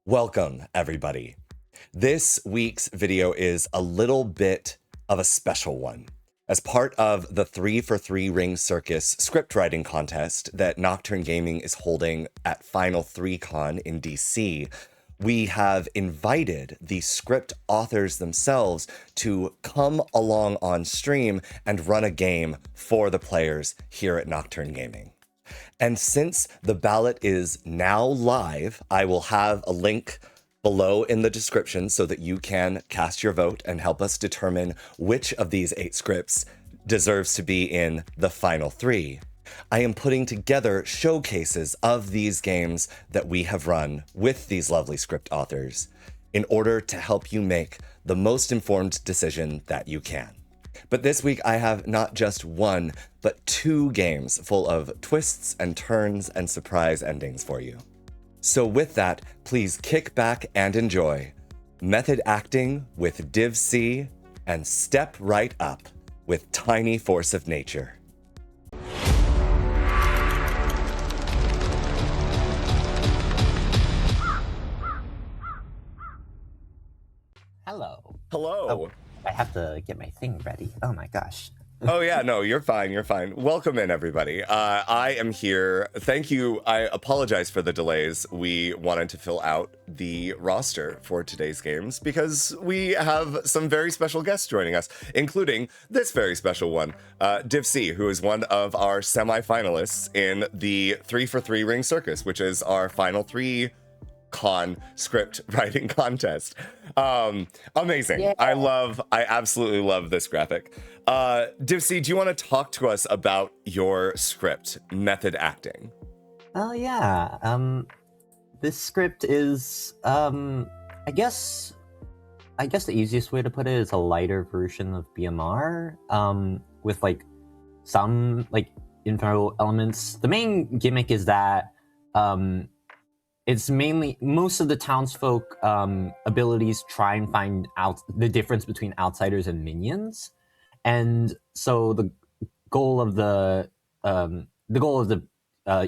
Welcome, everybody. This week's video is a little bit of a special one. As part of the 3-for-3 Ring Circus script writing contest that Nocturne Gaming is holding at Final 3Con in DC, we have invited the script authors themselves to come along on stream and run a game for the players here at Nocturne Gaming. And since the ballot is now live, I will have a link below in the description so that you can cast your vote and help us determine which of these 8 scripts deserves to be in the final 3. I am putting together showcases of these games that we have run with these lovely script authors in order to help you make the most informed decision that you can. But this week I have not just one, but 2 games full of twists and turns and surprise endings for you. So with that, please kick back and enjoy Method Acting with DivC and Step Right Up with Tiny Force of Nature. Hello. Hello. Oh, I have to get my thing ready. Oh my gosh. Oh yeah, no, you're fine, you're fine. Welcome in, everybody. I am here. Thank you. I apologize for the delays. We wanted to fill out the roster for today's games because we have some very special guests joining us, including this very special one, DivC, who is one of our semi-finalists in the 3-for-3 Ring Circus, which is our final 3Con script writing contest. Amazing. Yeah. I absolutely love this graphic. DivC, do you want to talk to us about your script, Method Acting? Oh yeah. This script is I guess the easiest way to put it is a lighter version of BMR, with like some like info elements. The main gimmick is that it's mainly most of the townsfolk abilities try and find out the difference between outsiders and minions, and so the goal of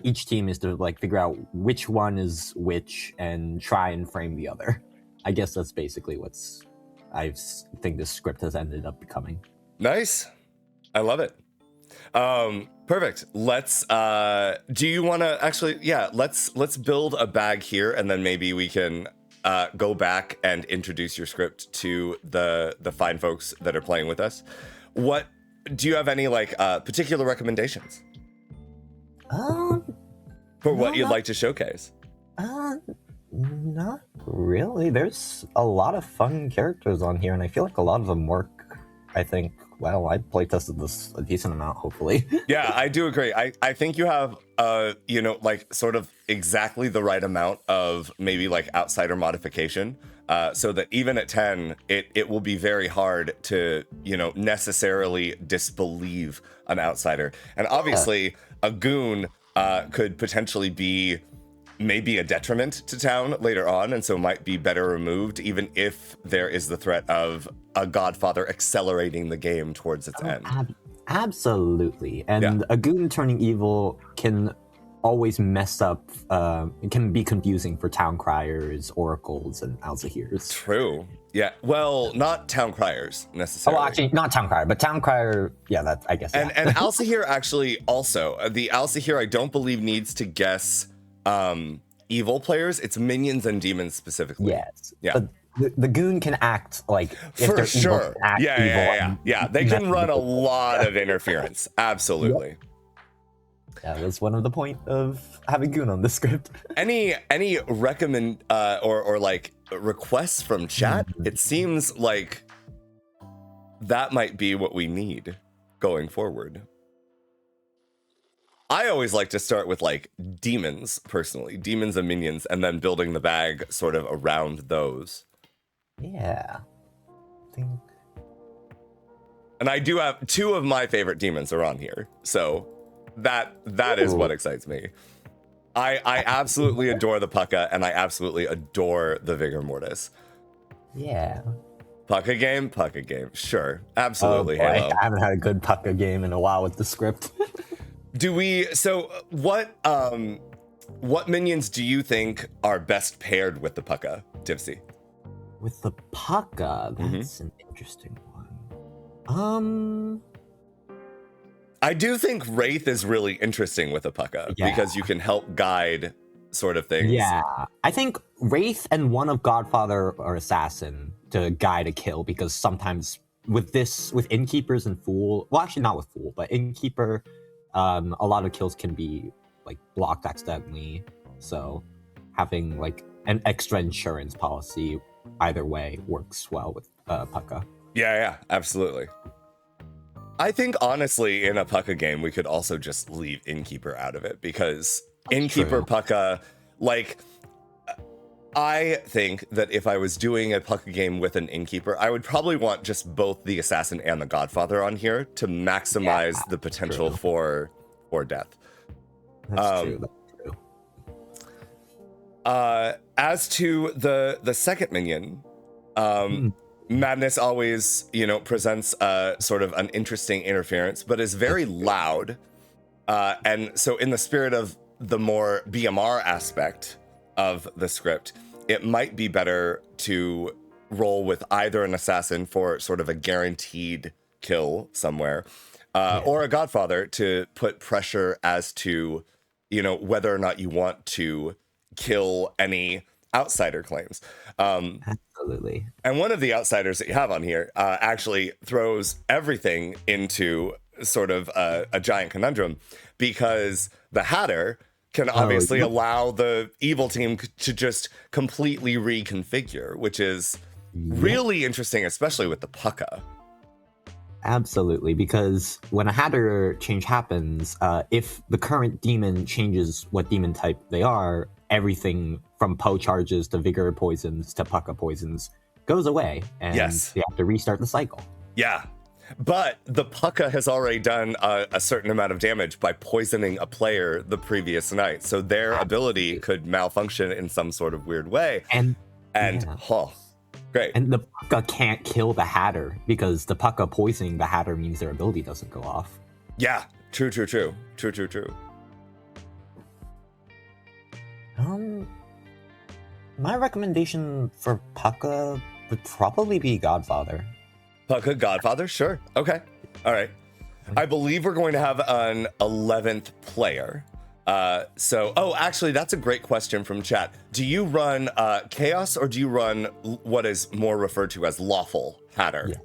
each team is to like figure out which one is which and try and frame the other. I guess that's basically I think this script has ended up becoming. Nice, I love it. Perfect. Let's do you want to actually let's build a bag here and then maybe we can go back and introduce your script to the fine folks that are playing with us. What do you have any like particular recommendations for what you'd like to showcase? Not really. There's a lot of fun characters on here and I feel like a lot of them work. I think, well, I playtested this a decent amount, hopefully. Yeah, I do agree. I think you have, like sort of exactly the right amount of maybe like outsider modification, so that even at 10, it will be very hard to, necessarily disbelieve an outsider. And obviously, a goon could potentially be maybe a detriment to town later on, and so might be better removed, even if there is the threat of a godfather accelerating the game towards its end. Absolutely. And a goon turning evil can always mess up, it can be confusing for town criers, oracles, and Alsaahirs. True. Yeah, well, not town criers necessarily. Oh, actually, not town crier, but town crier, yeah, that I guess. And Alsaahir actually also, the Alsaahir I don't believe needs to guess evil players. It's minions and demons specifically. Yes. Yeah. The goon can act like if for they're sure. Evil, act evil. Yeah. They can run a lot of interference. Absolutely. Yep. Yeah, that's one of the point of having goon on the script. Any recommend or like requests from chat? It seems like that might be what we need going forward. I always like to start with like demons, personally, demons and minions, and then building the bag sort of around those. Yeah. And I do have 2 of my favorite demons are on here, so that is what excites me. I absolutely adore the Pucka, and I absolutely adore the Vigor Mortis. Yeah. Pucka game, sure, absolutely. Halo. I haven't had a good Pucka game in a while with the script. Do we? So what? What minions do you think are best paired with the Pucka, DivC? With the Pucka, that's an interesting one. I do think Wraith is really interesting with a Pucka because you can help guide sort of things. Yeah, I think Wraith and one of Godfather or Assassin to guide a kill, because sometimes with Innkeepers and Fool, well, actually not with Fool, but Innkeeper, a lot of kills can be like blocked accidentally. So having like an extra insurance policy either way works well with Pucka. Yeah, absolutely. I think honestly, in a Pucka game, we could also just leave Innkeeper out of it, because Innkeeper Pucka, like, I think that if I was doing a Pucka game with an Innkeeper, I would probably want just both the Assassin and the Godfather on here to maximize the potential for death. That's true. As to the second minion, Madness always, presents sort of an interesting interference, but is very loud. And so in the spirit of the more BMR aspect of the script, it might be better to roll with either an Assassin for sort of a guaranteed kill somewhere, or a Godfather to put pressure as to, whether or not you want to kill any outsider claims. Absolutely. And one of the outsiders that you have on here actually throws everything into sort of a giant conundrum, because the Hatter can obviously allow the evil team to just completely reconfigure, which is really interesting, especially with the Pucka. Absolutely, because when a Hatter change happens, if the current demon changes what demon type they are, everything from Poe charges to Vigor poisons to Pucka poisons goes away, and they have to restart the cycle. Yeah, but the Pucka has already done a certain amount of damage by poisoning a player the previous night, so their ability could malfunction in some sort of weird way. Great. And the Pucka can't kill the Hatter, because the Pucka poisoning the Hatter means their ability doesn't go off. Yeah, true. My recommendation for Pucka would probably be Godfather. Pucka, Godfather, sure. Okay. All right. I believe we're going to have an 11th player. Actually, that's a great question from chat. Do you run Chaos, or do you run what is more referred to as Lawful Hatter? Yeah.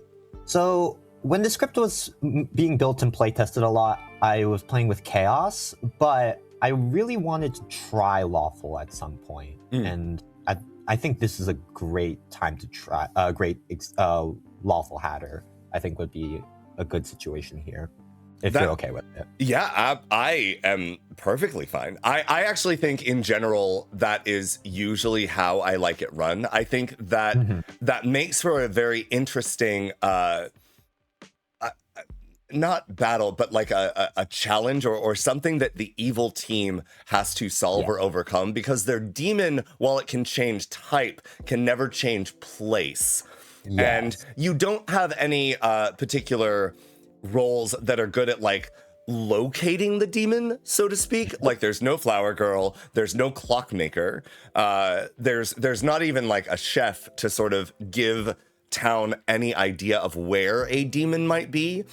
So when the script was being built and play tested a lot, I was playing with Chaos, but I really wanted to try Lawful at some point. And I think this is a great time to try Lawful Hatter. I think would be a good situation here, if you're okay with it. Yeah, I am perfectly fine. I actually think in general that is usually how I like it run. I think that that makes for a very interesting not battle, but like a challenge or something that the evil team has to solve or overcome, because their demon, while it can change type, can never change place. And you don't have any particular roles that are good at like locating the demon, so to speak. Like there's no flower girl, there's no clockmaker, there's not even like a chef to sort of give town any idea of where a demon might be.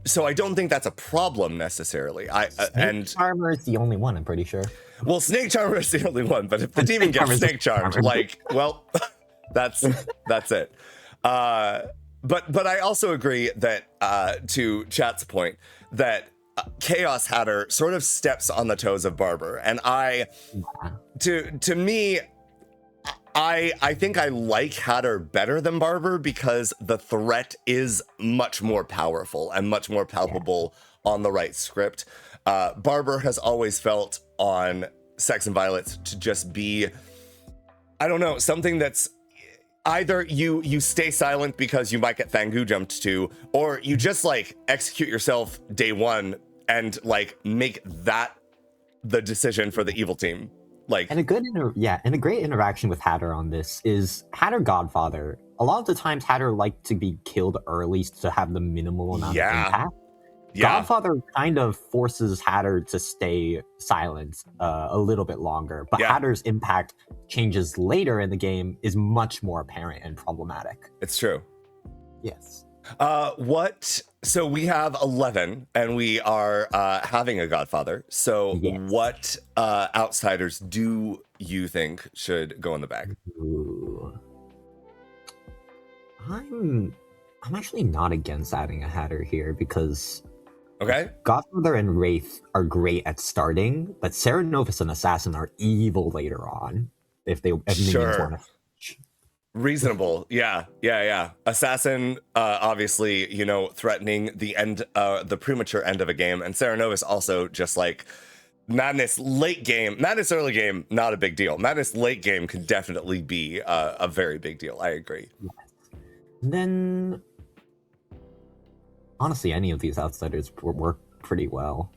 So I don't think that's a problem necessarily. Snake Charmer is the only one, I'm pretty sure. Well, Snake Charmer is the only one, but if the demon gets Snake Charmed, that's it. But I also agree that to chat's point that Chaos Hatter sort of steps on the toes of Barber, and to me, I think I like Hatter better than Barber, because the threat is much more powerful and much more palpable on the right script. Barber has always felt on Sex and Violence to just be, I don't know, something that's either you stay silent because you might get Fangu jumped to, or you just like execute yourself day one and like make that the decision for the evil team. And a great interaction with Hatter on this is Hatter Godfather. A lot of the times Hatter like to be killed early to have the minimal amount of impact. Godfather kind of forces Hatter to stay silent a little bit longer, but Hatter's impact changes later in the game is much more apparent and problematic. It's true. Yes. So we have 11 and we are having a Godfather. So what outsiders do you think should go in the bag? Ooh. I'm actually not against adding a Hatter here because Godfather and Wraith are great at starting, but Serenovus and Assassin are evil later on if minions want to. Reasonable. Yeah. Assassin, obviously, threatening the end, the premature end of a game. And Serenovus also just like Madness late game. Madness early game, not a big deal. Madness late game could definitely be a very big deal. I agree. Yes. Then, honestly, any of these outsiders work pretty well.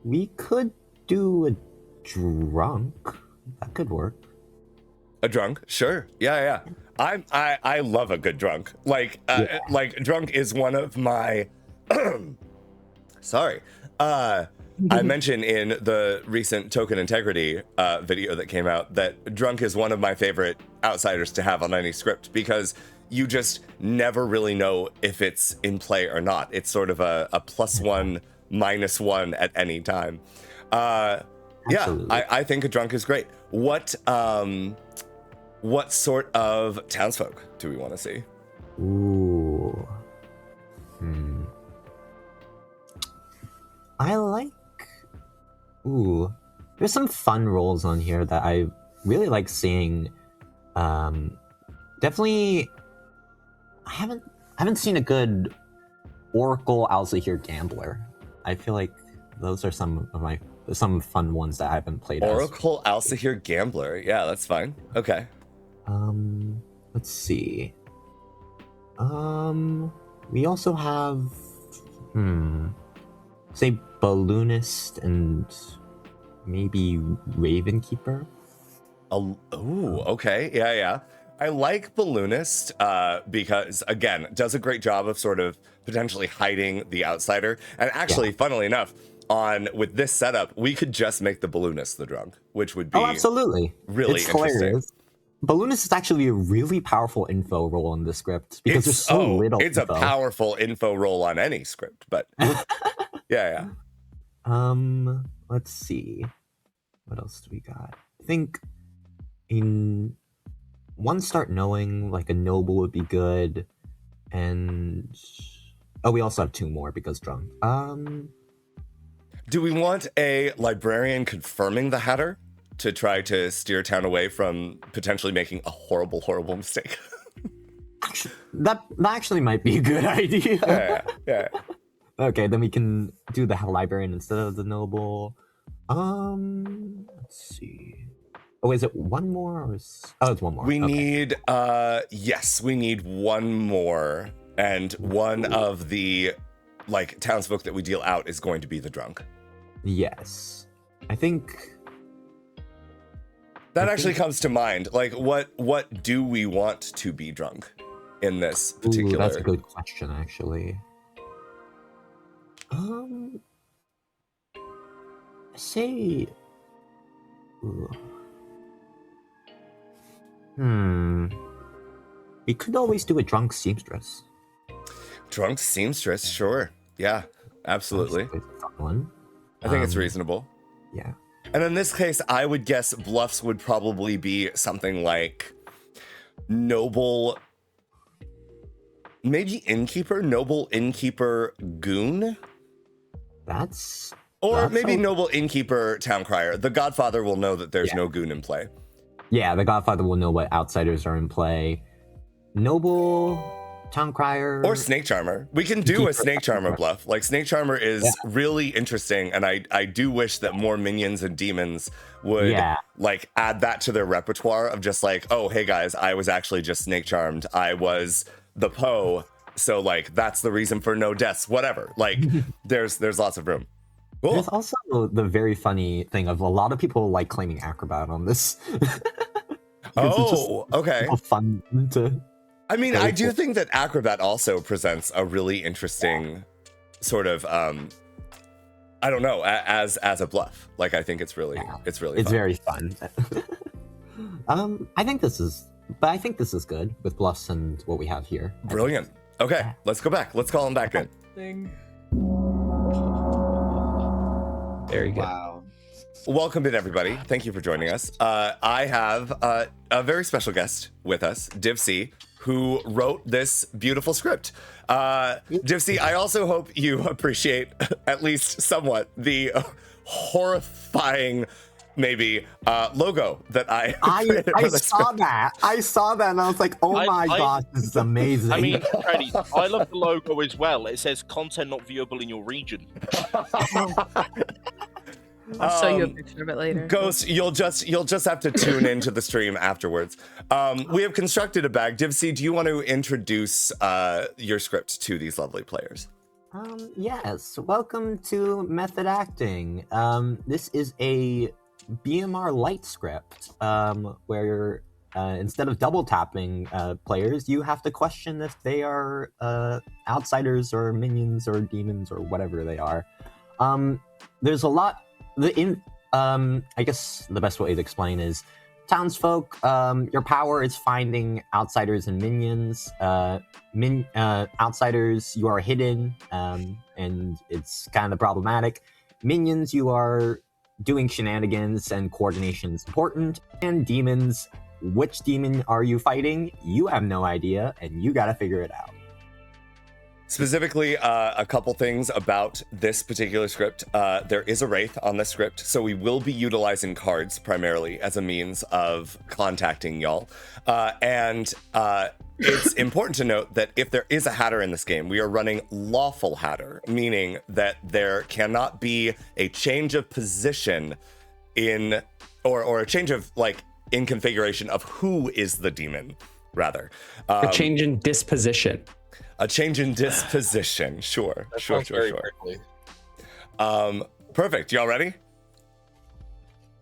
We could do a drunk. That could work. A drunk, sure. Yeah. I love a good drunk. Like drunk is one of my sorry. I mentioned in the recent token integrity video that came out that drunk is one of my favorite outsiders to have on any script because you just never really know if it's in play or not. It's sort of a +1, -1 at any time. I think a drunk is great. What sort of townsfolk do we want to see? Ooh. I like... Ooh. There's some fun roles on here that I really like seeing. Definitely... I haven't seen a good Oracle Alsaahir Gambler. I feel like those are some fun ones that I haven't played. Oracle Alsaahir Gambler. Yeah, that's fine. Okay. Let's see. We also have say Balloonist and maybe Ravenkeeper. Oh, okay. Yeah. I like Balloonist because, again, does a great job of sort of potentially hiding the outsider. And actually, funnily enough, with this setup, we could just make the Balloonist the drunk, which would be absolutely really interesting. Hilarious. Balloonist is actually a really powerful info role in the script because there's so little. It's info. A powerful info role on any script, but yeah. Let's see. What else do we got? I think in One Start Knowing, like a noble would be good, and we also have 2 more because drunk. Do we want a librarian confirming the Hatter to try to steer town away from potentially making a horrible mistake? That actually might be a good idea. Yeah. Okay, then we can do the librarian instead of the noble. Let's see. Oh, is it one more? Or it's one more. We need, we need one more. And one of the, townsfolk that we deal out is going to be the drunk. Yes. I think... That actually comes to mind. What do we want to be drunk in this particular... That's a good question, actually. Say... We could always do a drunk seamstress. Drunk seamstress, sure. Yeah, absolutely. I think it's reasonable. Yeah. And in this case, I would guess bluffs would probably be something like noble, maybe innkeeper, noble innkeeper goon. Maybe noble innkeeper town crier. The Godfather will know that there's no goon in play. Yeah, the Godfather will know what outsiders are in play. Noble, town crier, or snake charmer. We can do a snake charmer bluff. Snake charmer is really interesting, and I do wish that more minions and demons would add that to their repertoire of just oh, hey guys, I was actually just snake charmed. I was the Poe, so that's the reason for no deaths. Whatever. There's lots of room. Cool. There's also the very funny thing of a lot of people claiming Acrobat on this. Okay. Fun to. I mean, Very I do cool. think that Acrobat also presents a really interesting sort of, I don't know, as a bluff. Like, I think it's really fun. Very fun. I think this is good with bluffs and what we have here. Brilliant. Okay, let's go back. Let's call him back in. Very good. Wow. Welcome in, everybody. Thank you for joining us. I have a very special guest with us, DivC, who wrote this beautiful script. DivC, I also hope you appreciate, at least somewhat, the horrifying, maybe, logo that I saw that. I saw that and I was like, oh my gosh, this is amazing. I mean, Freddy, I love the logo as well. It says content not viewable in your region. I'll show you a picture of it later. Ghost, you'll just have to tune into the stream afterwards. We have constructed a bag. DivC, do you want to introduce your script to these lovely players? Yes. Welcome to Method Acting. This is a BMR light script where instead of double tapping players, you have to question if they are outsiders or minions or demons or whatever they are. There's a lot. I guess the best way to explain is townsfolk. Your power is finding outsiders and minions. Outsiders, you are hidden, and it's kind of problematic. Minions, you are doing shenanigans and coordination is important. And demons, which demon are you fighting? You have no idea, and you gotta figure it out. Specifically, a couple things about this particular script. There is a Wraith on this script, so we will be utilizing cards primarily as a means of contacting y'all. And it's important to note that if there is a Hatter in this game, we are running lawful Hatter, meaning that there cannot be a change of position in, or a change of, like, in configuration of who is the demon, rather. A change in disposition. A change in disposition. Sure. Sure. Perfect. Y'all ready?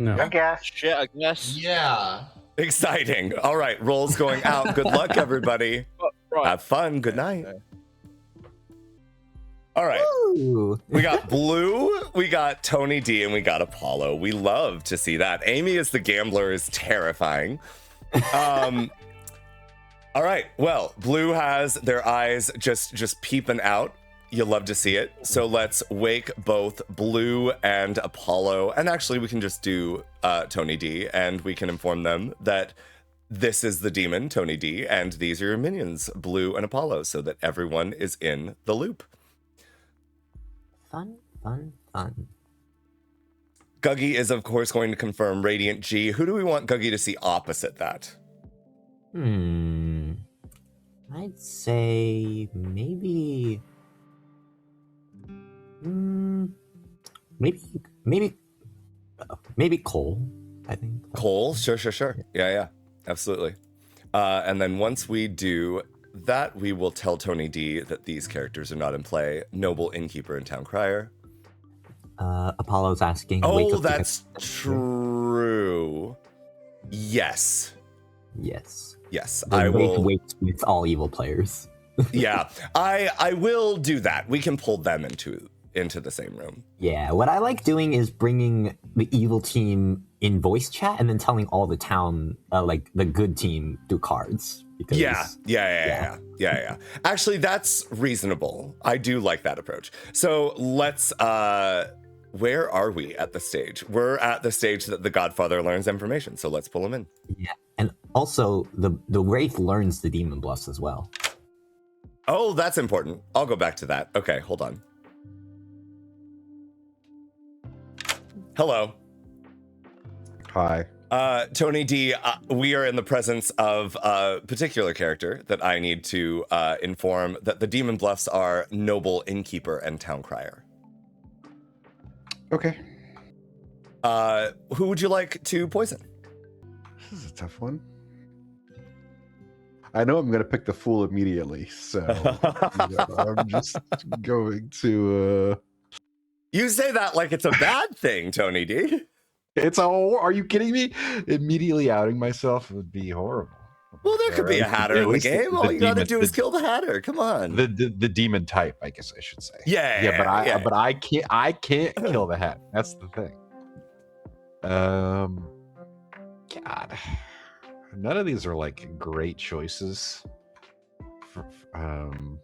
No. I guess. Shit, I guess. Yeah. Exciting. All right. Rolls going out. Good luck, everybody. Right. Have fun. Good night. All right. Ooh. We got Blue, we got Tony D, and we got Apollo. We love to see that. Amy as the gambler is terrifying. All right, well, Blue has their eyes just peeping out. You love to see it. So let's wake both Blue and Apollo. And actually, we can just do Tony D, and we can inform them that this is the demon, Tony D, and these are your minions, Blue and Apollo, so that everyone is in the loop. Fun. Guggy is, of course, going to confirm Radiant G. Who do we want Guggy to see opposite that? I'd say maybe maybe Cole, I think. Cole? Sure. Yeah, absolutely. And then once we do that, we will tell Tony D that these characters are not in play. Noble, Innkeeper, and Town Crier. Apollo's asking. Oh, that's true. Yes. I will wait with all evil players. Yeah, I will do that. We can pull them into the same room. Yeah, what I like doing is bringing the evil team in voice chat and then telling all the town, like the good team, through cards. Because, yeah. Actually, that's reasonable. I do like that approach. So let's. Where are we at the stage? We're at the stage that the Godfather learns information. So let's pull him in. Yeah, and also the Wraith learns the demon bluffs as well. Oh, that's important. I'll go back to that. Okay, hold on. Hello. Hi. Tony D, we are in the presence of a particular character that I need to inform that the demon bluffs are Noble, Innkeeper, and Town Crier. Okay. Who would you like to poison? This is a tough one. I know I'm going to pick the fool immediately, so I'm just going to... You say that like it's a bad thing, Tony D. Are you kidding me? Immediately outing myself would be horrible. Well, there could be a hatter At in the least game. All you gotta do is kill the hatter. Come on. The demon type, I guess I should say. Yeah, but I can't kill the hat. That's the thing. God, none of these are like great choices. I'm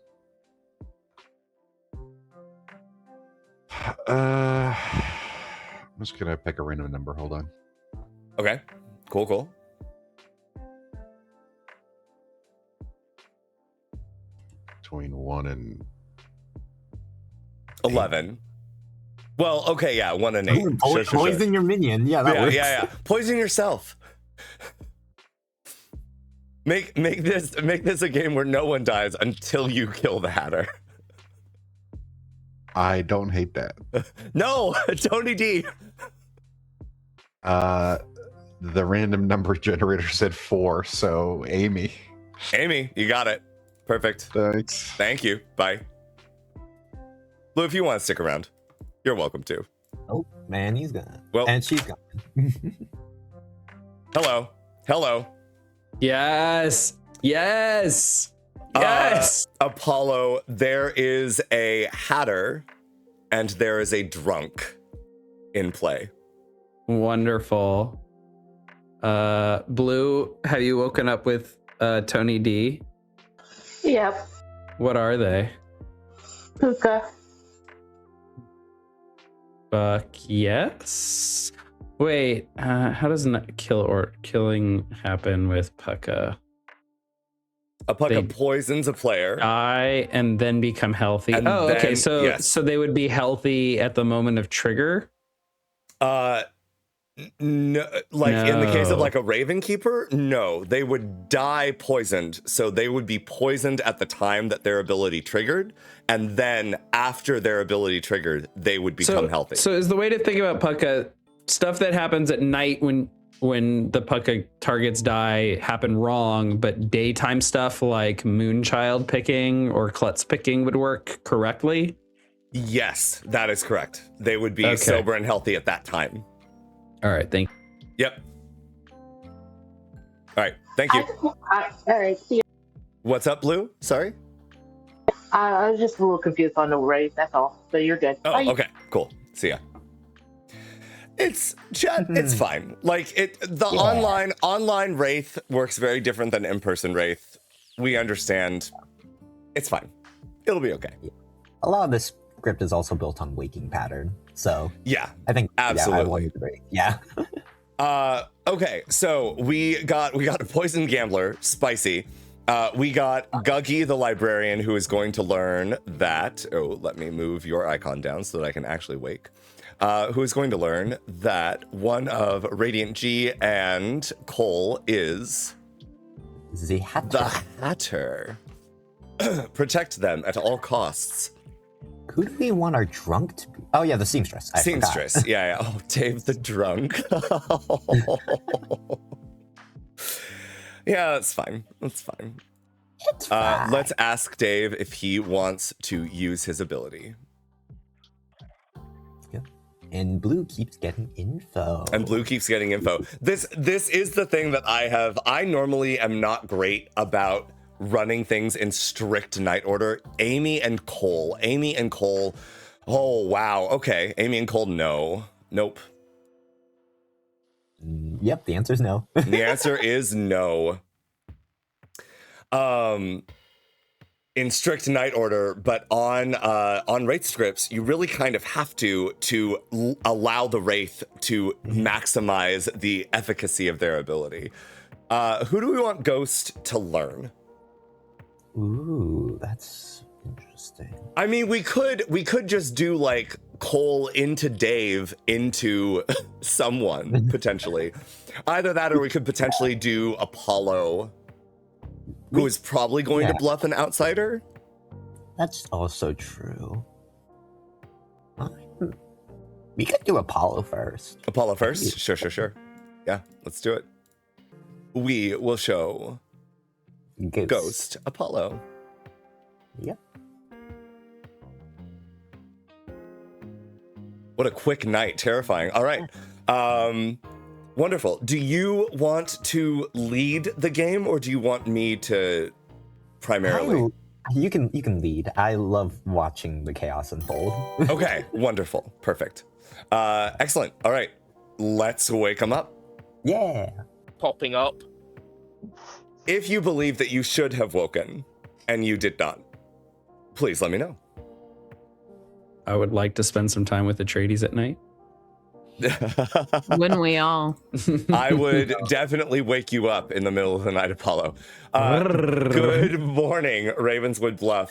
just gonna pick a random number. Hold on. Okay. Cool. Between 1 and 11. Well, okay, yeah, 1 and 8. Sure. Poison your minion. Yeah, that works. Yeah. Poison yourself. Make this a game where no one dies until you kill the hatter. I don't hate that. No, Tony D. The random number generator said 4, so Amy. Amy, you got it. Perfect. Thanks. Thank you. Bye. Lou, if you want to stick around, you're welcome to. Oh, man, he's gone. Well, and she's gone. Hello. Yes. Apollo, there is a hatter and there is a drunk in play. Wonderful. Blue, have you woken up with Tony D? Yep. What are they? Puka. Yes. Wait, how does killing happen with Puka? A Puka poisons a player. Die and then become healthy. And okay. then- So yes. so they would be healthy at the moment of trigger. No, like in the case of No. like a Raven Keeper, no, they would die poisoned. So they would be poisoned at the time that their ability triggered, and then after their ability triggered, they would become healthy. So is the way to think about Puka stuff that happens at night when the Puka targets die happen wrong, but daytime stuff like Moonchild picking or Klutz picking would work correctly? Yes, that is correct. They would be Okay. sober and healthy at that time. All right, thank you. Yep. All right, thank you. All right. See you. What's up, Blue? Sorry? I was just a little confused on the race. That's all. So you're good. Oh, Bye. okay, cool. See ya. It's chat. It's fine. Like online Wraith works very different than in-person Wraith. We understand. It's fine. It'll be okay. A lot of this script is also built on waking pattern, so Yeah. I think Absolutely. Yeah. Okay, so we got a poison gambler, spicy. We got Guggy the librarian, who is going to learn that. Oh, let me move your icon down so that I can actually wake. Who is going to learn that one of Radiant G and Cole is The Hatter. the Hatter. Protect them at all costs. Who do we want our drunk to be? Oh yeah, the seamstress. I forgot. Seamstress. Yeah. Oh, Dave the drunk. Yeah, that's fine. That's fine. It's fine. Let's ask Dave if he wants to use his ability. And Blue keeps getting info. And Blue keeps getting info. This is the thing that I normally am not great about running things in strict night order. Amy and Cole. Oh, wow. Okay. Amy and Cole, no. Nope. Yep, the answer is no. The answer is no. In strict night order, but on Wraith scripts, you really kind of have to allow the Wraith to maximize the efficacy of their ability. Who do we want Ghost to learn? Ooh, that's interesting. I mean, we could just do like Cole into Dave into someone potentially. Either that, or we could potentially do Apollo, who is probably going to bluff an outsider. That's also true. We could do Apollo first. Apollo first? Sure. Yeah, let's do it. We will show Ghost Apollo. Yep. What a quick night. Terrifying. All right. Wonderful. Do you want to lead the game, or do you want me to primarily? You can lead. I love watching the chaos unfold. Okay, wonderful. Perfect. Excellent. All right, let's wake them up. Yeah. Popping up. If you believe that you should have woken and you did not, please let me know. I would like to spend some time with the tradies at night. Wouldn't we all? I would definitely wake you up in the middle of the night, Apollo. Good morning, Ravenswood Bluff.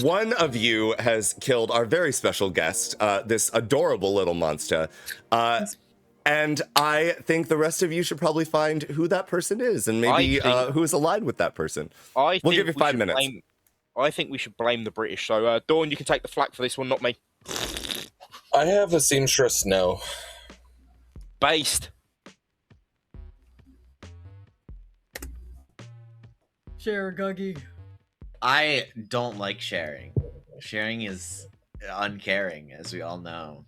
One of you has killed our very special guest, this adorable little monster. And I think the rest of you should probably find who that person is and maybe who is aligned with that person. We'll give you 5 minutes. I think we should blame the British. So, Dawn, you can take the flak for this one, not me. I have a seamstress, no. Based. Share, Guggy. I don't like sharing. Sharing is uncaring, as we all know.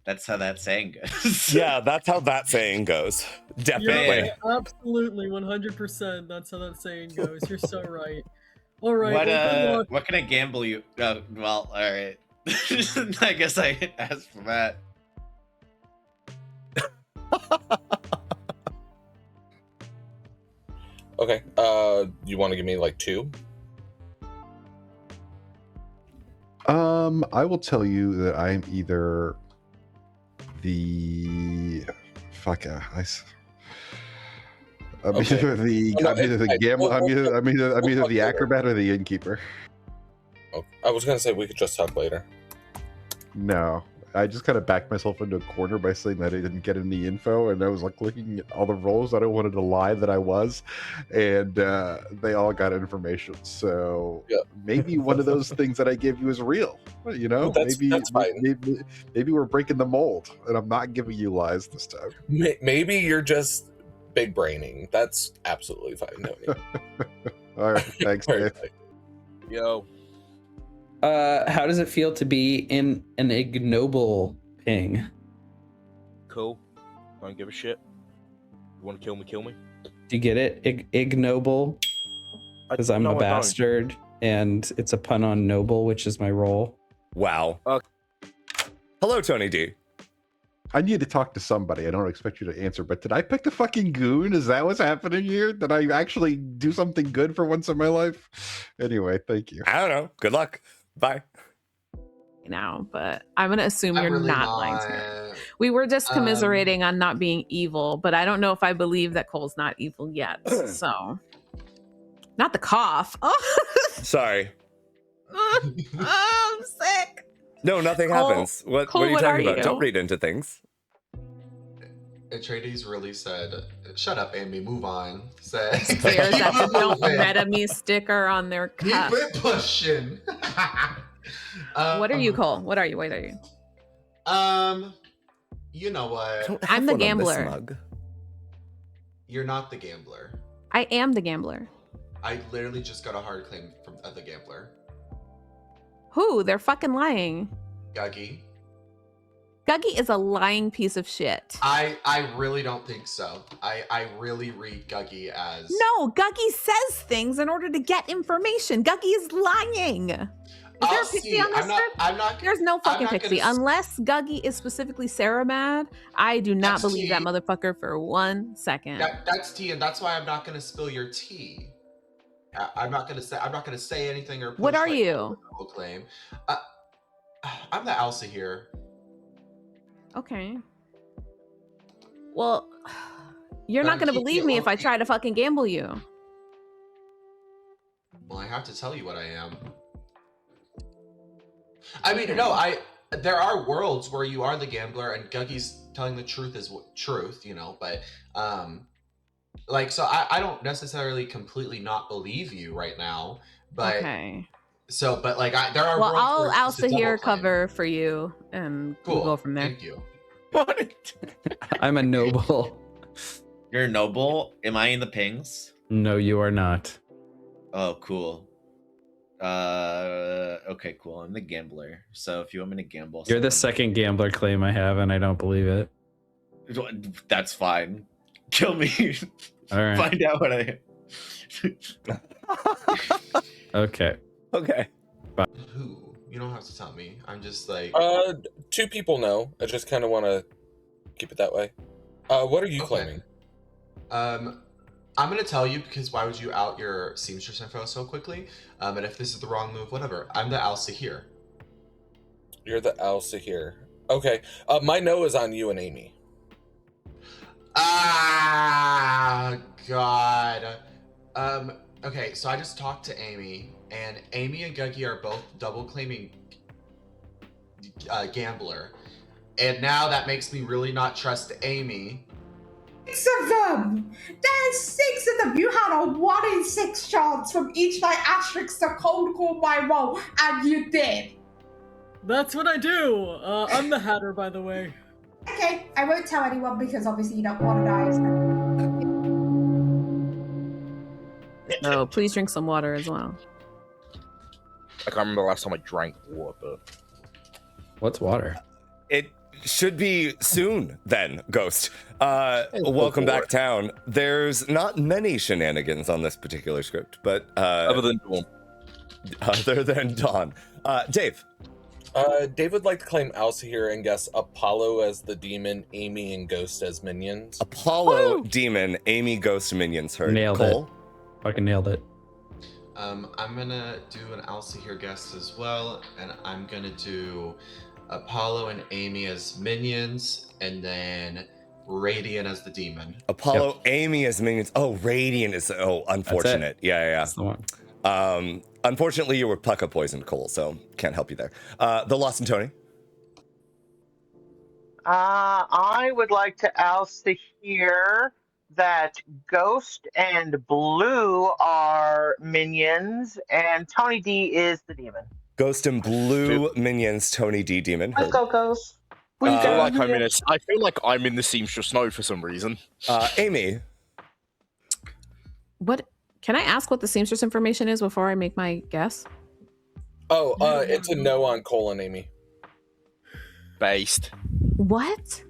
That's how that saying goes. Yeah, that's how that saying goes. Definitely. Yeah, absolutely, 100%. That's how that saying goes. You're so right. All right. What can I gamble you? Well, all right. I guess I asked for that. Okay. You want to give me like 2? I will tell you that I'm either the I'm either the gambler. I'm either the acrobat or the innkeeper. Oh, I was gonna say we could just talk later. No, I just kind of backed myself into a corner by saying that I didn't get any info, and I was like looking at all the roles that I wanted to lie that I was, and they all got information. So maybe one of those things that I gave you is real. You know, that's fine. Maybe we're breaking the mold, and I'm not giving you lies this time. Maybe you're just big braining. That's absolutely fine, Tony. All right, thanks, Dave. Yo. How does it feel to be in an ignoble ping? Cool. Don't give a shit. You want to kill me, kill me. Do you get it? Ignoble? Because I'm a bastard, and it's a pun on noble, which is my role. Wow. Hello, Tony D. I need to talk to somebody. I don't expect you to answer, but did I pick the fucking goon? Is that what's happening here? Did I actually do something good for once in my life? Anyway, thank you. I don't know. Good luck. Bye. Now, but I'm gonna assume you're really not lying to me. We were just commiserating on not being evil, but I don't know if I believe that Cole's not evil yet. So, not the cough. Oh, Sorry. I'm sick. No, nothing happens. What are you talking about? Don't read into things. Atreides really said, "Shut up, Amy. Move on." Says, There's that "Don't Meta Me" sticker on their cup. Keep it pushing. What are you, Cole? What are you? What are you? You know what? I'm the gambler. You're not the gambler. I am the gambler. I literally just got a hard claim from the gambler. Who? They're fucking lying. Guggy. Guggy is a lying piece of shit. I really don't think so. I really read Guggy as... No, Guggy says things in order to get information. Guggy is lying. Is there a pixie on this script? There's no fucking pixie. Unless Guggy is specifically Sarah mad, I do not believe that motherfucker for 1 second. That's tea, and that's why I'm not gonna spill your tea. I'm not gonna say anything or... What are you? Claim. I'm the Alsaahir. Okay. Well, you're not gonna believe me if I try to fucking gamble you. Well, I have to tell you what I am. I mean, no, there are worlds where you are the gambler and Guggy's telling the truth is truth, you know, but like, so I don't necessarily completely not believe you right now, but okay. So, but like, there are well, worlds I'll Alsaahir cover for you, and we'll go from there. Thank you. What? I'm a noble. You're a noble? Am I in the pings? No, you are not. Oh, cool. Okay, cool. I'm the gambler. So if you want me to gamble, You're the second gambler claim I have, and I don't believe it. That's fine. Kill me. All right. Find out what I Okay. Okay. Who? You don't have to tell me. I'm just like. 2 people know. I just kind of want to keep it that way. What are you claiming? I'm gonna tell you because why would you out your seamstress info so quickly? And if this is the wrong move, whatever. I'm the Alsaahir. You're the Alsaahir. Okay. My no is on you and Amy. Ah, God. Okay, so I just talked to Amy, and Amy and Guggy are both double claiming gambler, and now that makes me really not trust Amy. 6 of them! There's 6 of them! You had a 1 in 6 chance from each night asterisk to cold call my roll, and you did! That's what I do! I'm the Hatter, by the way. Okay, I won't tell anyone because obviously you don't want to die. Oh, please drink some water as well. I can't remember the last time I drank water. What's water? It should be soon then, Ghost. Welcome back town. There's not many shenanigans on this particular script, but Other than Dawn. Other than Dawn. Dave. Dave would like to claim Alsaahir and guess Apollo as the demon, Amy and Ghost as minions. Apollo, demon, Amy, Ghost, minions. Heard. Nailed Cole? it. Fucking nailed it. I'm gonna do an Alsaahir guess as well, and I'm gonna do Apollo and Amy as minions, and then Radiant as the demon. Apollo, Amy as minions. Oh, Radiant is unfortunate. Yeah. That's the one. Unfortunately, you were Pucka poisoned, Cole, so can't help you there. The Lost and Tony. I would like to Alsaahir that Ghost and Blue are minions, and Tony D is the demon. Ghost and Blue minions, Tony D demon. Let's go, Ghost. I feel like I'm in the seamstress node for some reason. Amy. What? Can I ask what the seamstress information is before I make my guess? Oh, it's a no on Cole and Amy. Based. What?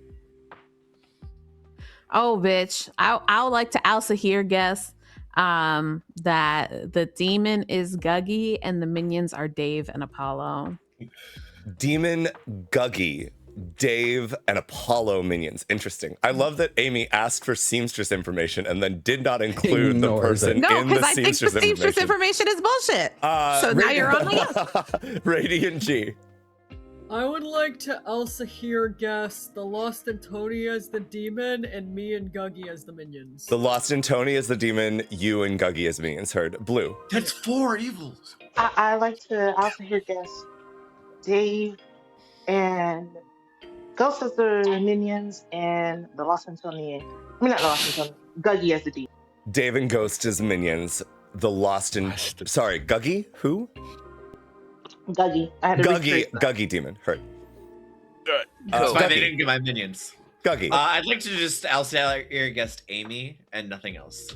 Oh, bitch. I would like to Alsaahir guess that the demon is Guggy and the minions are Dave and Apollo. Demon, Guggy, Dave, and Apollo minions. Interesting. I love that Amy asked for seamstress information and then did not include the person in the seamstress information. No, because I think the seamstress information is bullshit. So now you're on me. Radiant G. I would like to Alsaahir guess the Lost and Tony as the demon and me and Guggy as the minions. The Lost and Tony as the demon, you and Guggy as minions. Heard. Blue. That's 4 evils. I like to Alsaahir guess Dave and Ghost as the minions, and the Lost and Tony. I mean, not the Lost and Tony. Guggy as the demon. Dave and Ghost as minions. The Lost and sorry, Guggy. Who? Guggy. I had to Guggy demon. Heard. That's why they didn't get my minions. Guggy. I'd like to just Alsaahir against Amy and nothing else.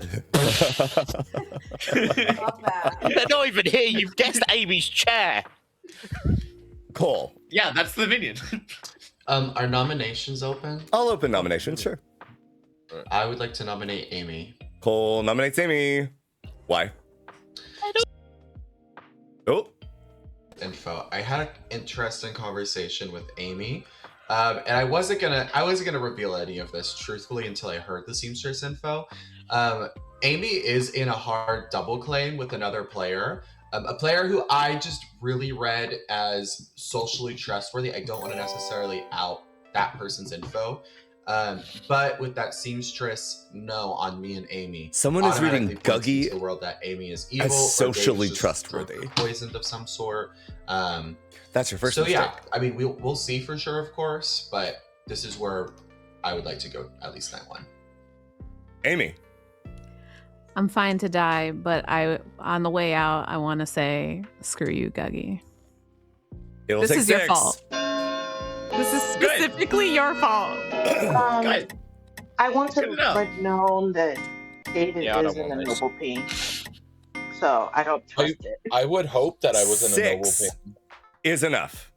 They're not even here. You've guessed Amy's chair. Cole. Yeah, that's the minion. Are nominations open? I'll open nominations, sure. I would like to nominate Amy. Cole nominates Amy. Why? Oh. Info. I had an interesting conversation with Amy, and I wasn't gonna reveal any of this truthfully until I heard the seamstress info. Amy is in a hard double claim with another player, a player who I just really read as socially trustworthy. I don't want to necessarily out that person's info, but with that seamstress no on me and Amy, someone is reading Guggy the world that Amy is evil, as socially trustworthy, poisoned of some sort. That's your first. So mistake. yeah, I mean we'll see for sure, of course, but this is where I would like to go at least night one. Amy. I'm fine to die, but on the way out, I want to say, screw you, Guggy. This is your fault. This is specifically your fault. I want to let known that David is in a noble pain, so I don't trust it. I would hope that I was in a noble Six pain. is enough.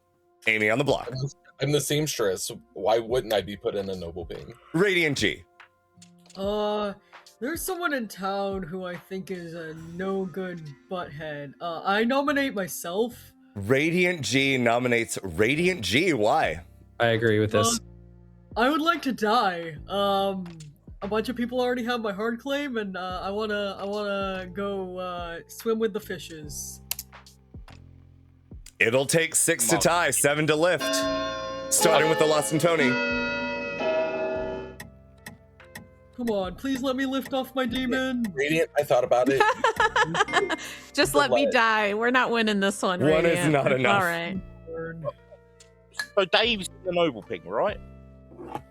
Amy on the block. I'm the seamstress. Why wouldn't I be put in a noble being? Radiant G. There's someone in town who I think is a no good butthead. I nominate myself. Radiant G nominates Radiant G. Why? I agree with this. I would like to die. A bunch of people already have my hard claim, and I wanna go swim with the fishes. It'll take 6 to tie, 7 to lift. Starting with the Lost and Tony. Come on, please let me lift off my demon. Radiant, I thought about it. Just let me die. We're not winning this one. One is Radiant. not enough. All right. So Dave's the noble pig, right?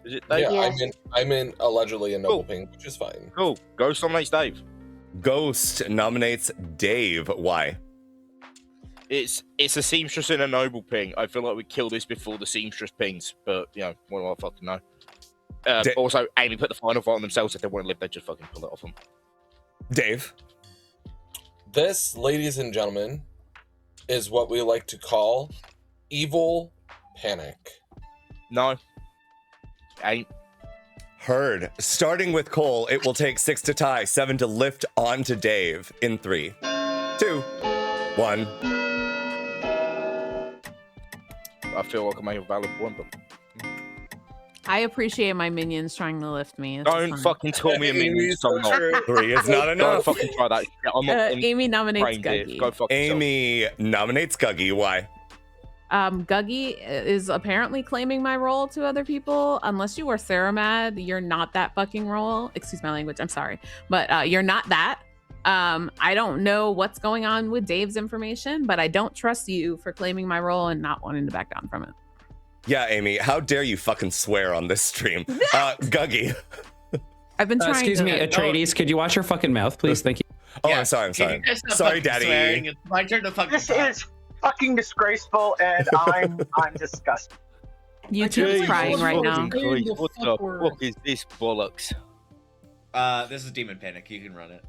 Is it Dave? Yeah, I'm in allegedly a noble ping, which is fine. Cool. Ghost nominates Dave. Ghost nominates Dave. Why? It's a seamstress and a noble ping. I feel like we kill this before the seamstress pings, but you know, what do I fucking know? Also, Amy put the final vote on themselves. If they want to live, they just fucking pull it off them. Dave. This, ladies and gentlemen, is what we like to call evil panic. No. Ain't. Heard. Starting with Cole, it will take 6 to tie, 7 to lift onto Dave in 3, 2, 1. I feel like I made a valid point, but I appreciate my minions trying to lift me. It's don't fun. fucking call me a minion. So not. 3 is not Don't enough. fucking try that. I'm not Amy nominates reindeer. Guggy. Go fuck Amy nominates Guggy. Why? Guggy is apparently claiming my role to other people. Unless you were Saramad, you're not that fucking role. Excuse my language. I'm sorry, but you're not that. I don't know what's going on with Dave's information, but I don't trust you for claiming my role and not wanting to back down from it. Yeah, Amy, how dare you fucking swear on this stream? Guggy. I've been trying excuse me, Atreides, could you watch your fucking mouth, please? Thank you. Oh, I'm sorry. You guys stop Sorry, fucking Daddy. swearing. It's my turn to fucking This talk. is fucking disgraceful, and I'm disgusted. YouTube's crying right now. What the fuck is this bollocks? This is Demon Panic. You can run it.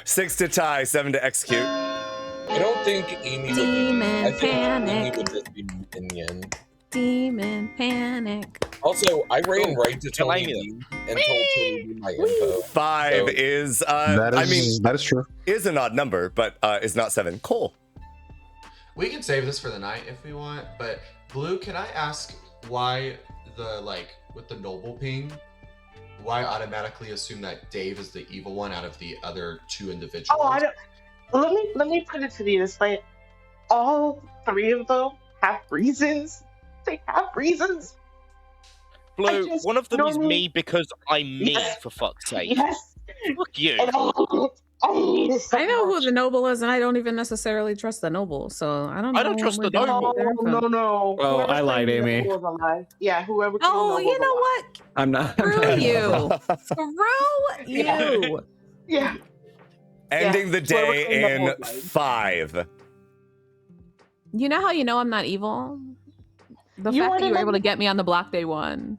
6 to tie, 7 to execute. I don't think Amy Demon would be. I think Amy Panic. would just be minion. Demon Panic. Also, I ran right to Tony Amy. D and told Tony my info. 5 So- is, that is true. is an odd number, but is not 7. Cole. We can save this for the night if we want, but Blue, can I ask why with the noble ping, why automatically assume that Dave is the evil one out of the other 2 individuals? Oh, I don't. Let me put it to you this way: all 3 of them have reasons. They have reasons. Blue, one of them is normally- me because I'm me, Yes. for fuck's sake. Yes. Fuck you. And I need it so I know who much. the noble is, and I don't even necessarily trust the noble. So I don't know. I don't what trust we're the doing noble. with their No, info. no. Oh, Whoever I lied, claimed the Amy. noble was alive. Yeah, whoever. claimed the Oh, noble you was know alive. what? I'm not. Screw you. Screw you. Yeah. Ending the Whoever day claimed the in noble was alive. 5. You know how you know I'm not evil? The You fact weren't that you in were my- able to get me on the block day 1.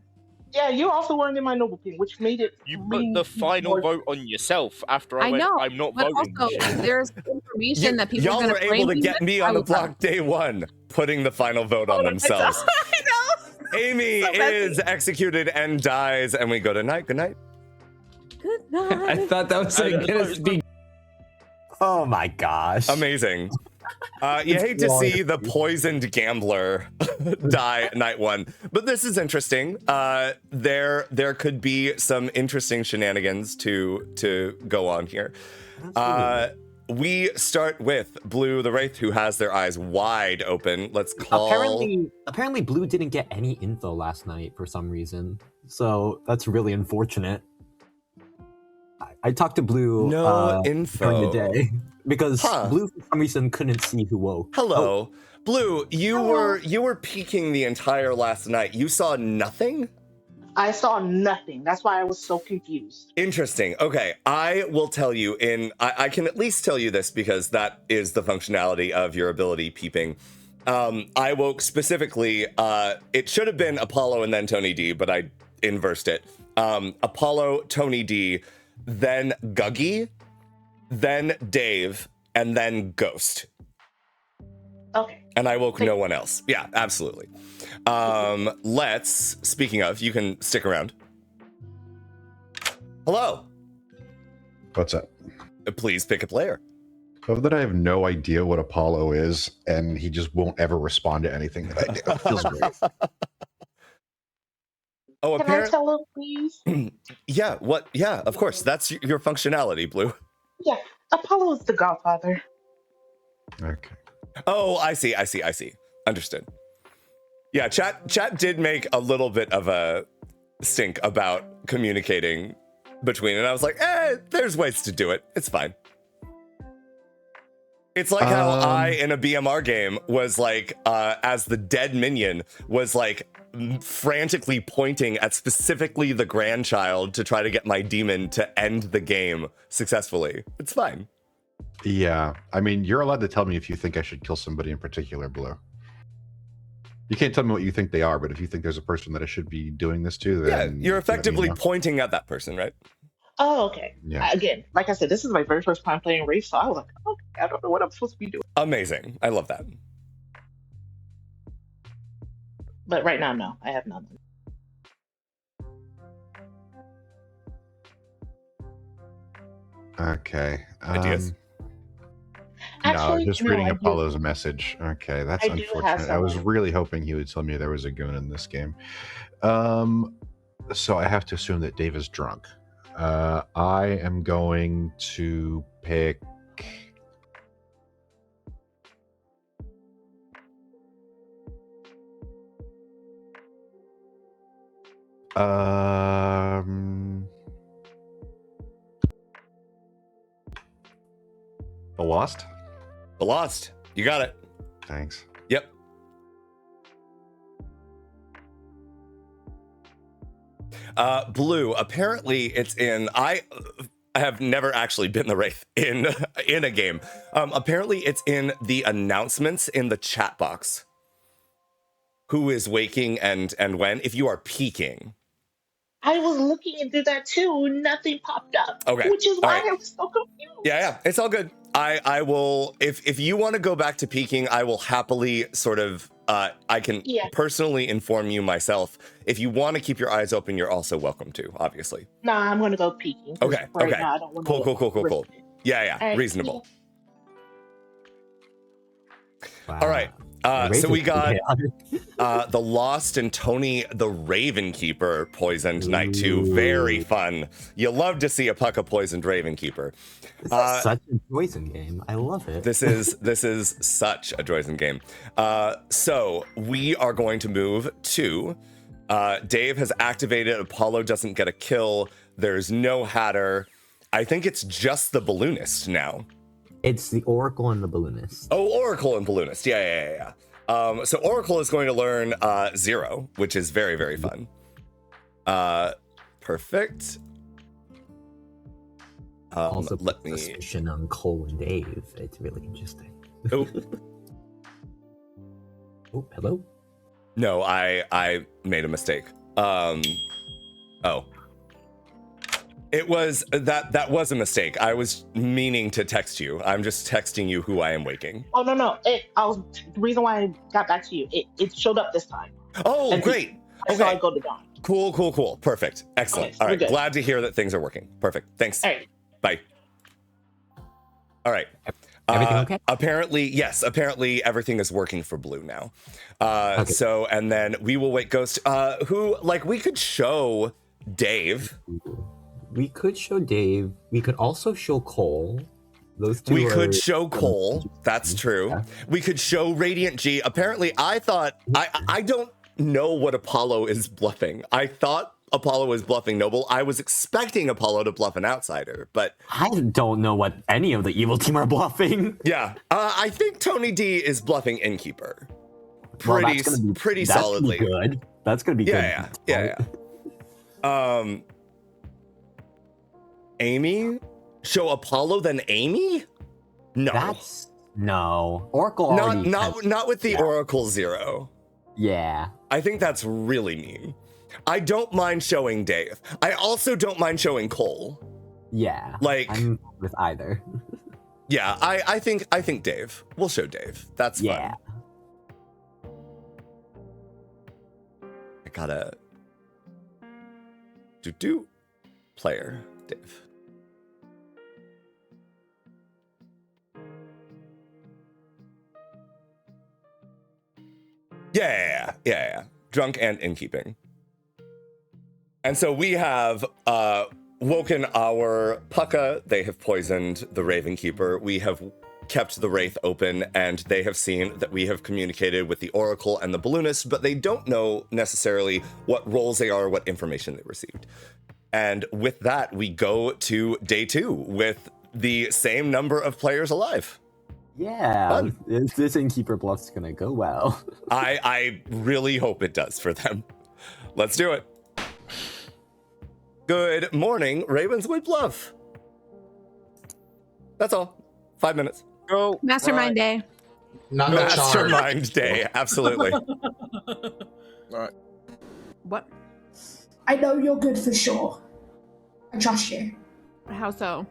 Yeah, you also weren't in my noble ping, which made it. You really put the final more- vote on yourself after I I went, know, I'm not but voting. also there's information that people Y'all are going were to able to get me on the block day 1, putting the final vote on themselves. I know. Amy So messy. is executed and dies, and we go to night. Good night. Good I night. thought that was gonna be. Oh my gosh. Amazing. You hate to see the poisoned gambler die night 1, but this is interesting. There could be some interesting shenanigans to go on here. We start with Blue the Wraith, who has their eyes wide open. Let's call. Apparently Blue didn't get any info last night for some reason. So that's really unfortunate. I talked to Blue No info during the day because Huh. Blue for some reason couldn't see who woke. Hello, Blue. You were peeking the entire last night. You saw nothing. I saw nothing. That's why I was so confused. Interesting. Okay, I will tell you I can at least tell you this because that is the functionality of your ability peeping. I woke specifically, it should have been Apollo and then Tony D, but I inversed it. Apollo, Tony D, then Guggy, then Dave, and then Ghost. Okay. And I woke no one else. Yeah, absolutely. Speaking of, you can stick around. Hello. What's up? Please pick a player. Love that I have no idea what Apollo is, and he just won't ever respond to anything that I do. It feels great. Oh, Can I tell him, please? Yeah, what? Yeah, of course. That's your functionality, Blue. Yeah, Apollo is the godfather. Okay. Oh, I see. Understood. Yeah, chat did make a little bit of a stink about communicating between, and I was like, there's ways to do it. It's fine. It's like how I, in a BMR game, was like, as the dead minion, was like frantically pointing at specifically the grandchild to try to get my demon to end the game successfully. It's fine. Yeah, I mean, you're allowed to tell me if you think I should kill somebody in particular, Blue. You can't tell me what you think they are, but if you think there's a person that I should be doing this to, then... Yeah, you're effectively pointing at that person, right? Oh, okay. Yeah. Again, like I said, this is my very first time playing Wraith, so I was like, okay, I don't know what I'm supposed to be doing. Amazing. I love that. But right now, no, I have none. Okay. Ideas? Actually, no, just no, reading I do. Apollo's message. Okay, that's I do have unfortunate. I was some. really hoping he would tell me there was a goon in this game. So I have to assume that Dave is drunk. I am going to pick... The Lost? The Lost. You got it. Thanks. Yep. Blue, apparently it's in... I have never actually been the Wraith in a game. Apparently it's in the announcements in the chat box. Who is waking and when, if you are peeking. I was looking into that too. Nothing popped up. Okay. Which is All why right. I was so confused. Yeah, it's all good. I will, if you want to go back to peeking, I will happily sort of, I can personally inform you myself. If you want to keep your eyes open, you're also welcome to, obviously. Nah, I'm going to go peeking. Okay, right okay. now, I don't want Cool. Yeah, All right, reasonable. Wow. All right. So we got the Lost and Tony the Raven Keeper poisoned night 2. Very fun. You love to see a Pucka poisoned Raven Keeper. This is such a Poison game. I love it. This is such a Poison game. So we are going to move to Dave has activated. Apollo doesn't get a kill. There's no Hatter. I think it's just the Balloonist now. It's the Oracle and the Balloonist. Oh, Oracle and Balloonist. Yeah. So Oracle is going to learn 0, which is very, very fun. Perfect. Also, let me suspicion on Cole and Dave. It's really interesting. Oh, oh, hello. No, I made a mistake. Oh. It was that was a mistake. I was meaning to text you. I'm just texting you who I am waking. Oh, no. The reason why I got back to you, it showed up this time. Oh, great. I saw it go to dawn. Cool. Perfect. Excellent. Okay, so all right. we're good. Glad to hear that things are working. Perfect. Thanks. All right. Bye. All right. Everything okay? Apparently, yes. Apparently, everything is working for Blue now. Okay. So, and then we will wait. Ghost, who, like, we could show Dave. We could show Dave. We could also show Cole. Those two. We could show Cole. That's true. Yeah. We could show Radiant G. Apparently, I thought I don't know what Apollo is bluffing. I thought Apollo was bluffing Noble. I was expecting Apollo to bluff an outsider, but I don't know what any of the evil team are bluffing. Yeah, I think Tony D is bluffing Innkeeper. Well, Pretty that's solidly. Gonna be good. That's gonna be good. Yeah. Amy? Show Apollo then Amy? No. No. Oracle already not with the Oracle 0. Yeah. I think that's really mean. I don't mind showing Dave. I also don't mind showing Cole. Yeah. Like, I'm with either. Yeah, I think Dave. We'll show Dave. That's fun. gotta do player, Dave. Yeah. Drunk and innkeeping. And so we have woken our Pucka. They have poisoned the Ravenkeeper. We have kept the Wraith open, and they have seen that we have communicated with the Oracle and the Balloonist, but they don't know necessarily what roles they are, what information they received. And with that, we go to day 2 with the same number of players alive. Yeah, this innkeeper bluff's gonna go well. I really hope it does for them. Let's do it. Good morning, Ravenswood Bluff. That's all. 5 minutes. Go. Mastermind day. Not the charm. Mastermind day, absolutely. Right. What? I know you're good for sure. I trust you. How so?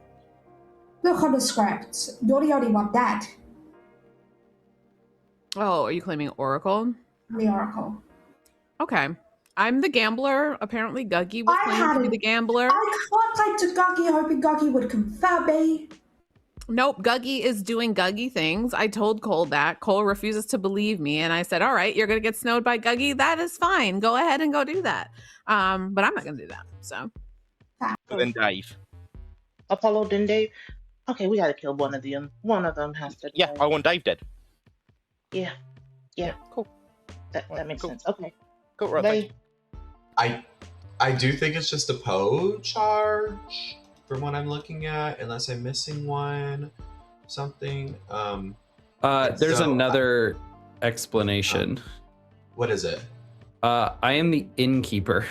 Look on the script. You're the only one dead. Oh, are you claiming Oracle? The Oracle. Okay. I'm the gambler. Apparently Guggy was claiming to be the gambler. I contacted to Guggy hoping Guggy would confirm me. Nope, Guggy is doing Guggy things. I told Cole that. Cole refuses to believe me, and I said, all right, you're going to get snowed by Guggy. That is fine. Go ahead and go do that. But I'm not going to do that, so. Then Dave. Apollo, then Dave. Okay, we gotta kill one of them. One of them has to die. Yeah, I want Dave dead. Yeah. Cool. That makes cool. sense. Okay. Cool, right. They, I do think it's just a Poe charge from what I'm looking at, unless I'm missing one, something. There's another explanation. What is it? I am the innkeeper.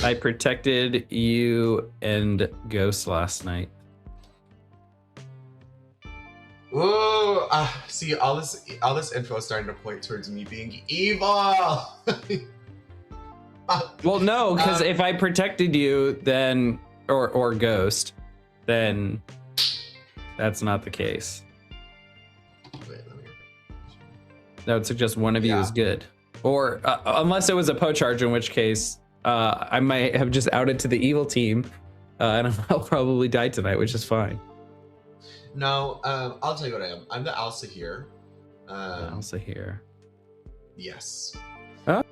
I protected you and Ghost last night. Ooh, see, all this info is starting to point towards me being evil. Well, no, because if I protected you, then or Ghost, then that's not the case. That would suggest one of you is good, or unless it was a Poe charge, in which case I might have just outed to the evil team, and I'll probably die tonight, which is fine. No, I'll tell you what I am. I'm the Alsaahir. Alsaahir. Yes. Huh?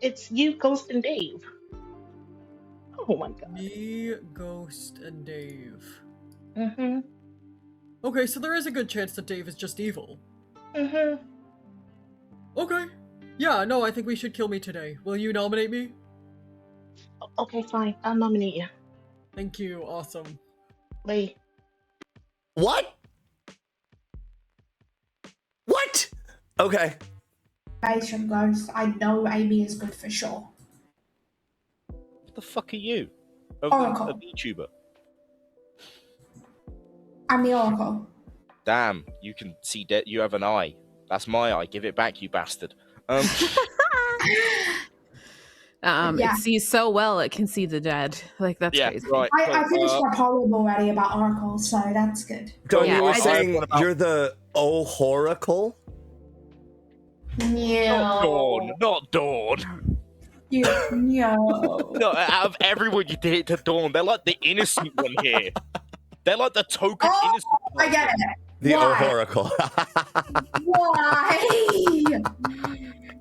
it's you, Ghost, and Dave. Oh my god. Me, Ghost, and Dave. Mm-hmm. Okay, so there is a good chance that Dave is just evil. Mm-hmm. Okay. Yeah, no, I think we should kill me today. Will you nominate me? Okay, fine. I'll nominate you. Thank you. Awesome. Wait. What? Okay. Guys from Ghost, I know Amy is good for sure. What the fuck are you? Oracle. A VTuber. I'm the Oracle. Damn, you can see that you have an eye. That's my eye. Give it back, you bastard. It sees so well it can see the dead. Like, that's crazy. Right. I finished my poem already about Oracle, so that's good. So you were saying you're the Oracle? No. Not Dawn. No. No, out of everyone you did it to Dawn, they're like the innocent one here. They're like the token innocent one. I get it. The Oracle. Why?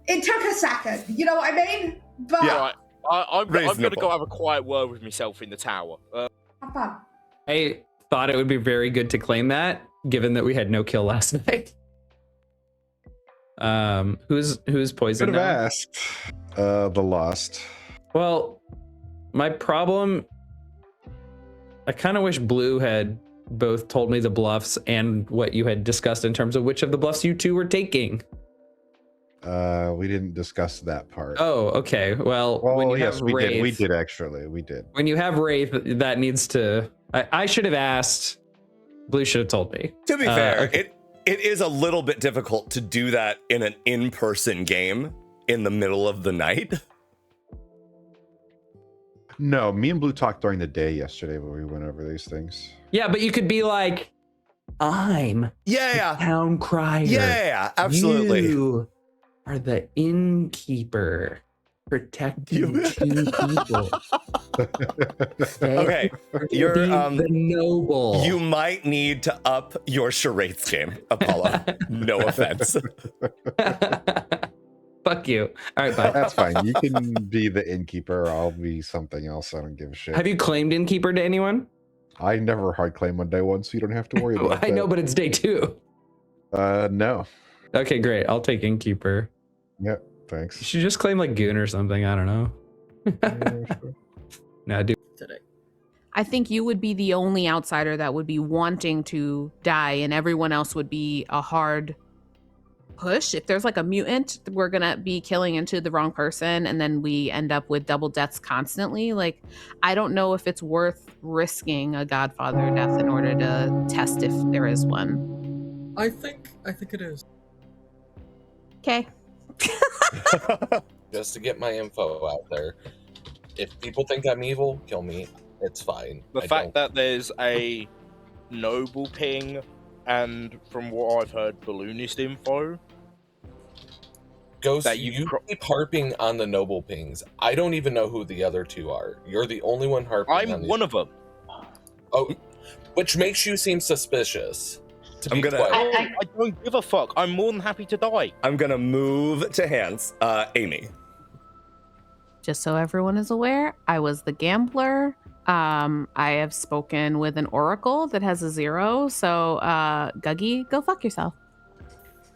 It took a second. You know what I mean? But yeah, I'm going to go have a quiet word with myself in the tower. have fun. I thought it would be very good to claim that, given that we had no kill last night. Who's poisoned? Could have asked. The Lost. Well, my problem. I kind of wish Blue had both told me the bluffs and what you had discussed in terms of which of the bluffs you two were taking. We didn't discuss that part. Oh, okay. Well, when you yes, have we Wraith, did. We did actually. We did. When you have Wraith, that needs to. I should have asked. Blue should have told me. To be fair, okay. it is a little bit difficult to do that in an in-person game in the middle of the night. No, me and Blue talked during the day yesterday when we went over these things. Yeah, but you could be like, I'm the town crier. Yeah, absolutely. You are the innkeeper protecting two people. Okay, you're the noble. You might need to up your charades game, Apollo. No offense. Fuck you. All right, bye. That's fine. You can be the innkeeper. I'll be something else. I don't give a shit. Have you claimed innkeeper to anyone? I never hard claim on day one, so you don't have to worry about that. I know, but it's day 2. No. Okay, great. I'll take innkeeper. Yep, thanks. You should just claim like goon or something. I don't know. No, dude. Today. I think you would be the only outsider that would be wanting to die, and everyone else would be a hard push. If there's like a mutant, we're gonna be killing into the wrong person, and then we end up with double deaths constantly. Like, I don't know if it's worth risking a Godfather death in order to test if there is one. I think it is. Okay. Just to get my info out there. If people think I'm evil, kill me. It's fine. The fact that there's a noble ping and, from what I've heard, balloonist info. Ghost, that you keep harping on the noble pings. I don't even know who the other two are. You're the only one harping on I'm one of them. Oh, which makes you seem suspicious. I'm gonna. I don't give a fuck. I'm more than happy to die. I'm gonna move to hands. Amy. Just so everyone is aware, I was the gambler. I have spoken with an oracle that has a 0. So, Guggy, go fuck yourself.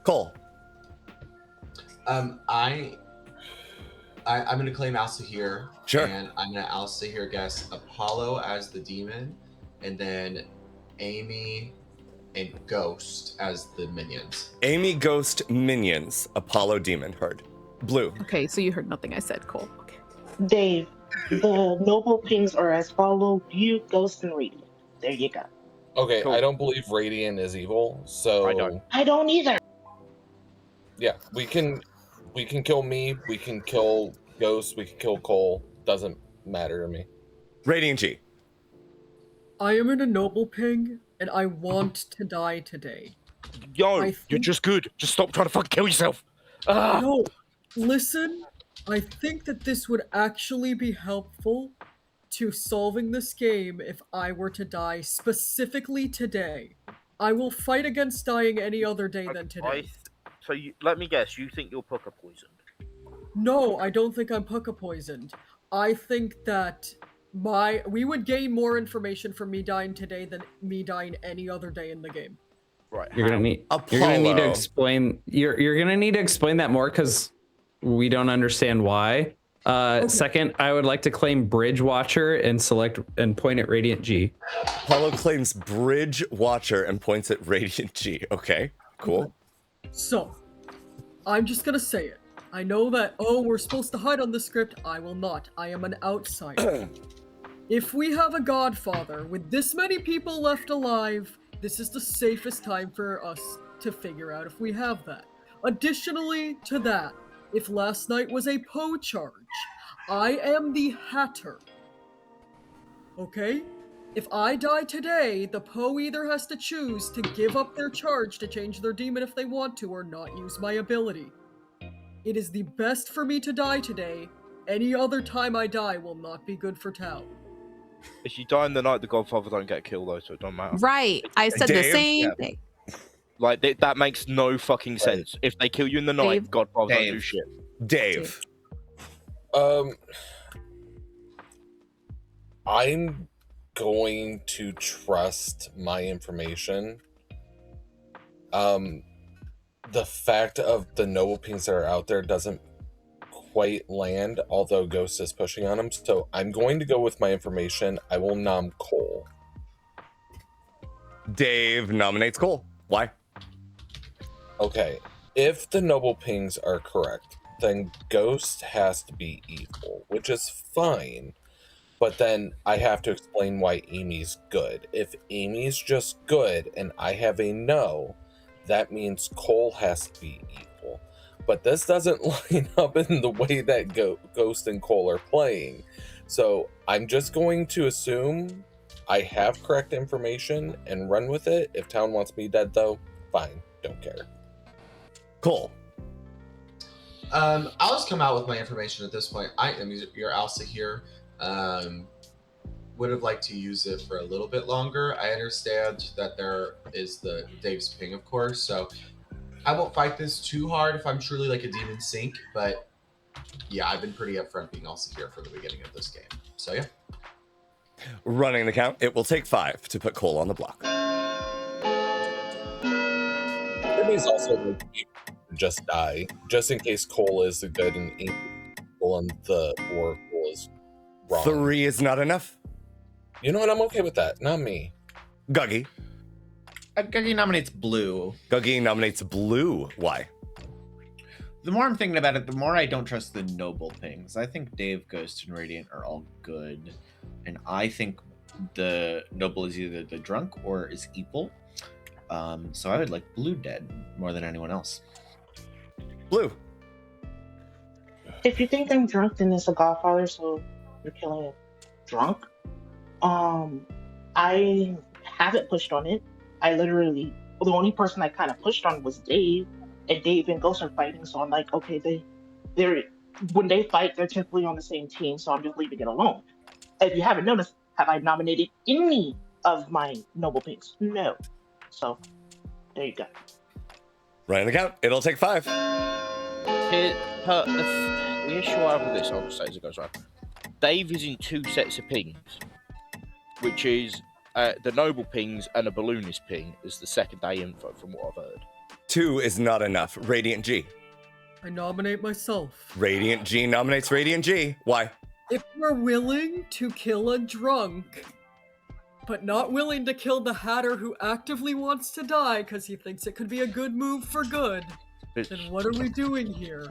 Cole. I'm gonna claim Alsaahir. Sure. And I'm gonna Alsaahir guess Apollo as the demon, and then Amy and Ghost as the minions. Amy, Ghost, minions. Apollo, demon. Heard. Blue. Okay, so you heard nothing I said, Cole. Okay. Dave, the noble pings are as follow: you, Ghost, and Radiant. There you go. Okay, Cool. I don't believe Radiant is evil, so I don't either. yeah, we can kill me, we can kill Ghost, we can kill Cole. Doesn't matter to me. Radiant G. I am in a noble ping, and I want to die today. Yo, you're just good. Just stop trying to fucking kill yourself. No, listen. I think that this would actually be helpful to solving this game if I were to die specifically today. I will fight against dying any other day than today. So let me guess, you think you're pucker poisoned? No, I don't think I'm pucka poisoned. I think that we would gain more information from me dying today than me dying any other day in the game. Right. You're gonna need to explain. You're gonna need to explain that more because we don't understand why. Okay. Second, I would like to claim Bridge Watcher and select and point at Radiant G. Apollo claims Bridge Watcher and points at Radiant G. Okay, cool. So, I'm just gonna say it. I know that, we're supposed to hide on the script. I will not. I am an outsider. If we have a Godfather with this many people left alive, this is the safest time for us to figure out if we have that. Additionally to that, if last night was a Poe charge, I am the Hatter. Okay? If I die today, the Poe either has to choose to give up their charge to change their demon if they want to, or not use my ability. It is the best for me to die today. Any other time I die will not be good for Tau. If you die in the night, the Godfather don't get killed though, so it don't matter. Right. I said the same thing. Like, that makes no fucking sense. If they kill you in the night, Godfather don't do shit. Dave. I'm going to trust my information. The fact of the noble pings that are out there doesn't quite land, although Ghost is pushing on him. So I'm going to go with my information. I will nom Cole. Dave nominates Cole. Why? Okay, if the noble pings are correct, then Ghost has to be evil, which is fine. But then I have to explain why Amy's good. If Amy's just good and I have a no, that means Cole has to be evil. But this doesn't line up in the way that Ghost and Cole are playing. So I'm just going to assume I have correct information and run with it. If Town wants me dead though, fine, don't care. Cole. I'll just come out with my information at this point. I mean, your Alsaahir would have liked to use it for a little bit longer. I understand that there is the Dave's ping, of course, so I won't fight this too hard if I'm truly like a demon sink, but yeah, I've been pretty upfront being Alsaahir for the beginning of this game. So yeah. Running the count, it will take 5 to put Cole on the block. It is also like just die, just in case Cole is good and Cole and the or Cole is wrong. 3 is not enough. You know what? I'm okay with that. Not me. Guggy. Guggy nominates blue. Guggy nominates blue. Why? The more I'm thinking about it, the more I don't trust the noble things. I think Dave, Ghost, and Radiant are all good. And I think the noble is either the drunk or is evil. So I would like blue dead more than anyone else. Blue. If you think I'm drunk, then it's a Godfather, so you're killing a drunk. I haven't pushed on it. The only person I kind of pushed on was Dave, and Dave and Ghost are fighting, so I'm like, okay, when they fight, they're typically on the same team, so I'm just leaving it alone. If you haven't noticed, have I nominated any of my noble picks? No. So, there you go. Running the count, it'll take 5. The issue I have with this, I'll just say as it goes right. Dave is in 2 sets of pings, which is the noble pings and a balloonist ping is the second day info from what I've heard. 2 is not enough. Radiant G. I nominate myself. Radiant G nominates Radiant G. Why? If we're willing to kill a drunk, but not willing to kill the Hatter who actively wants to die because he thinks it could be a good move for good, then what are we doing here?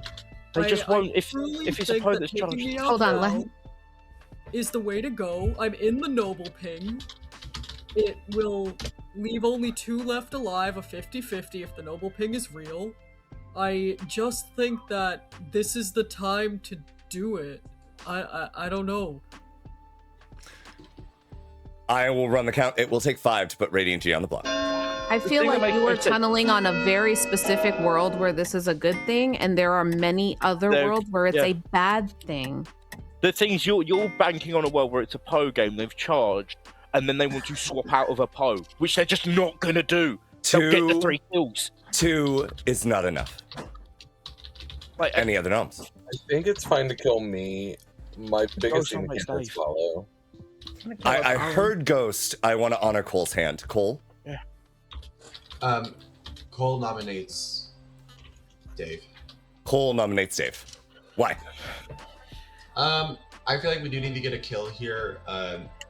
They just won't. If it's a opponent that's taking challenged, the Hold on, outlaw is the way to go. I'm in the noble ping. It will leave only 2 left alive, a 50-50 if the noble ping is real. I just think that this is the time to do it. I don't know. I will run the count. It will take 5 to put Radiant G on the block. I feel like you were tunneling on a very specific world where this is a good thing, and there are many other worlds where it's a bad thing. The thing is, you're banking on a world where it's a Poe game, they've charged, and then they want to swap out of a Poe, which they're just not going to do. They'll get the 3 kills. 2 is not enough. Like any other noms? I think it's fine to kill me. My biggest thing is follow. I heard Ghost. I want to honor Cole's hand. Cole? Yeah. Cole nominates Dave. Cole nominates Dave. Why? I feel like we do need to get a kill here.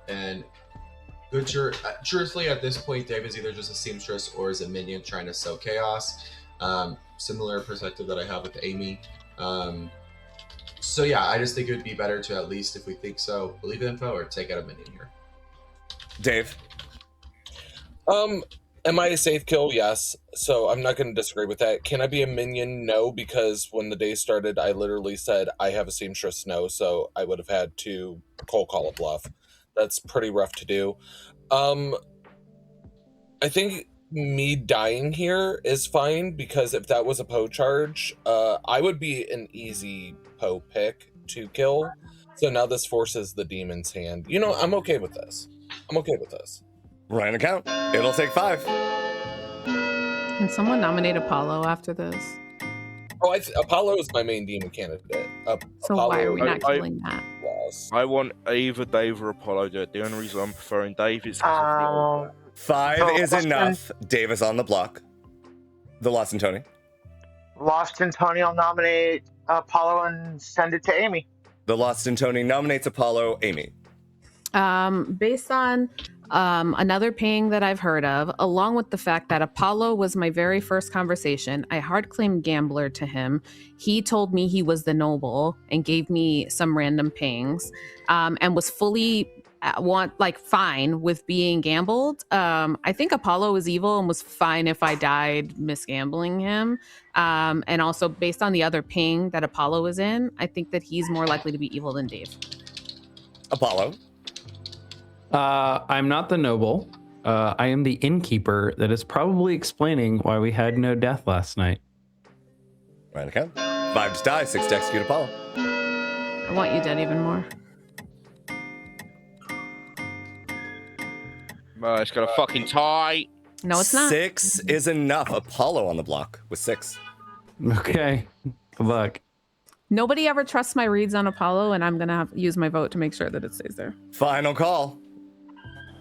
And truthfully, at this point, Dave is either just a seamstress or is a minion trying to sow chaos. Similar perspective that I have with Amy. So yeah, I just think it would be better to at least, if we think so, believe the info or take out a minion here. Dave? Am I a safe kill? Yes. So I'm not going to disagree with that. Can I be a minion? No, because when the day started, I literally said I have a seamstress. No, so I would have had to call a bluff. That's pretty rough to do. I think me dying here is fine, because if that was a Poe charge, I would be an easy Poe pick to kill. So now this forces the demon's hand. You know, I'm okay with this. Ryan account. It'll take 5. Can someone nominate Apollo after this? Oh, Apollo is my main demon candidate. So Apollo, why are we not killing that? I want either Dave or Apollo to do it. The only reason I'm preferring Dave is 5 is enough. Dave is on the block. The Lost and Tony. Lost and Tony will nominate Apollo and send it to Amy. The Lost and Tony nominates Apollo. Amy. Based on another ping that I've heard of, along with the fact that Apollo was my very first conversation, I hard claimed gambler to him. He told me he was the noble and gave me some random pings, and was fully fine with being gambled. I think Apollo is evil and was fine if I died misgambling him. And also based on the other ping that Apollo is in, I think that he's more likely to be evil than Dave. Apollo. I'm not the noble. I am the innkeeper that is probably explaining why we had no death last night. Right, okay. 5 to die, 6 to execute Apollo. I want you dead even more. It's got a fucking tie. No, it's not. 6 is enough. Apollo on the block with 6. Okay. Good luck. Nobody ever trusts my reads on Apollo, and I'm gonna have use my vote to make sure that it stays there. Final call.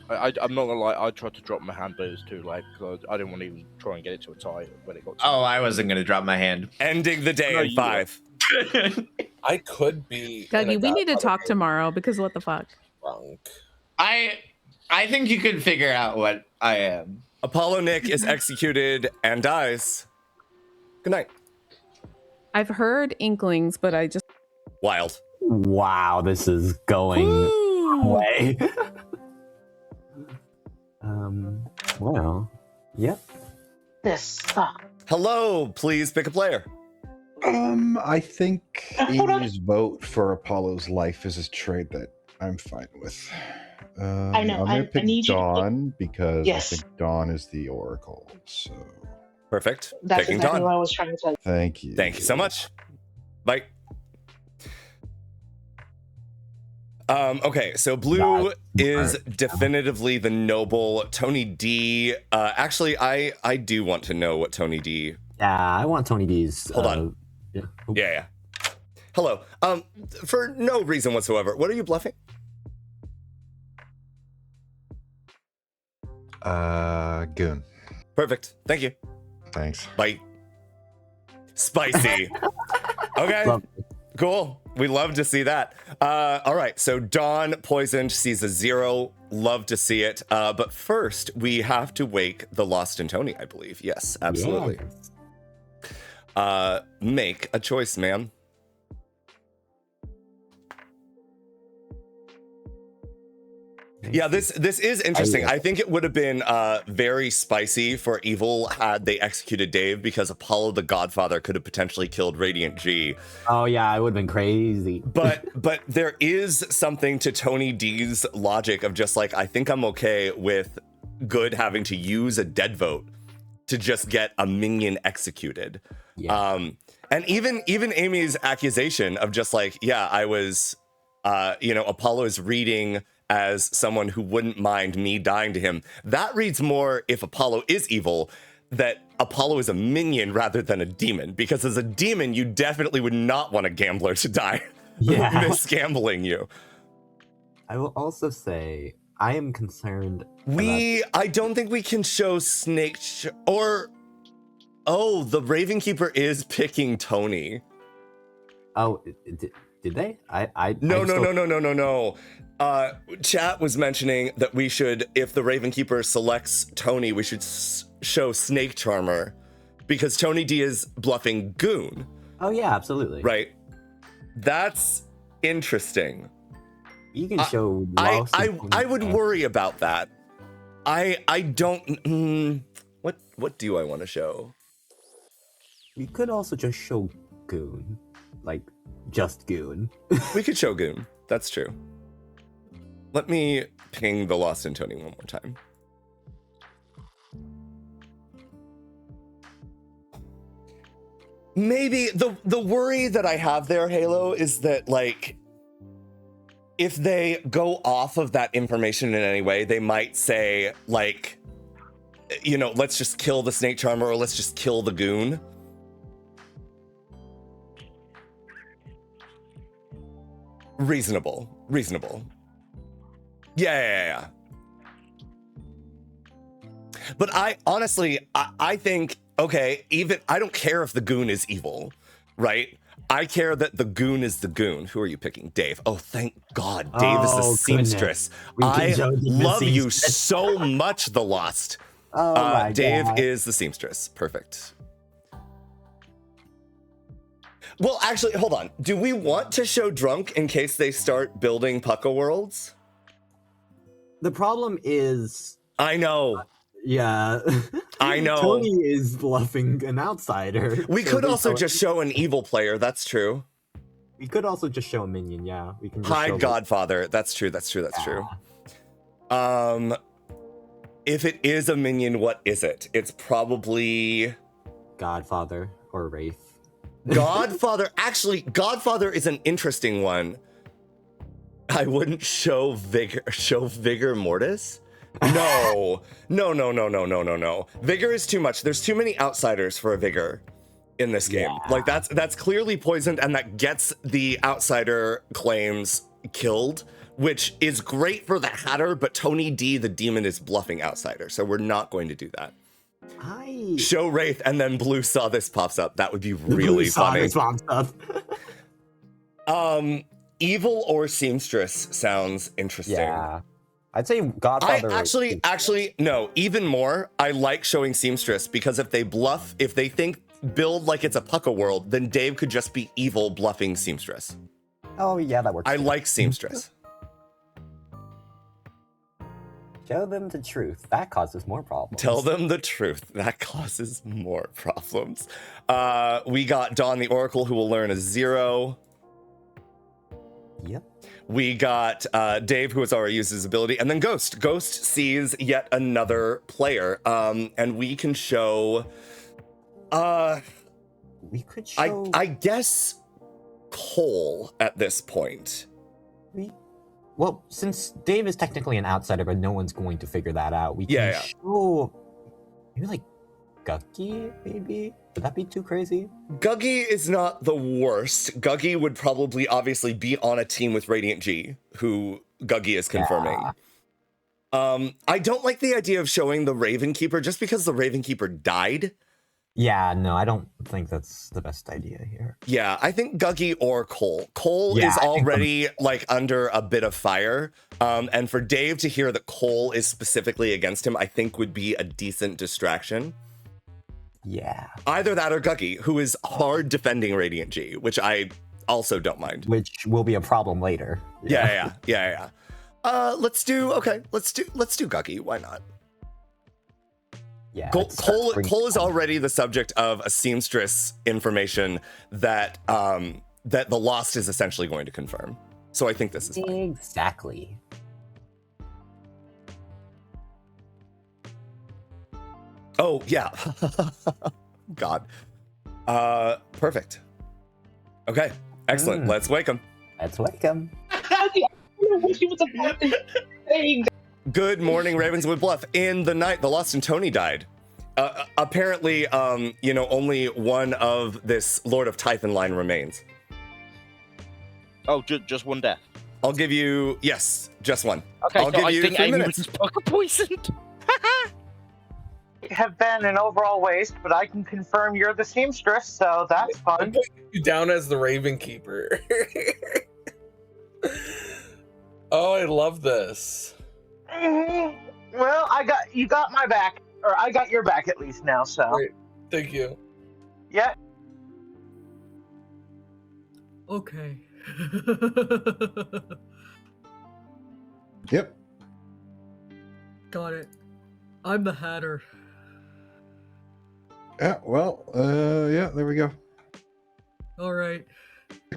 I'm not gonna lie. I tried to drop my hand, but it was too late because I didn't want to even try and get it to a tie when it got. Oh, I wasn't gonna drop my hand. Ending the day in 5. I could be. Dougie, we need to talk tomorrow because what the fuck? Drunk. I think you can figure out what I am. Apollo Nick is executed and dies. Good night. I've heard inklings, but I just Wild. Wow, this is going away. Well, yep. This sucks. Hello, please pick a player. I think Hold on. Amy's vote for Apollo's life is a trade that I'm fine with. I know, I'm gonna I pick need you to Dawn because Yes. I think Dawn is the Oracle. So Perfect. That's Picking exactly Dawn. what I was trying to tell you. thank you. Thank you so much. Bye. Okay, so blue is definitively the noble. Tony D. Actually, I do want to know what Tony D. Yeah, I want Tony D's. Hold on. Yeah. Yeah. Hello. For no reason whatsoever, what are you bluffing? Goon. Perfect. Thank you. Thanks. Bye. Spicy. Okay. Cool. We love to see that. All right. So Dawn poisoned sees a 0. Love to see it. But first, we have to wake the Lost and Tony, I believe. Yes, absolutely. Make a choice, ma'am. Yeah, this is interesting. I think it would have been very spicy for evil had they executed Dave, because Apollo the Godfather could have potentially killed Radiant G. Oh yeah, it would have been crazy. But there is something to Tony D's logic of just like, I think I'm okay with Good having to use a dead vote to just get a minion executed. Yeah. And even Amy's accusation of just like, yeah, I was, Apollo is reading as someone who wouldn't mind me dying to him. That reads more, if Apollo is evil, that Apollo is a minion rather than a demon. Because as a demon, you definitely would not want a gambler to die. Yeah. Misgambling you. I will also say, I am concerned. I don't think we can show Snake the Raven Keeper is picking Tony. Oh, did they? No. Chat was mentioning that we should, if the Raven Keeper selects Tony, we should show Snake Charmer, because Tony D is bluffing Goon. Oh yeah, absolutely. Right. That's interesting. You can show. I would worry about that. I don't. What do I want to show? You could also just show Goon, like just Goon. We could show Goon. That's true. Let me ping the Lost and Tony one more time. Maybe the worry that I have there, Halo, is that like, if they go off of that information in any way, they might say like, let's just kill the Snake Charmer, or let's just kill the Goon. Reasonable. Yeah. But I think, okay, even I don't care if the Goon is evil, right? I care that the Goon is the Goon. Who are you picking? Dave. Oh, thank God. Dave is the seamstress. I love you so much, the Lost. Oh my Dave God. is the seamstress. Perfect. Well, actually, hold on. Do we want to show Drunk in case they start building Pucka worlds? The problem is... I know. Yeah. I know. Tony is bluffing an outsider. We could also just show an evil player. That's true. We could also just show a minion, yeah. We can just Hide show Godfather. That's true. If it is a minion, what is it? It's probably... Godfather or Wraith. Godfather, actually, Godfather is an interesting one. I wouldn't show Vigor Mortis. No. Vigor is too much. There's too many outsiders for a Vigor in this game. Yeah. Like that's clearly poisoned, and that gets the outsider claims killed, which is great for the Hatter, but Tony D, the demon, is bluffing outsider, so we're not going to do that. Show Wraith, and then Blue Saw This pops up. That would be really funny. This pops up. Evil or Seamstress sounds interesting. Yeah. I'd say Godfather. Actually, no, even more. I like showing Seamstress because if they bluff, if they think build like it's a Pucka world, then Dave could just be evil bluffing Seamstress. Oh, yeah, that works. I like Seamstress. Show them the truth. That causes more problems. Tell them the truth. That causes more problems. We got Dawn the Oracle, who will learn a 0. Yep. We got Dave, who has already used his ability, and then Ghost. Ghost sees yet another player, and we can show. We could show. I guess Cole at this point. Well, since Dave is technically an outsider, but no one's going to figure that out, we can show maybe like Guggy, maybe? Would that be too crazy? Guggy is not the worst. Guggy would probably obviously be on a team with Radiant G, who Guggy is confirming. Yeah. I don't like the idea of showing the Raven Keeper just because the Raven Keeper died. Yeah, no, I don't think that's the best idea here. Yeah, I think Guggy or Cole. Cole is already like under a bit of fire. And for Dave to hear that Cole is specifically against him, I think would be a decent distraction. Yeah. Either that or Guggy, who is hard defending Radiant G, which I also don't mind. Which will be a problem later. Yeah. Let's do Guggy. Why not? Yeah. Cole is already the subject of a seamstress information that that the Lost is essentially going to confirm. So I think this is fine. Exactly. Oh, yeah. God. Perfect. Okay, excellent. Let's wake him. Good morning, Ravenswood Bluff. In the night, the Lost and Tony died. Apparently, only one of this Lord of Typhon line remains. Oh, just one death. I'll give you, yes, just one. Okay, I'll give you 3 minutes. Was poisoned. Have been an overall waste, but I can confirm you're the seamstress, so that's fun. You down as the Raven Keeper. Oh, I love this. Well, you got my back, or I got your back at least now. So great. Thank you. Yeah. Okay. Yep. Got it. I'm the Hatter. Yeah, well, yeah, there we go. All right.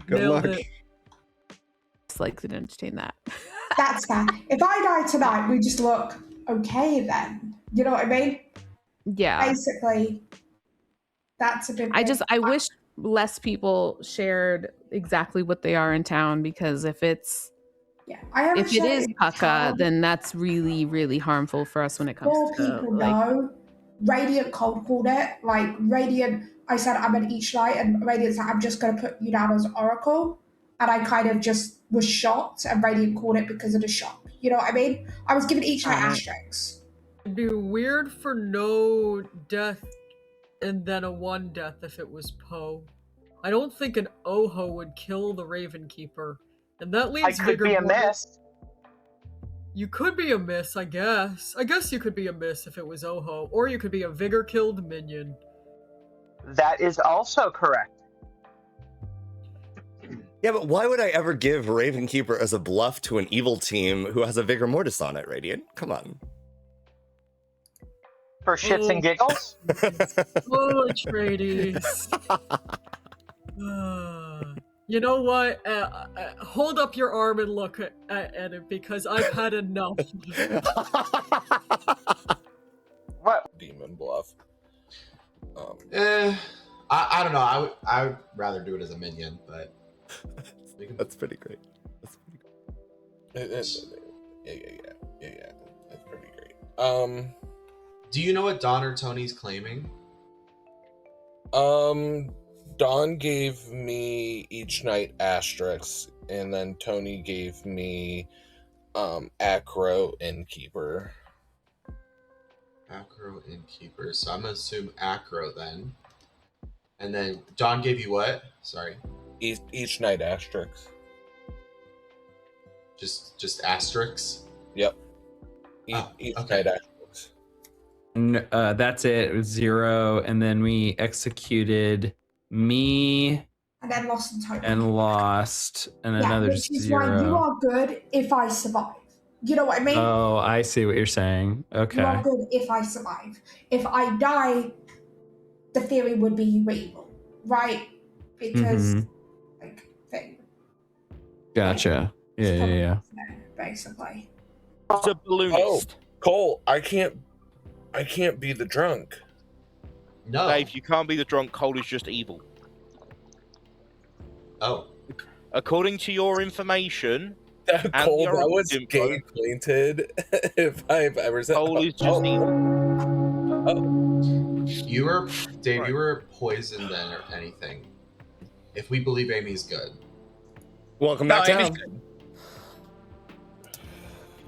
Good Nailed luck. it. Just like to entertain that. That's fair. If I die tonight, we just look okay then. You know what I mean? Yeah. Basically, that's a bit. I wish less people shared exactly what they are in town, because if it's if it is Pucka, then that's really, really harmful for us when it comes more to people know. Radiant cold called it. Like Radiant, I said I'm an each night, and Radiant's like, I'm just going to put you down as Oracle. And I kind of just was shocked, and Radiant called it because of the shock. You know what I mean? I was given each night asterisks. It'd be weird for no death and then a 1 death if it was Poe. I don't think an Oho would kill the Raven Keeper. And that leaves I could be a miss. You could be a miss, I guess. I guess you could be a miss if it was Oho. Or you could be a Vigor killed minion. That is also correct. Yeah, but why would I ever give Raven Keeper as a bluff to an evil team who has a Vigor Mortis on it, Radiant? Come on. For shits and giggles? Oh, Atreides. You know what? Hold up your arm and look at it, because I've had enough. What? Demon bluff. I don't know. I would rather do it as a minion, but That's pretty great. Yeah. That's pretty great. Do you know what Don or Tony's claiming? Don gave me each night asterisks, and then Tony gave me Acro Innkeeper. Acro Innkeeper. So I'm gonna assume Acro then. And then Don gave you what? Sorry. Each night asterisks. Just asterisks? Yep. Each night asterisks. That's it. It was 0, and then we executed me. And then lost and Tony. And lost, and another which is 0. why you are good if I survive. You know what I mean? Oh, I see what you're saying. Okay. You are good if I survive. If I die, the theory would be you were evil, right? Because, thing. Gotcha. Yeah. Basically. It's a balloonist. Oh, Cole, I can't be the drunk. No. Dave, you can't be the drunk. Cole is just evil. Oh. According to your information... Cole, that was gay painted if I've ever said. Cole is just evil. You were, Dave, you were poisoned then or anything. If we believe Amy's good. Welcome back down.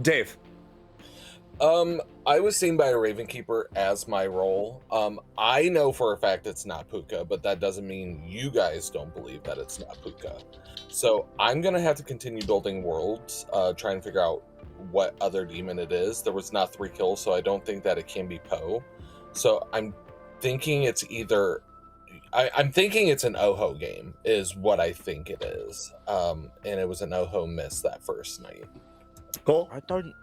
Dave. I was seen by a Ravenkeeper as my role. I know for a fact it's not Puka, but that doesn't mean you guys don't believe that it's not Puka. So I'm gonna have to continue building worlds, trying to figure out what other demon it is. There was not 3 kills, so I don't think that it can be Poe. So I'm thinking it's either... I'm thinking it's an Oho game, is what I think it is. And it was an Oho miss that first night. Cool. I don't...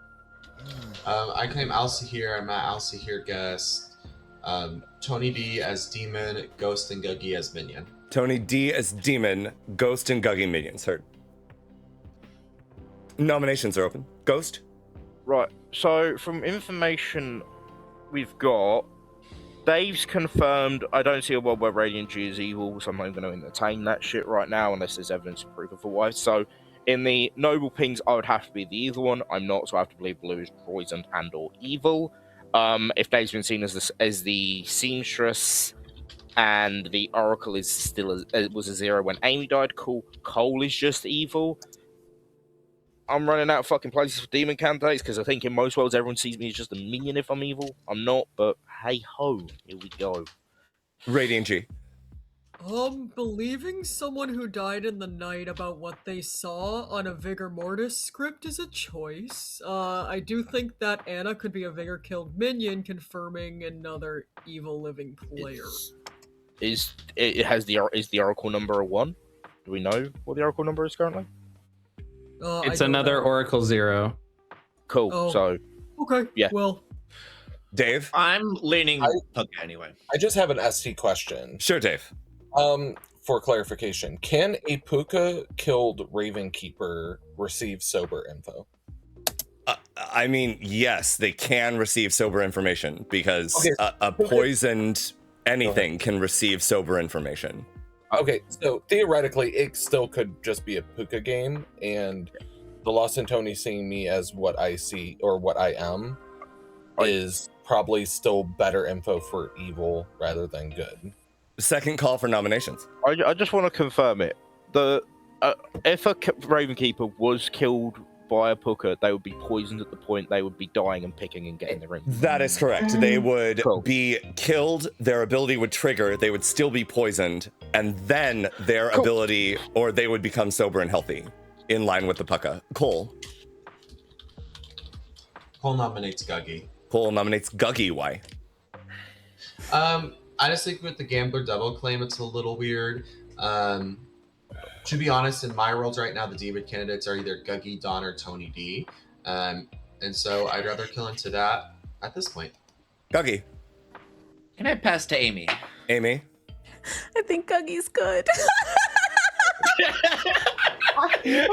I claim Alsaahir. I'm at Alsaahir guest. Tony D as demon, Ghost and Guggy as minion. Tony D as demon, Ghost and Guggy minions. Heard. Nominations are open. Ghost? Right, so from information we've got, Dave's confirmed, I don't see a world where Radiant G is evil, so I'm not even going to entertain that shit right now unless there's evidence to prove otherwise. So in the noble pings, I would have to be the evil one. I'm not, so I have to believe Blue is poisoned and or evil. If Dave's been seen as the seamstress and the oracle is still was a 0 when Amy died, cool. Cole is just evil. I'm running out of fucking places for demon candidates because I think in most worlds everyone sees me as just a minion if I'm evil. I'm not, but hey ho, here we go. Radiant G. Believing someone who died in the night about what they saw on a Vigor Mortis script is a choice. I do think that Anna could be a Vigor killed minion, confirming another evil living player. Is the oracle number a 1? Do we know what the oracle number is currently? It's another Oracle 0. Cool. Oh. So okay. Yeah. Well, Dave, I'm leaning Puka anyway. I just have an ST question. Sure, Dave. For clarification, can a Puka killed Ravenkeeper receive sober info? I mean, yes, they can receive sober information because a poisoned anything can receive sober information. Okay, so theoretically, it still could just be a Puka game, and the Lost and Tony seeing me as what I see or what I am is probably still better info for evil rather than good. Second call for nominations. I just want to confirm it. If a Ravenkeeper was killed by a Puka, they would be poisoned at the point they would be dying and picking and getting the ring. That is correct. They would be killed, their ability would trigger, they would still be poisoned, and then their ability, or they would become sober and healthy, in line with the Puka. Cole. Cole nominates Guggy. Cole nominates Guggy. Why? I just think with the Gambler double claim, it's a little weird. To be honest, in my worlds right now, the demon candidates are either Guggy, Don, or Tony D. And so I'd rather kill into that at this point. Guggy. Can I pass to Amy? Amy. I think Guggy's good. I did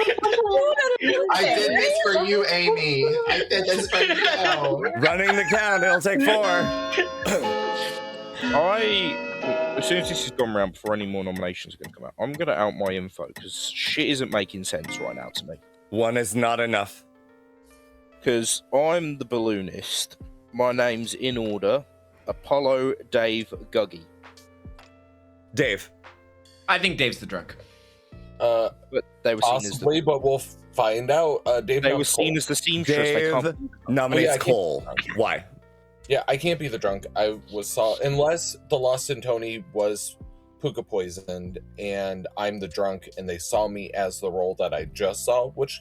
this for you, Amy. I did this for you. Running the count, it'll take 4. as soon as this has gone around, before any more nominations are going to come out, I'm going to out my info because shit isn't making sense right now to me. One is not enough. Because I'm the balloonist. My name's in order: Apollo, Dave, Guggy. Dave. I think Dave's the drunk. But they were seen possibly, but we'll find out. Dave, they were seen as the seamstress. Dave nominates Cole. Why? Yeah, I can't be the drunk. Unless the Lost in Tony was puka poisoned and I'm the drunk and they saw me as the role that I just saw, which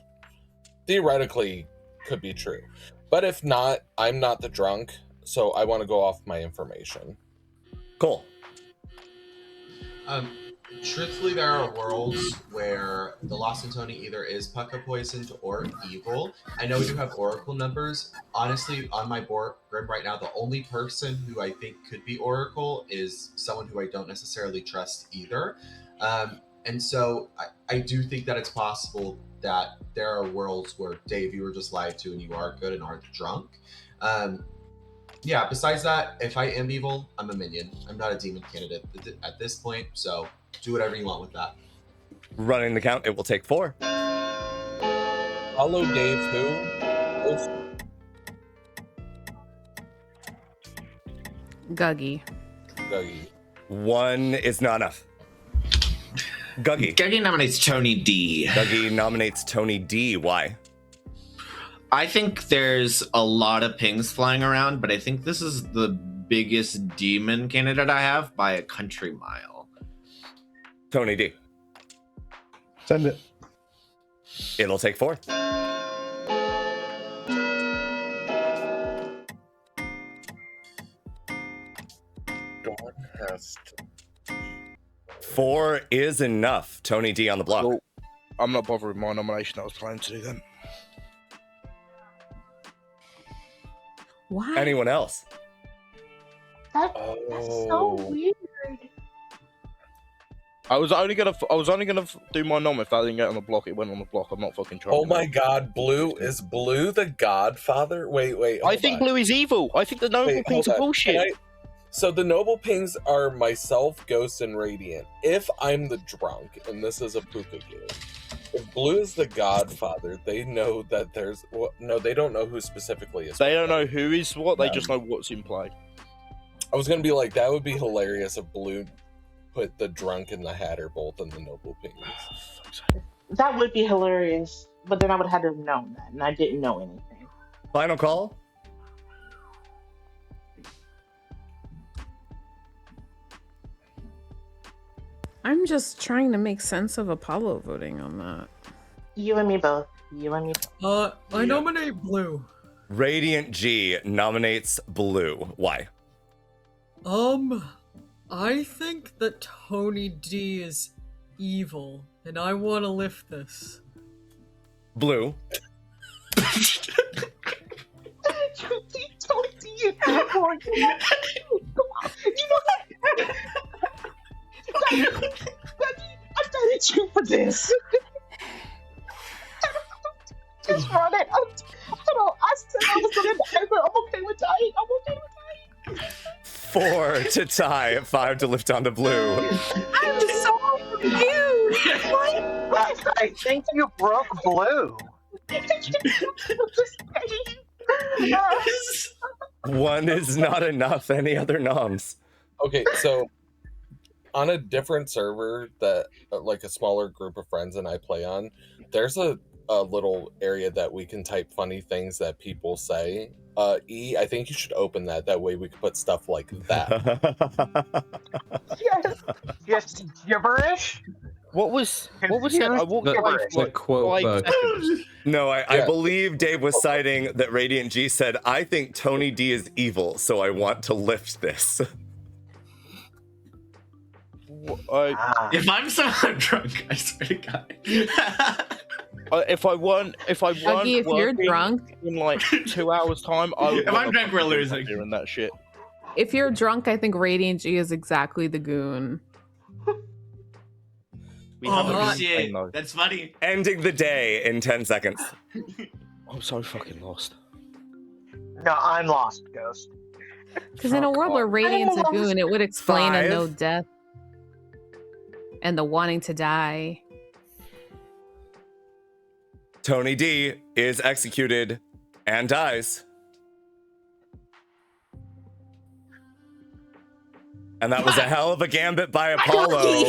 theoretically could be true. But if not, I'm not the drunk, so I want to go off my information. Cole. Truthfully, there are worlds where the Lost in Tony either is puka poisoned or evil. I know we do have Oracle numbers. Honestly, on my board grid right now, the only person who I think could be Oracle is someone who I don't necessarily trust either. And so I do think that it's possible that there are worlds where, Dave, you were just lied to and you are good and aren't drunk. Yeah, besides that, if I am evil, I'm a minion. I'm not a demon candidate at this point, so do whatever you want with that. Running the count, it will take 4. Follow Dave who? Guggy. 1 is not enough. Guggy. Guggy nominates Tony D. Guggy nominates Tony D. Why? I think there's a lot of pings flying around, but I think this is the biggest demon candidate I have by a country mile. Tony D. Send it. It'll take 4. Dawn has to... 4 is enough. Tony D on the block. Well, I'm not bothered with my nomination. I was planning to do then. Why? Anyone else? That's so weird. I was only gonna do my nom. If that didn't get on the block, it went on the block. I'm not fucking trying. Oh my god, Blue is Blue the Godfather? Wait. I think Blue is evil. I think the noble pings are bullshit. So the noble pings are myself, Ghost, and Radiant. If I'm the drunk, and this is a puka game, if Blue is the Godfather, they know that there's... Well, no, they don't know who specifically is. They don't know who is what, they just know what's in play. I was going to be like, that would be hilarious if Blue put the drunk and the Hatter both in the noble pings. That would be hilarious, but then I would have had to have known that, and I didn't know anything. Final call? I'm just trying to make sense of Apollo voting on that. You and me both. I nominate Blue. Radiant G nominates Blue. Why? I think that Tony D is evil, and I want to lift this. Blue. Tony D is evil. You know what? I'm mad at you for this. Just run it. I said I was going to die, but I'm okay with dying. 4 to tie, 5 to lift onto Blue. I'm so confused. I think you broke Blue. 1 is not enough. Any other noms? Okay, so on a different server that like a smaller group of friends and I play on, there's a little area that we can type funny things that people say. E, I think you should open that. That way we can put stuff like that. Yes, gibberish. What was that? I walked away from the quote book. No, I believe Dave was citing that Radiant G said, I think Tony D is evil, so I want to lift this. If I'm somehow drunk, I swear to God. If I weren't Dougie, if you're drunk in like 2 hours time, if I'm drunk, we're losing. Doing that shit. If you're drunk, I think Radiant G is exactly the goon. Shit. That's funny. Ending the day in 10 seconds. I'm so fucking lost. No, I'm lost, Ghost. Because in a world where Radiant's a goon, it would explain a no death and the wanting to die. Tony D is executed and dies. And that was a hell of a gambit by Apollo.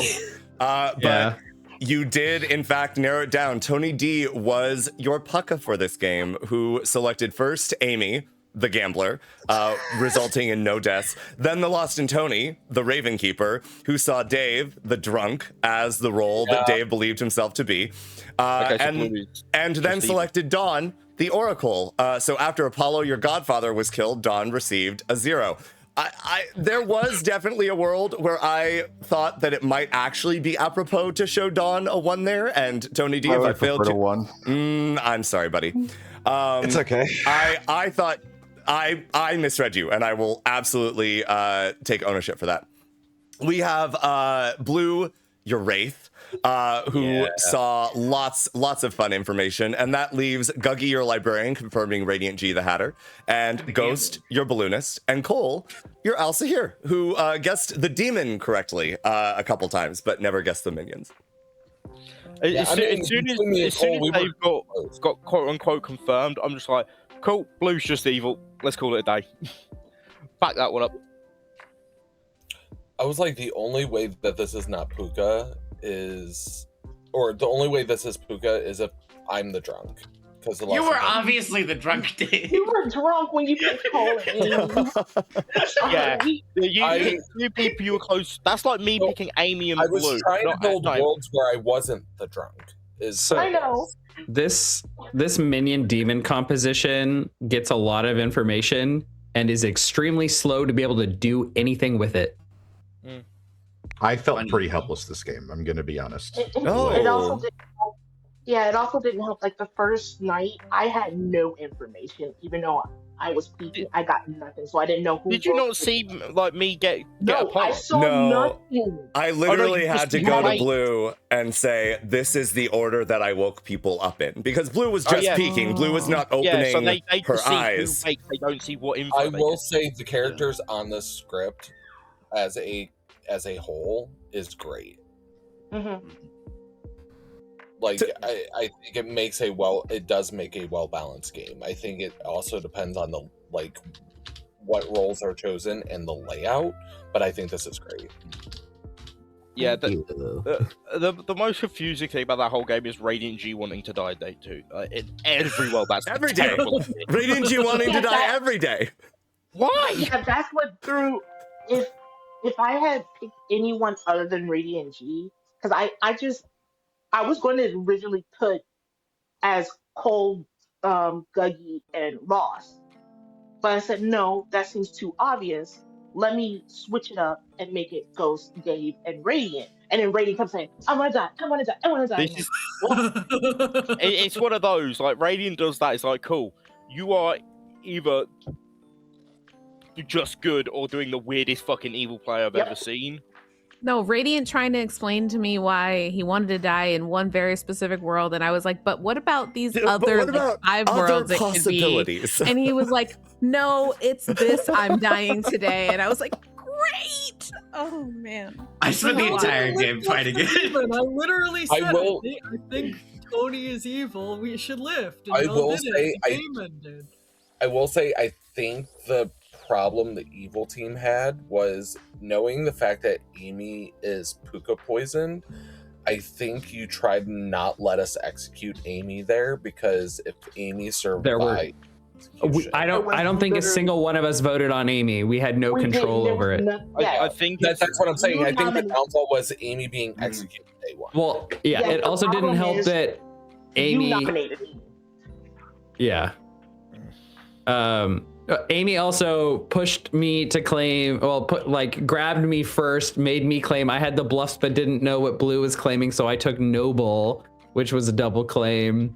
But you did, in fact, narrow it down. Tony D was your pucka for this game, who selected first Amy, the gambler, resulting in no deaths. Then the Lost in Tony, the Raven Keeper, who saw Dave, the drunk, as the role that Dave believed himself to be. And then selected Dawn, the Oracle. So after Apollo, your godfather, was killed, Dawn received a 0. There was definitely a world where I thought that it might actually be apropos to show Dawn a 1 there, and Tony D, if I failed to... 1. I'm sorry, buddy. It's okay. I thought I misread you, and I will absolutely take ownership for that. We have Blue, your Wraith, who saw lots of fun information, and that leaves Guggy, your Librarian, confirming Radiant G, the Hatter, and Ghost, your Balloonist, and Cole, your Alsaahir, who guessed the demon correctly a couple times, but never guessed the minions. As soon as they've got quote unquote confirmed, I'm just like, cool, Blue's just evil. Let's call it a day. Back that one up. I was like, the only way that this is not Puka is, or the only way this is Puka is if I'm the drunk. Because you were obviously the drunk, Dave. You were drunk when you picked Cole. Yeah, you people you were close. That's like me picking Amy and Blue. I was trying to build worlds where I wasn't the drunk. I know. This minion demon composition gets a lot of information and is extremely slow to be able to do anything with it. I felt pretty helpless this game, I'm gonna be honest. It also didn't help. Yeah, it also didn't help. Like the first night, I had no information, even though I was peeking. I got nothing, so I didn't know who. Did you not see like me get no, apart? I saw nothing. I literally had to go to Blue and say, this is the order that I woke people up in. Because Blue was just peeking. Blue was not opening so they her eyes. They don't see what info I will say the characters on this script as a whole is great. Mm-hmm. Like I think it does make a well-balanced game. I think it also depends on the what roles are chosen and the layout, but I think this is great. Yeah, the most confusing thing about that whole game is Radiant G wanting to die day 2. In every world, that's every day. Radiant G wanting to die every day. Why? Yeah, that's what threw. If I had picked anyone other than Radiant G, because I was going to originally put as Cole, Guggy, and Ross. But I said, no, that seems too obvious. Let me switch it up and make it Ghost, Dave, and Radiant. And then Radiant comes saying, I want to die, I want to die, I want to die. It's one of those, like, Radiant does that. It's like, cool, you are either just good or doing the weirdest fucking evil play I've ever seen. No, Radiant trying to explain to me why he wanted to die in one very specific world, and I was like, but what about these other 5 worlds it could be? And he was like, no, it's this, I'm dying today. And I was like, great! Oh, man. I spent the entire game fighting it. I literally said, I think Tony is evil, we should lift. And I will say, I think the problem the evil team had was knowing the fact that Amy is Puka poisoned. I think you tried to not let us execute Amy there, because if Amy survived, I don't think a single one of us voted on Amy. We had no control over it. I think that's what I'm saying. I think the downfall was Amy being executed day 1. Well, yeah, it also didn't help that Amy. Yeah. Amy also pushed me to claim, grabbed me first, made me claim. I had the bluffs but didn't know what Blue was claiming, so I took Noble, which was a double claim.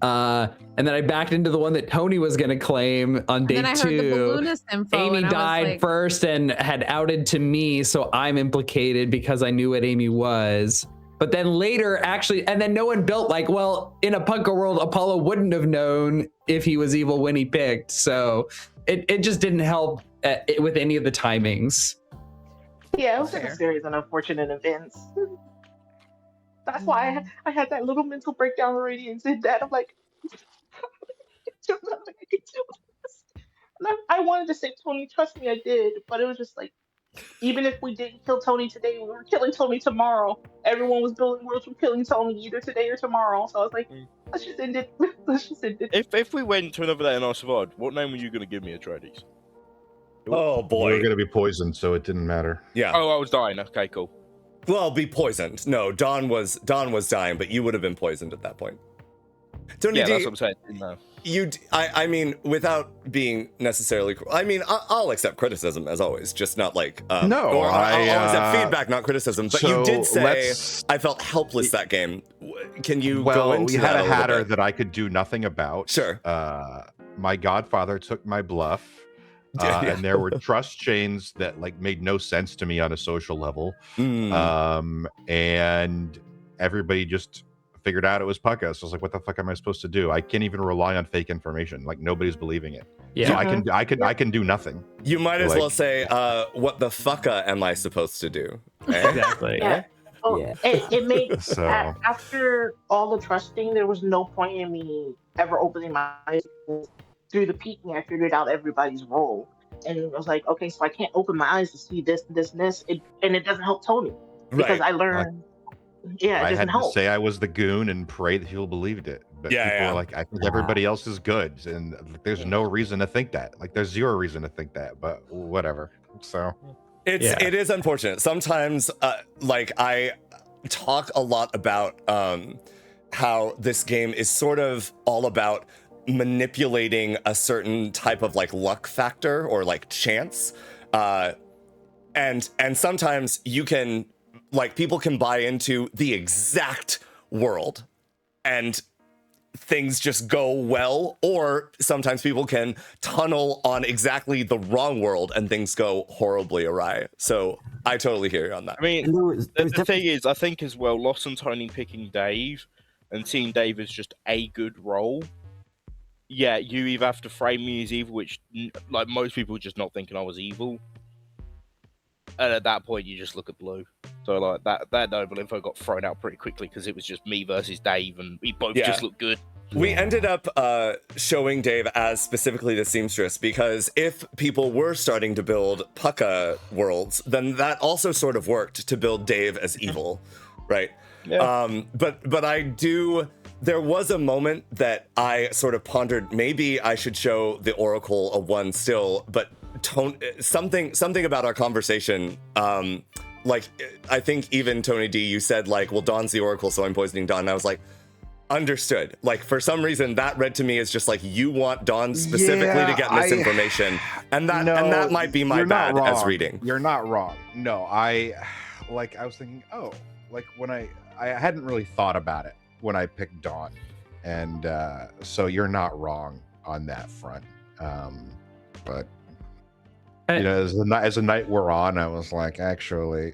And then I backed into the one that Tony was going to claim on day 2. Heard the balloonist info, Amy died first and had outed to me, so I'm implicated because I knew what Amy was. But then later, actually, and then no one built in a Punka world, Apollo wouldn't have known if he was evil when he picked. So it just didn't help with any of the timings. Yeah, it was just a series of unfortunate events. That's why I had that little mental breakdown already and did that. I'm like, there's nothing I can do with this. And I wanted to say Tony, trust me, I did, but it was just like, even if we didn't kill Tony today, we were killing Tony tomorrow. Everyone was building worlds from killing Tony either today or tomorrow. So I was like, let's just end it. Let's just end it. If we went to another day and I survived, what name were you going to give me, Atreides? Oh boy, we were going to be poisoned, so it didn't matter. Yeah. Oh, I was dying. Okay, cool. Well, be poisoned. No, Dawn was dying, but you would have been poisoned at that point. Tony, yeah, that's what I'm saying. No. I mean, without being necessarily, I mean, I'll accept criticism as always, just not like no. Or I'll accept feedback, not criticism. But so you did say I felt helpless that game. Can you go into we that had a a little hatter bit? that I could do nothing about. Sure. My godfather took my bluff. And there were trust chains that like made no sense to me on a social level. And everybody just figured out it was Pucka. So I was like, what the fuck am I supposed to do? I can't even rely on fake information. Like nobody's believing it. Yeah. So I can do nothing. You might as well say, what the fucka am I supposed to do? Exactly. Yeah. Oh, Yeah. It made So- after all the trusting, there was no point in me ever opening my eyes. Through the peeking, I figured out everybody's role, and it was like, okay, so I can't open my eyes to see this, and this. And it doesn't help Tony because I learned. Yeah, it I doesn't had help. to say I was the goon and pray that people believed it. But people were like, I think everybody else is good, and there's no reason to think that. Like, there's zero reason to think that, but whatever. So It is unfortunate. Sometimes, like I talk a lot about how this game is sort of all about manipulating a certain type of like luck factor or like chance, and sometimes you can like people can buy into the exact world and things just go well, or sometimes people can tunnel on exactly the wrong world and things go horribly awry. So I totally hear you on that. I mean, the thing is, I think as well, Lost and Tony picking Dave and seeing Dave as just a good role. Yeah, you either have to frame me as evil, which like most people just not thinking I was evil. And at that point, you just look at blue. So like that noble info got thrown out pretty quickly because it was just me versus Dave, and we both just looked good. We ended up showing Dave as specifically the seamstress because if people were starting to build Pucka worlds, then that also sort of worked to build Dave as evil, right? Yeah. But I do. There was a moment that I sort of pondered. Maybe I should show the Oracle a 1 still, but something about our conversation. Like I think even Tony D, you said like, well, Dawn's the Oracle, so I'm poisoning Dawn. And I was like, understood. Like for some reason that read to me as just like you want Dawn specifically to get misinformation, and that might be my bad as reading. You're not wrong. No, I was thinking, like when I hadn't really thought about it when I picked Dawn, and so you're not wrong on that front. But you know, as a night we're on, I was like, actually,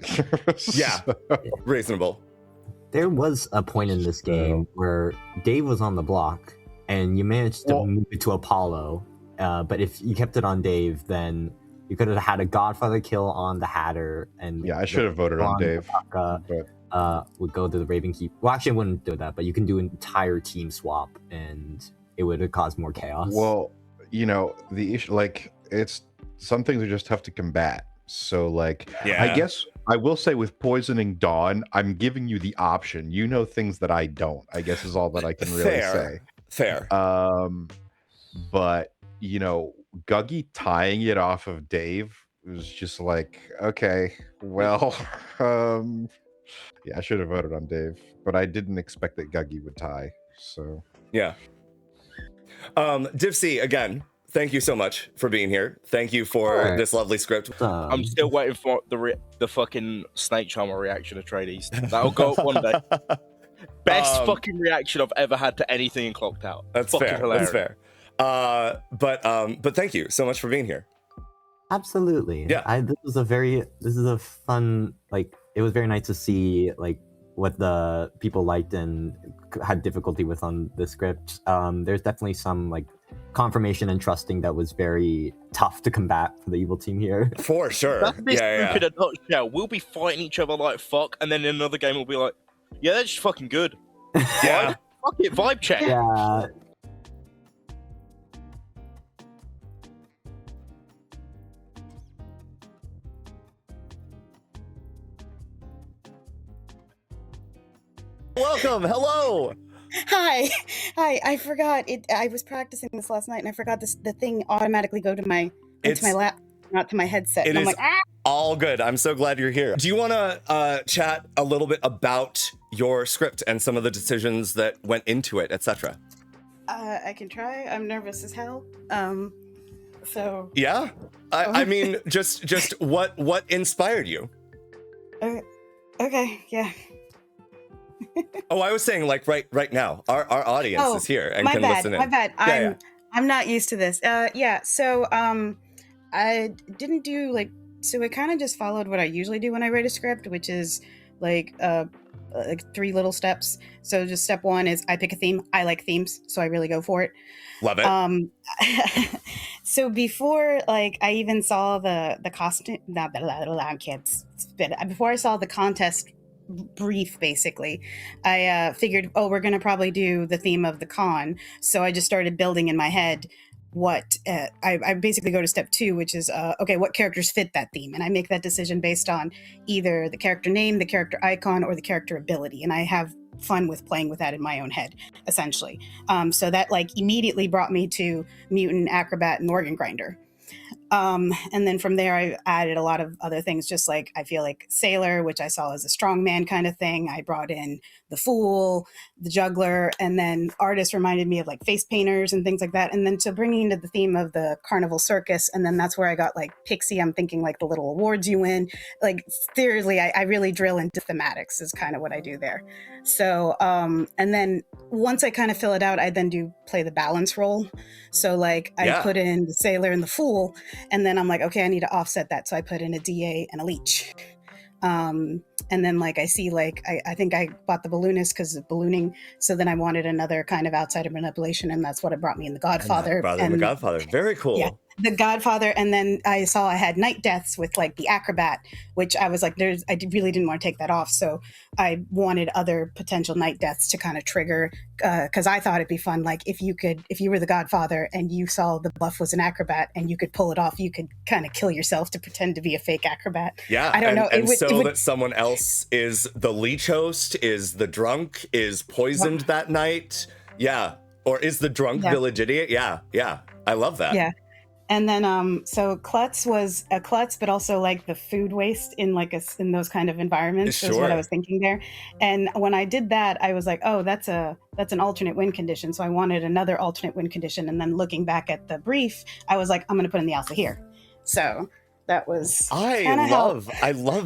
yeah, reasonable. There was a point in this game where Dave was on the block, and you managed to move it to Apollo. But if you kept it on Dave, then you could have had a Godfather kill on the Hatter, and I should have voted on Dave. Would go to the Raven Keep. Well, actually, I wouldn't do that, but you can do an entire team swap, and it would have caused more chaos. Well, you know, the issue, like, it's some things are just tough to combat. So, like, I guess I will say with poisoning Dawn, I'm giving you the option. You know things that I don't, I guess is all that I can really say. Fair. But, you know, Guggy tying it off of Dave was just like, okay, well, yeah, I should have voted on Dave, but I didn't expect that Guggy would tie. So, yeah. DivC, again, thank you so much for being here. Thank you for this lovely script. I'm still waiting for the fucking Snake Charmer reaction of Atreides. That'll go up one day. Best fucking reaction I've ever had to anything in Clocktower. That's fucking fair. Hilarious. That's fair. But thank you so much for being here. Absolutely. Yeah. This is a fun, like, it was very nice to see like what the people liked and had difficulty with on the script. There's definitely some like confirmation and trusting that was very tough to combat for the evil team here. For sure. That's this group in a nutshell. We'll be fighting each other like fuck, and then in another game we'll be like, yeah, that's just fucking good. Yeah. Fuck it, vibe check. Yeah. Welcome. Hello. Hi. I forgot it. I was practicing this last night, and I forgot the thing automatically go to my lap, not to my headset. It And I'm is like, ah! all good. I'm so glad you're here. Do you want to chat a little bit about your script and some of the decisions that went into it, etc.? I can try. I'm nervous as hell. So. Yeah. I mean, just what inspired you? Okay. Yeah. Oh, I was saying like right now, our audience is here and can listen in. My bad. Yeah, I'm not used to this. So I didn't do so I kind of just followed what I usually do when I write a script, which is like 3 little steps. So just step 1 is I pick a theme. I like themes, so I really go for it. Love it. So before I even saw the costume, I can't spit it. Before I saw the contest brief, basically, I figured, we're gonna probably do the theme of the con. So I just started building in my head what I basically go to step 2, which is okay, what characters fit that theme, and I make that decision based on either the character name, the character icon, or the character ability, and I have fun with playing with that in my own head, essentially. So that immediately brought me to Mutant, Acrobat, and Organ Grinder. And then from there, I added a lot of other things, just like I feel like Sailor, which I saw as a strongman kind of thing. I brought in the Fool, the Juggler, and then artists reminded me of face painters and things like that. And then to bringing into the theme of the Carnival Circus, and then that's where I got Pixie. I'm thinking the little awards you win. Seriously, I really drill into thematics is kind of what I do there. So, and then once I kind of fill it out, I then play the balance role. So I put in the Sailor and the Fool, and then I'm like, okay, I need to offset that. So I put in a DA and a Leech. And then I see I think I bought the Balloonist because of ballooning. So then I wanted another kind of outsider manipulation, and that's what brought me in the Godfather. The Godfather. Very cool. Yeah, the Godfather. And then I saw I had Night Deaths with the Acrobat, which I was like, I really didn't want to take that off. So I wanted other potential Night Deaths to kind of trigger, because I thought it'd be fun. If you were the Godfather and you saw the buff was an Acrobat and you could pull it off, you could kind of kill yourself to pretend to be a fake Acrobat. Yeah. I don't know. And that someone else is the leech host, is the drunk, is poisoned that night. Yeah. Or is the drunk village idiot? Yeah. Yeah. I love that. Yeah. And then, so klutz was a klutz, but also the food waste in in those kind of environments. Sure. Is what I was thinking there. And when I did that, I was like, oh, that's an alternate win condition. So I wanted another alternate win condition. And then looking back at the brief, I was like, I'm going to put in the Alsaahir. So that was I love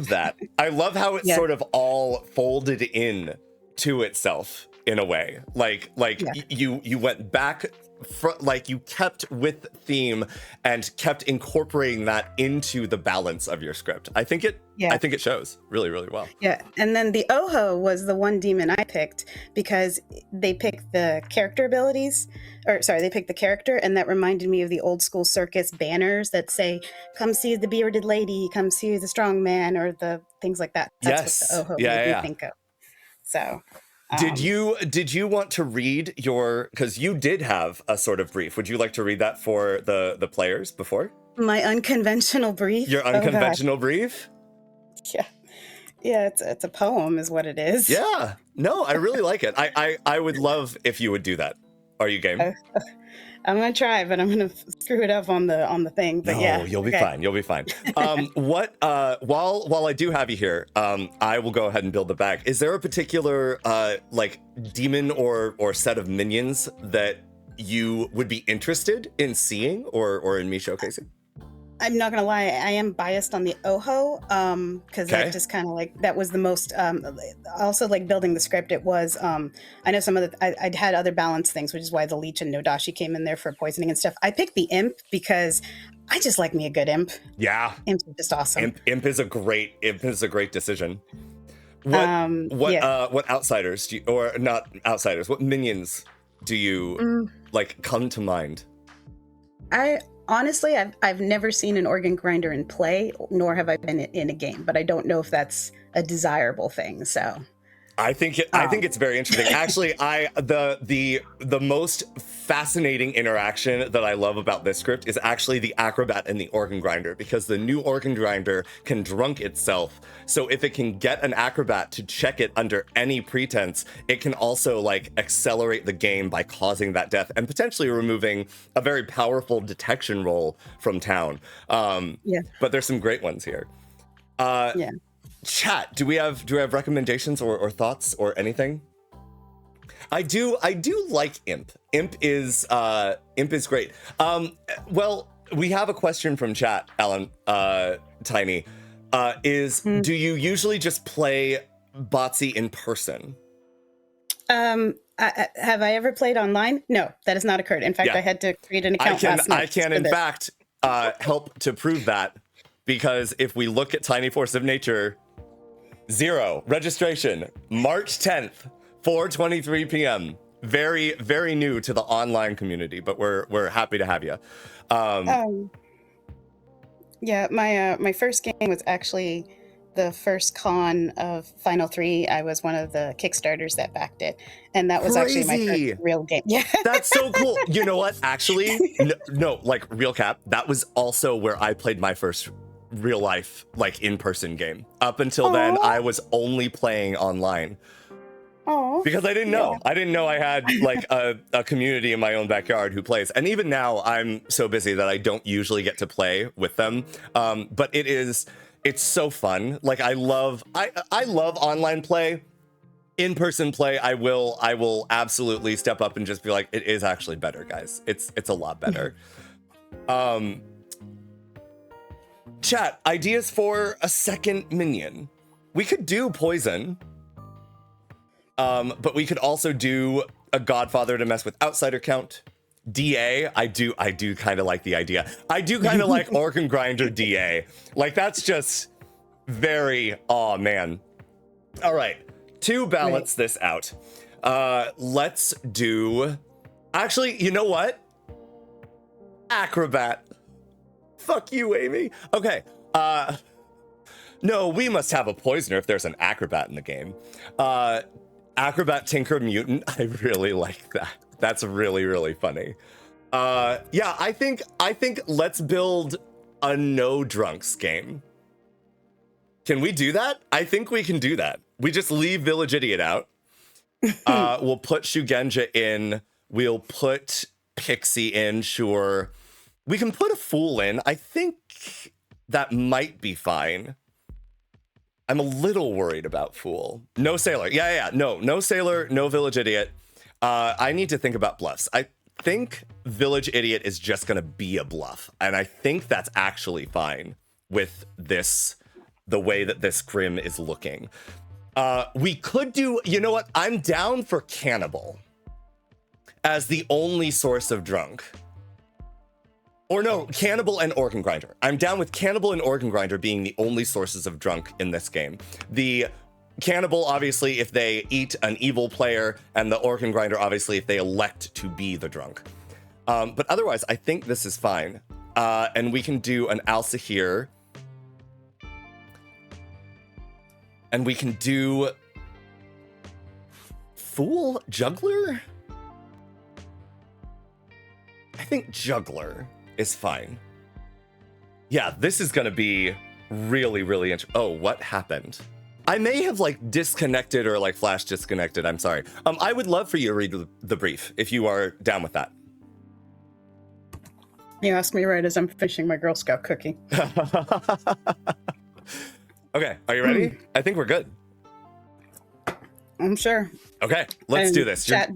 that. I love how it sort of all folded in to itself in a way. You went back, you kept with theme and kept incorporating that into the balance of your script. I think it shows really, really well. Yeah. And then the Oho was the one demon I picked because they picked the character abilities, they picked the character, and that reminded me of the old school circus banners that say, come see the bearded lady, come see the strong man, or the things like that. That's what the Oho made me think of. So did you want to read because you did have a sort of brief. Would you like to read that for the players before? My unconventional brief? Your unconventional brief? Yeah. Yeah, it's a poem is what it is. Yeah. No, I really like it. I would love if you would do that. Are you game? I'm gonna try, but I'm gonna screw it up on the thing. But no, you'll be fine. You'll be fine. While I do have you here, I will go ahead and build the bag. Is there a particular demon or set of minions that you would be interested in seeing or in me showcasing? I'm not gonna lie, I am biased on the Oho, because that just kind of that was the most. Also, building the script, it was. I know some of the I'd had other balance things, which is why the Leech and Nodashi came in there for poisoning and stuff. I picked the Imp because I just like me a good Imp. Yeah, Imp's just awesome. Imp is a great decision. What outsiders or not outsiders? What minions do you come to mind Honestly, I've never seen an organ grinder in play, nor have I been in a game, but I don't know if that's a desirable thing. So I think it's very interesting. Actually, the most fascinating interaction that I love about this script is actually the Acrobat and the organ grinder, because the new organ grinder can drunk itself. So if it can get an Acrobat to check it under any pretense, it can also like accelerate the game by causing that death and potentially removing a very powerful detection roll from town. But there's some great ones here. Chat, do we have recommendations or thoughts or anything? I do like Imp. Imp is great. Well, we have a question from chat, Alan, Tiny. Do you usually just play Botsy in person? Have I ever played online? No, that has not occurred. In fact, I had to create an account last night. I can in fact help to prove that, because if we look at Tiny Force of Nature, 0 registration, March 10th, 4:23 p.m. Very, very new to the online community, but we're happy to have you. My first game was actually the first con of Final 3. I was one of the Kickstarters that backed it, and that was actually my first real game. Yeah, that's so cool. You know what? Actually, no, like real cap. That was also where I played my first real life, like in-person game. Up until then, I was only playing online. Because I didn't know. I didn't know I had like a community in my own backyard who plays. And even now, I'm so busy that I don't usually get to play with them. But it's so fun. Like I love online play. In-person play, I will absolutely step up and just be like, it is actually better, guys. It's a lot better. Chat, ideas for a second minion. We could do poison. But we could also do a Godfather to mess with outsider count. DA, I do kind of like the idea. I do kind of like organ grinder DA. Like that's just very, oh man. All right, to balance this out, let's do, actually, you know what? Acrobat. Fuck you, Amy. Okay, no, we must have a poisoner if there's an Acrobat in the game. Acrobat Tinker Mutant, I really like that. That's really, really funny. Yeah, I think let's build a no drunks game. Can we do that? I think we can do that. We just leave Village Idiot out. We'll put Shugenja in. We'll put Pixie in, sure. We can put a Fool in. I think that might be fine. I'm a little worried about Fool. No Sailor. Yeah. No Sailor, no Village Idiot. I need to think about bluffs. I think Village Idiot is just going to be a bluff. And I think that's actually fine with this, the way that this Grim is looking. We could do, you know what? I'm down for Cannibal as the only source of drunk. Or no, Cannibal and Organ Grinder. I'm down with Cannibal and Organ Grinder being the only sources of drunk in this game. The Cannibal, obviously, if they eat an evil player, and the Organ Grinder, obviously, if they elect to be the drunk. But otherwise, I think this is fine. And we can do an Alsaahir. And we can do Fool Juggler? I think Juggler is fine. Yeah, this is gonna be really, really interesting. Oh, what happened? I may have like disconnected or like flash disconnected. I'm sorry. I would love for you to read the brief if you are down with that. You asked me right as I'm finishing my Girl Scout cookie. Okay, are you ready? I think we're good. I'm sure. Okay, let's do this. Chat,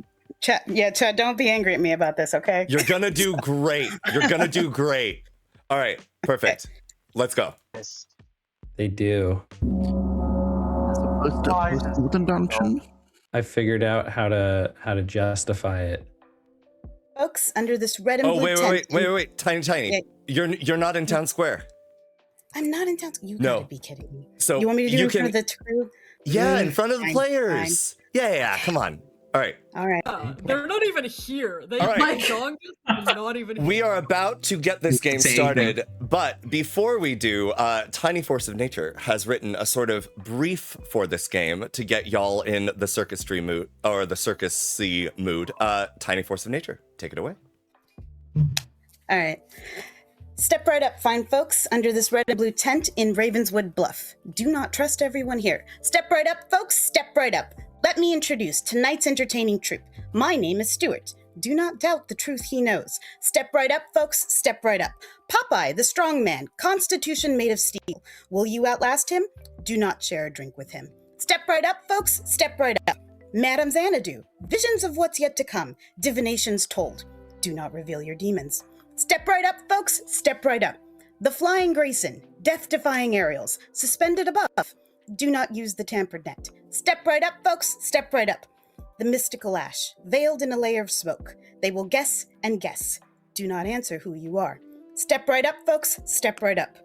don't be angry at me about this, okay? You're gonna do great. You're gonna do great. All right, perfect. Okay. Let's go. They do. I figured out how to justify it. Folks, under this red and blue tent. Wait. Tiny. Yeah. You're not in town square. I'm not in town. You gotta be kidding me. So you want me to do it in front of the true? Yeah, in front of the players. Fine. Yeah. Come on. All right. All right. They're not even here. They All right. not even here. We are about to get this game started, but before we do, Tiny Force of Nature has written a sort of brief for this game to get y'all in the circus-y mood, or the circus-y mood. Tiny Force of Nature, take it away. All right. Step right up, fine folks, under this red and blue tent in Ravenswood Bluff. Do not trust everyone here. Step right up, folks, step right up. Let me introduce tonight's entertaining troupe. My name is Stuart. Do not doubt the truth he knows. Step right up, folks, step right up. Popeye, the strong man, constitution made of steel. Will you outlast him? Do not share a drink with him. Step right up, folks, step right up. Madame Xanadu, visions of what's yet to come, divinations told. Do not reveal your demons. Step right up, folks, step right up. The Flying Grayson, death-defying aerials, suspended above. Do not use the tampered net. Step right up, folks, step right up. The mystical ash, veiled in a layer of smoke. They will guess and guess. Do not answer who you are. Step right up, folks, step right up.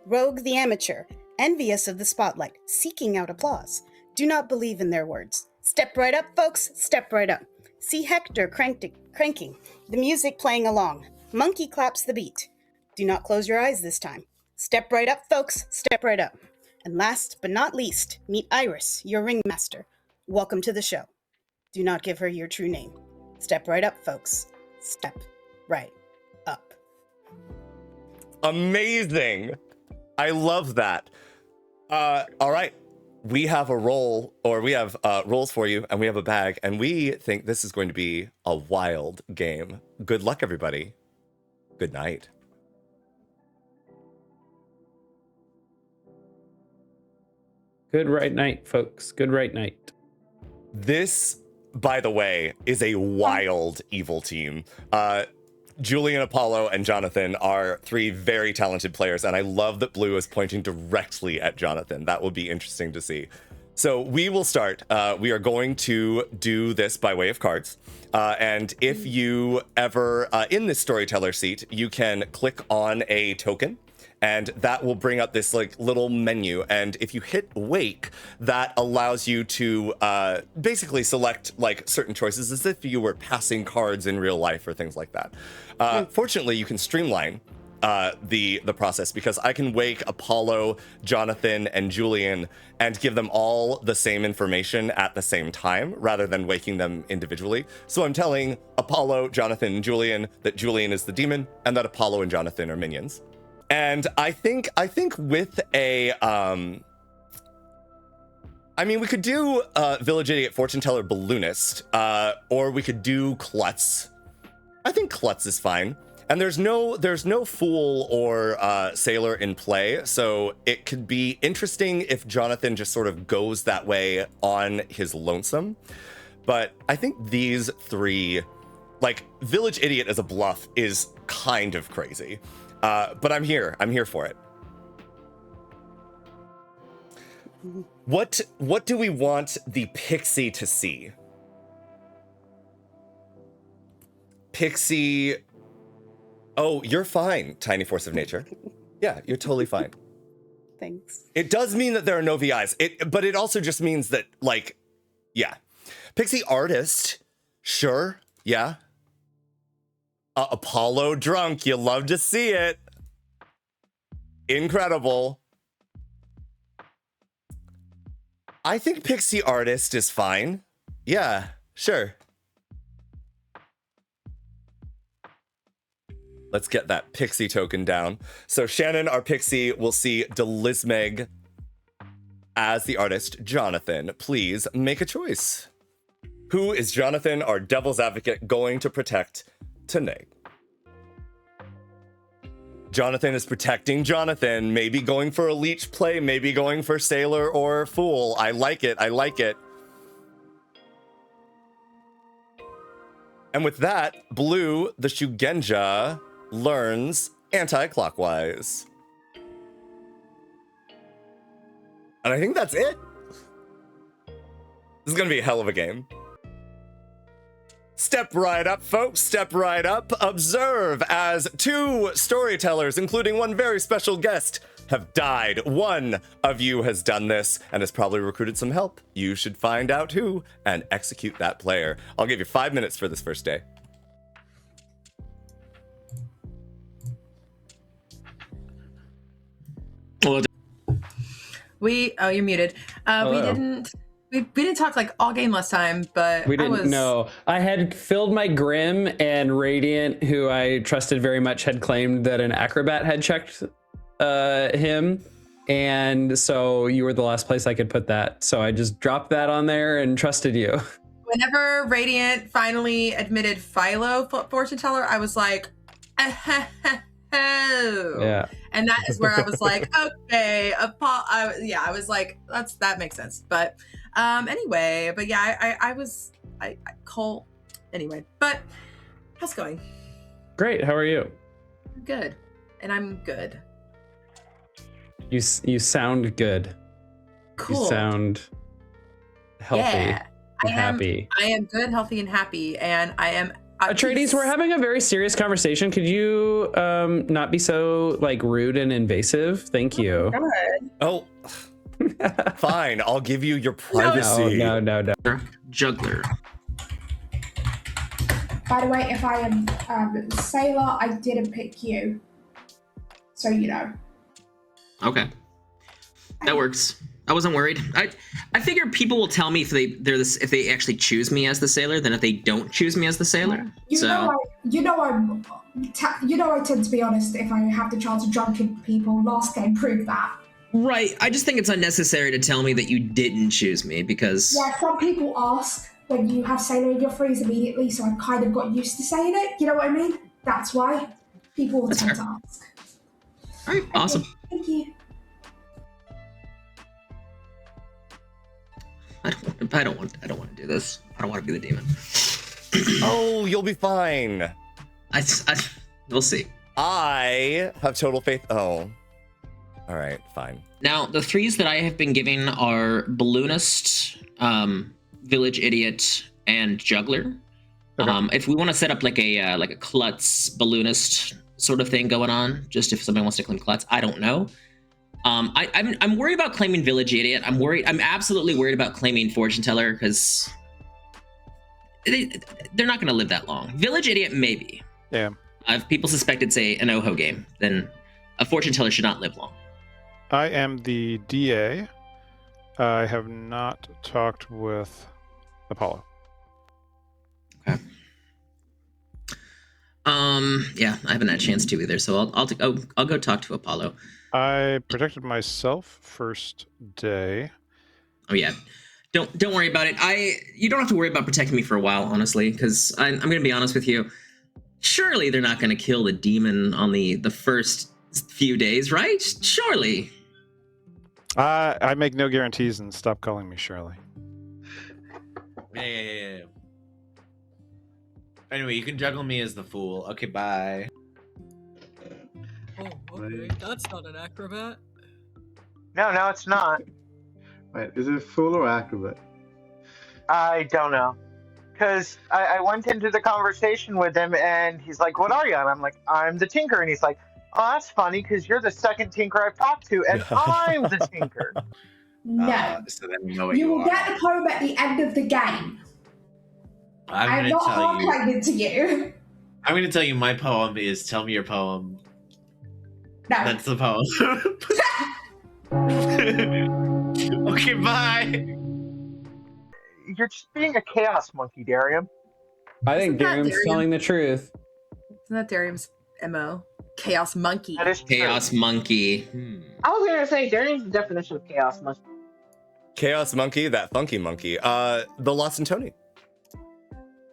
Rogue the amateur, envious of the spotlight, seeking out applause. Do not believe in their words. Step right up, folks, step right up. See Hector cranking, the music playing along. Monkey claps the beat. Do not close your eyes this time. Step right up, folks, step right up. And last but not least, meet Iris, your ringmaster. Welcome to the show. Do not give her your true name. Step right up, folks. Step right up. Amazing. I love that. All right. We have a roll, or we have rolls for you, and we have a bag, and we think this is going to be a wild game. Good luck, everybody. Good night. Good right night, folks. Good right night. This, by the way, is a wild evil team. Julian, Apollo, and Jonathan are three very talented players, and I love that Blue is pointing directly at Jonathan. That will be interesting to see. So we will start. We are going to do this by way of cards. And if you ever, in this storyteller seat, you can click on a token, and that will bring up this like little menu. And if you hit wake, that allows you to basically select like certain choices as if you were passing cards in real life or things like that. Fortunately, you can streamline the process, because I can wake Apollo, Jonathan, and Julian and give them all the same information at the same time rather than waking them individually. So I'm telling Apollo, Jonathan, and Julian that Julian is the demon and that Apollo and Jonathan are minions. And I think with a I mean, we could do Village Idiot, Fortune Teller, Balloonist, or we could do Klutz. I think Klutz is fine. And there's no fool or sailor in play, so it could be interesting if Jonathan just sort of goes that way on his lonesome. But I think these three, like Village Idiot as a bluff is kind of crazy. But I'm here for it. What do we want the pixie to see? Pixie. Oh, you're fine, Tiny Force of Nature. Yeah, you're totally fine. Thanks. It does mean that there are no VIs, but it also just means that, like, yeah. Pixie Artist, sure, yeah. Apollo Drunk, you love to see it. Incredible. I think Pixie Artist is fine. Yeah, sure. Let's get that pixie token down. So Shannon, our pixie, will see Delismeg as the artist. Jonathan, please make a choice. Who is Jonathan, our devil's advocate, going to protect tonight? Jonathan is protecting Jonathan. Maybe going for a leech play, maybe going for sailor or fool. I like it. I like it. And with that, Blue, the Shugenja, learns anti-clockwise. And I think that's it. This is gonna be a hell of a game. Step right up, folks, step right up. Observe as two storytellers, including one very special guest, have died. One of you has done this and has probably recruited some help. You should find out who and execute that player. I'll give you 5 minutes for this first day. You're muted. We didn't talk like all game last time, but we didn't know. I had filled my Grim, and Radiant, who I trusted very much, had claimed that an Acrobat had checked him, and so you were the last place I could put that. So I just dropped that on there and trusted you. Whenever Radiant finally admitted Philo fortune teller, I was like, yeah. And that is where I was like, okay, I was like, that makes sense. But anyway, but yeah, I Cole. Anyway, but how's it going? Great. How are you? Good, and I'm good. You sound good. Cool. You sound healthy. Yeah, and happy. I am good, healthy, and happy, and I am. Atreides, we're having a very serious conversation. Could you not be so like rude and invasive? Thank you. Oh, fine. I'll give you your privacy. No. Juggler. By the way, if I am Sailor, I didn't pick you. So you know. Okay. That works. I wasn't worried. I figure people will tell me if they actually choose me as the sailor than if they don't choose me as the sailor. I tend to be honest if I have the chance of drunken people. Last game proved that. Right. I just think it's unnecessary to tell me that you didn't choose me because. Yeah, some people ask when you have sailor in your phrase immediately, so I kind of got used to saying it. You know what I mean? That's why people will tend to ask. All right. Awesome. Thank you. I don't want to do this. I don't want to be the demon. Oh, you'll be fine. We'll see. I have total faith. Oh, all right, fine. Now the threes that I have been giving are balloonist, village idiot, and juggler. Okay. If we want to set up like a klutz balloonist sort of thing going on, just if somebody wants to claim klutz, I don't know. I'm worried about claiming village idiot. I'm absolutely worried about claiming fortune teller because they're not going to live that long. Village idiot, maybe. Yeah. If people suspect it's an Oho game, then a fortune teller should not live long. I am the DA. I have not talked with Apollo. Okay. Yeah, I haven't had a chance to either, so I'll go talk to Apollo. I protected myself first day. Oh yeah, don't worry about it. You don't have to worry about protecting me for a while, honestly, because I'm going to be honest with you. Surely they're not going to kill the demon on the first few days, right? Surely. I make no guarantees, and stop calling me Shirley. Yeah. Anyway, you can juggle me as the fool. Okay, bye. Oh, okay. That's not an acrobat. No, it's not. Wait, is it fool or acrobat? I don't know. Because I went into the conversation with him, and he's like, what are you? And I'm like, I'm the Tinker. And he's like, oh, that's funny, because you're the second Tinker I've talked to, and I'm the Tinker. No. So then you know what you will are. get the poem at the end of the game. I'm not hard-playing to you. I'm going to tell you my poem is Tell Me Your Poem. No. That's the poem. Okay, bye. You're just being a chaos monkey, Darium. I think Darium's telling the truth. Isn't that Darium's MO? Chaos monkey. That is chaos monkey. I was going to say, Darium's the definition of chaos monkey. Chaos monkey, that funky monkey. The Lost and Tony.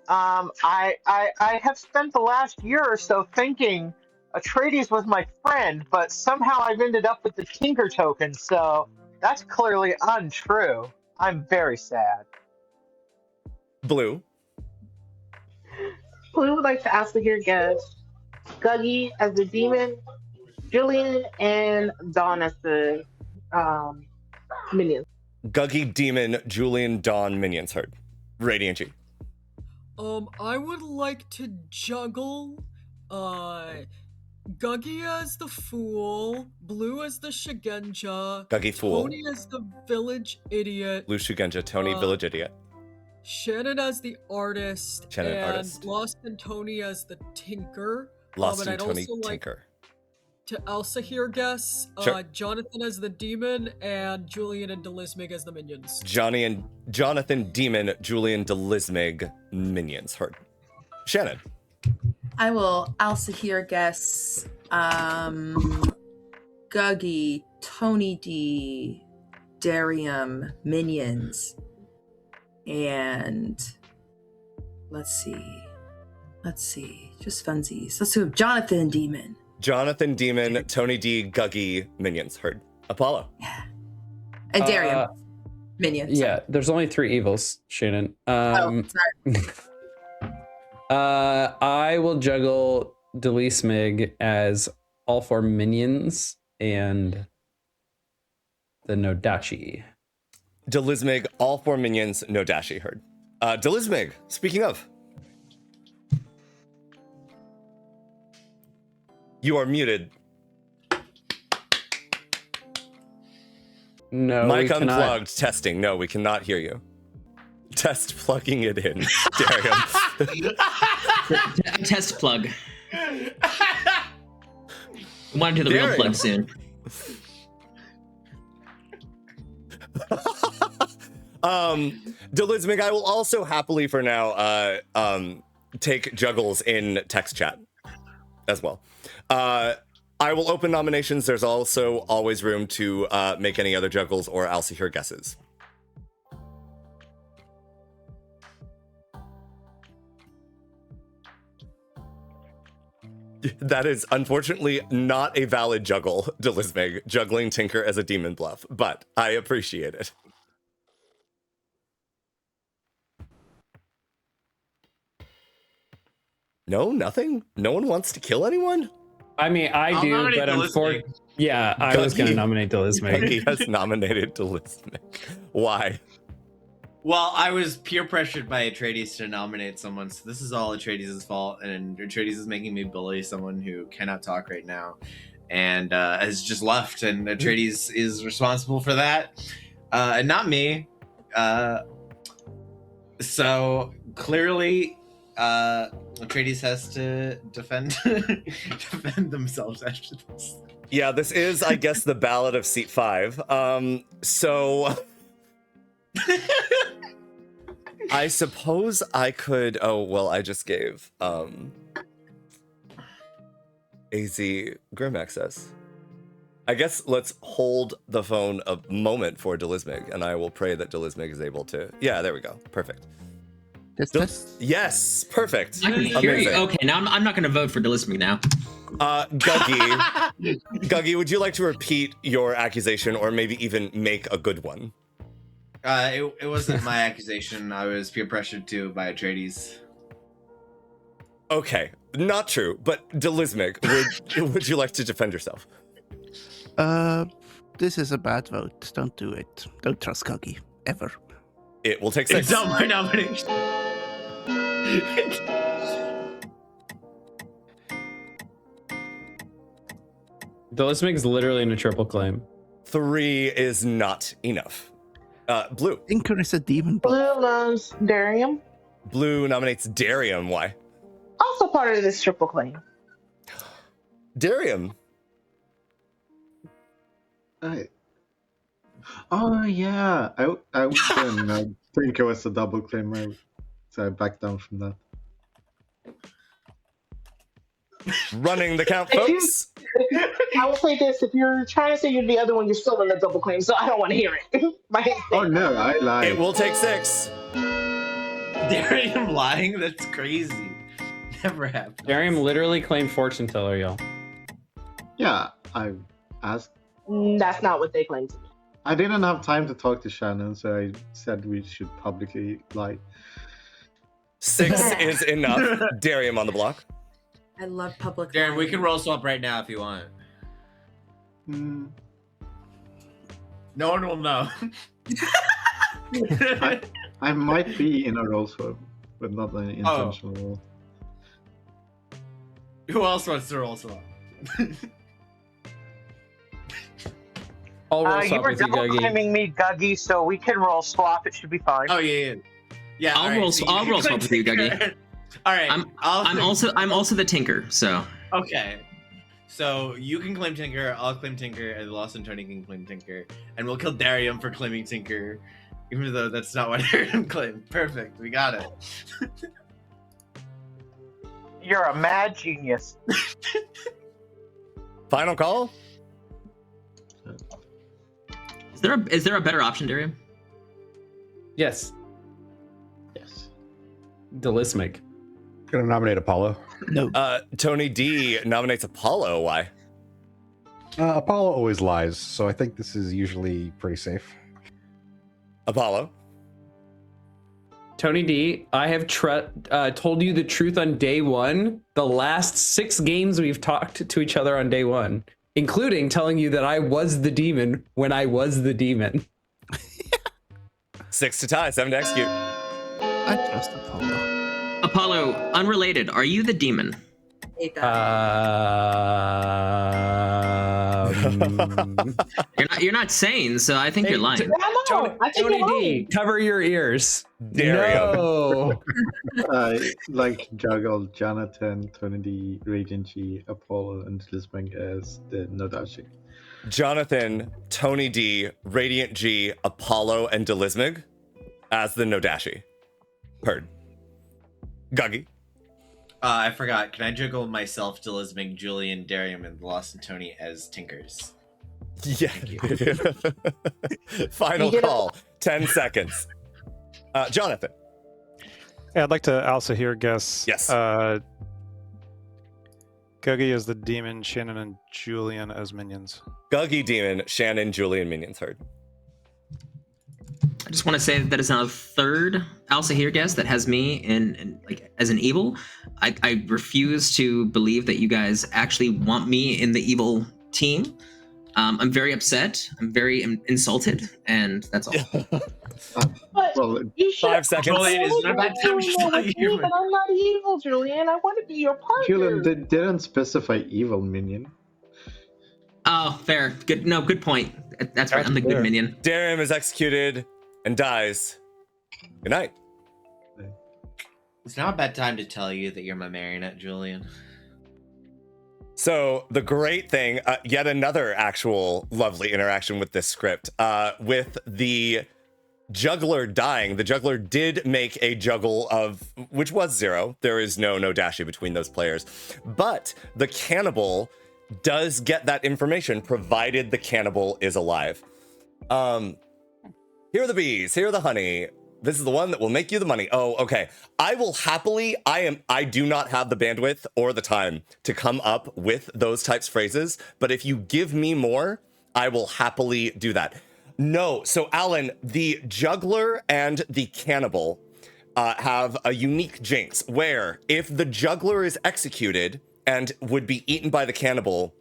I have spent the last year or so thinking Atreides was my friend, but somehow I've ended up with the Tinker token, so that's clearly untrue. I'm very sad. Blue. Blue would like to ask the here guest Guggy as the demon, Julian and Dawn as the minions. Guggy, demon, Julian, Dawn, minions. Heard. Radiant G. I would like to juggle Guggy as the fool, Blue as the Shigenja, Guggy fool. Tony as the village idiot, Blue Shugenja, Tony, village idiot. Shannon as the artist, Shannon, and artist. Lost and Tony as the tinker. Lost and and I'd Tony, also like tinker. to Alsaahir guess, Sure. Jonathan as the demon, and Julian and Delismig as the minions. Jonathan, Demon, Julian, Delismig, minions. Heard. Shannon. I will Alsaahir guess Guggy, Tony D, Darium, minions, and let's see, just funsies. Let's do Jonathan Demon. Jonathan, Demon, Tony D, Guggy, minions. Heard. Apollo. And Darium, minions. Yeah, there's only 3 evils, Shannon. Sorry. I will juggle Delismig as all 4 minions and the Nodachi. Delismig, all 4 minions, no dashi. Heard. Delismig, speaking of. You are muted. No, Mic we cannot. unplugged, testing. No, we cannot hear you. Test plugging it in. Darium. Test plug. Want to do the real plug soon. Delismig, I will also happily for now take juggles in text chat as well. I will open nominations. There's also always room to make any other juggles or Alsaahir guesses. That is unfortunately not a valid juggle, Delismig, juggling Tinker as a demon bluff, but I appreciate it. No, nothing? No one wants to kill anyone? I mean, I do, but unfortunately, yeah, I was going to nominate Delismig. He has nominated Delismig. Why? Well, I was peer pressured by Atreides to nominate someone, so this is all Atreides' fault, and Atreides is making me bully someone who cannot talk right now, and has just left, and Atreides is responsible for that, and not me. So clearly, Atreides has to defend themselves after this. Yeah, this is, I guess, the Ballot of Seat 5. So I suppose I could. Oh well, I just gave AZ Grim access. I guess let's hold the phone a moment for Delismig, and I will pray that Delismig is able to. Yeah, there we go. Perfect. Yes, perfect. I can hear you. Okay, now I'm not going to vote for Delismig now. Guggy, would you like to repeat your accusation, or maybe even make a good one? It wasn't my accusation. I was peer pressured to by Atreides. Okay, not true. But Delismig, would you like to defend yourself? This is a bad vote. Don't do it. Don't trust Guggy ever. It will take 6. It's not my nomination. Delismig's literally in a triple claim. 3 is not enough. Blue. Tinker is a demon. Blue loves Darium. Blue nominates Darium. Why? Also part of this triple claim. Darium. Oh yeah, I didn't think it was a double claim, so I backed down from that. Running the count, folks. I will say this: if you're trying to say you're the other one, you're still in a double claim, so I don't want to hear it. Oh no, I lied. It will take 6. Darium lying? That's crazy. Never happened. Darium literally claimed fortune teller, y'all. Yeah, I asked. That's not what they claim to me. I didn't have time to talk to Shannon, so I said we should publicly lie. 6 is enough. Darium on the block. I love public. Darren, we can roll swap right now if you want. No one will know. I might be in a roll swap, but not an intentional roll. Who else wants to roll swap? I'll roll You swap were with you, double Guggy. claiming me, Guggy, so we can roll swap. It should be fine. Oh yeah. I'll roll swap with you, Guggy. All right. I'm also the tinker, so. Okay. So you can claim Tinker, I'll claim Tinker, and Lost and Tony can claim Tinker, and we'll kill Darium for claiming Tinker, even though that's not what Darium claimed. Perfect, we got it. You're a mad genius. Final call? Is there a better option, Darium? Yes. Delismic. Gonna nominate Apollo. No. Tony D nominates Apollo. Why? Apollo always lies, so I think this is usually pretty safe. Apollo. Tony D, I have told you the truth on day one. The last 6 games we've talked to each other on day one, including telling you that I was the demon when I was the demon. 6 to tie, 7 to execute. I trust Apollo. Apollo, unrelated, are you the demon? You're not sane, so I think you're lying. Tony D, cover your ears. No. Like juggle Jonathan, Tony D, Radiant G, Apollo, and Lisbon as the Nodashi. Jonathan, Tony D, Radiant G, Apollo, and Delismig as the Nodashi. Heard. Guggy. I forgot. Can I juggle myself, Delismig, Julian, Darium, and Lost and Tony as Tinkers? Yeah. Final call. 10 seconds. Jonathan. Yeah, I'd like to Alsaahir guess. Yes. Guggy is the demon, Shannon and Julian as minions. Guggy demon, Shannon, Julian, minions. Heard. I just want to say that is now the third Alsaahir guest that has me in like as an evil. I refuse to believe that you guys actually want me in the evil team. I'm very upset. I'm very insulted, and that's all. Well, you should 5 seconds. Julian, it's not about time to tell you. But I'm not evil, Julian. I want to be your partner. Julian, they didn't specify evil minion. Oh, fair. Good. No, good point. That's right. I'm the good minion. Darium is executed and dies. Good night. It's not a bad time to tell you that you're my marionette, Julian. So the great thing, yet another actual lovely interaction with this script, with the juggler dying. The juggler did make a juggle of, which was 0. There is no dashi between those players. But the cannibal does get that information, provided the cannibal is alive. Here are the bees, here are the honey. This is the one that will make you the money. Oh, okay. I will happily, I do not have the bandwidth or the time to come up with those types of phrases, but if you give me more, I will happily do that. No, so Alan, the juggler and the cannibal have a unique jinx where if the juggler is executed and would be eaten by the cannibal,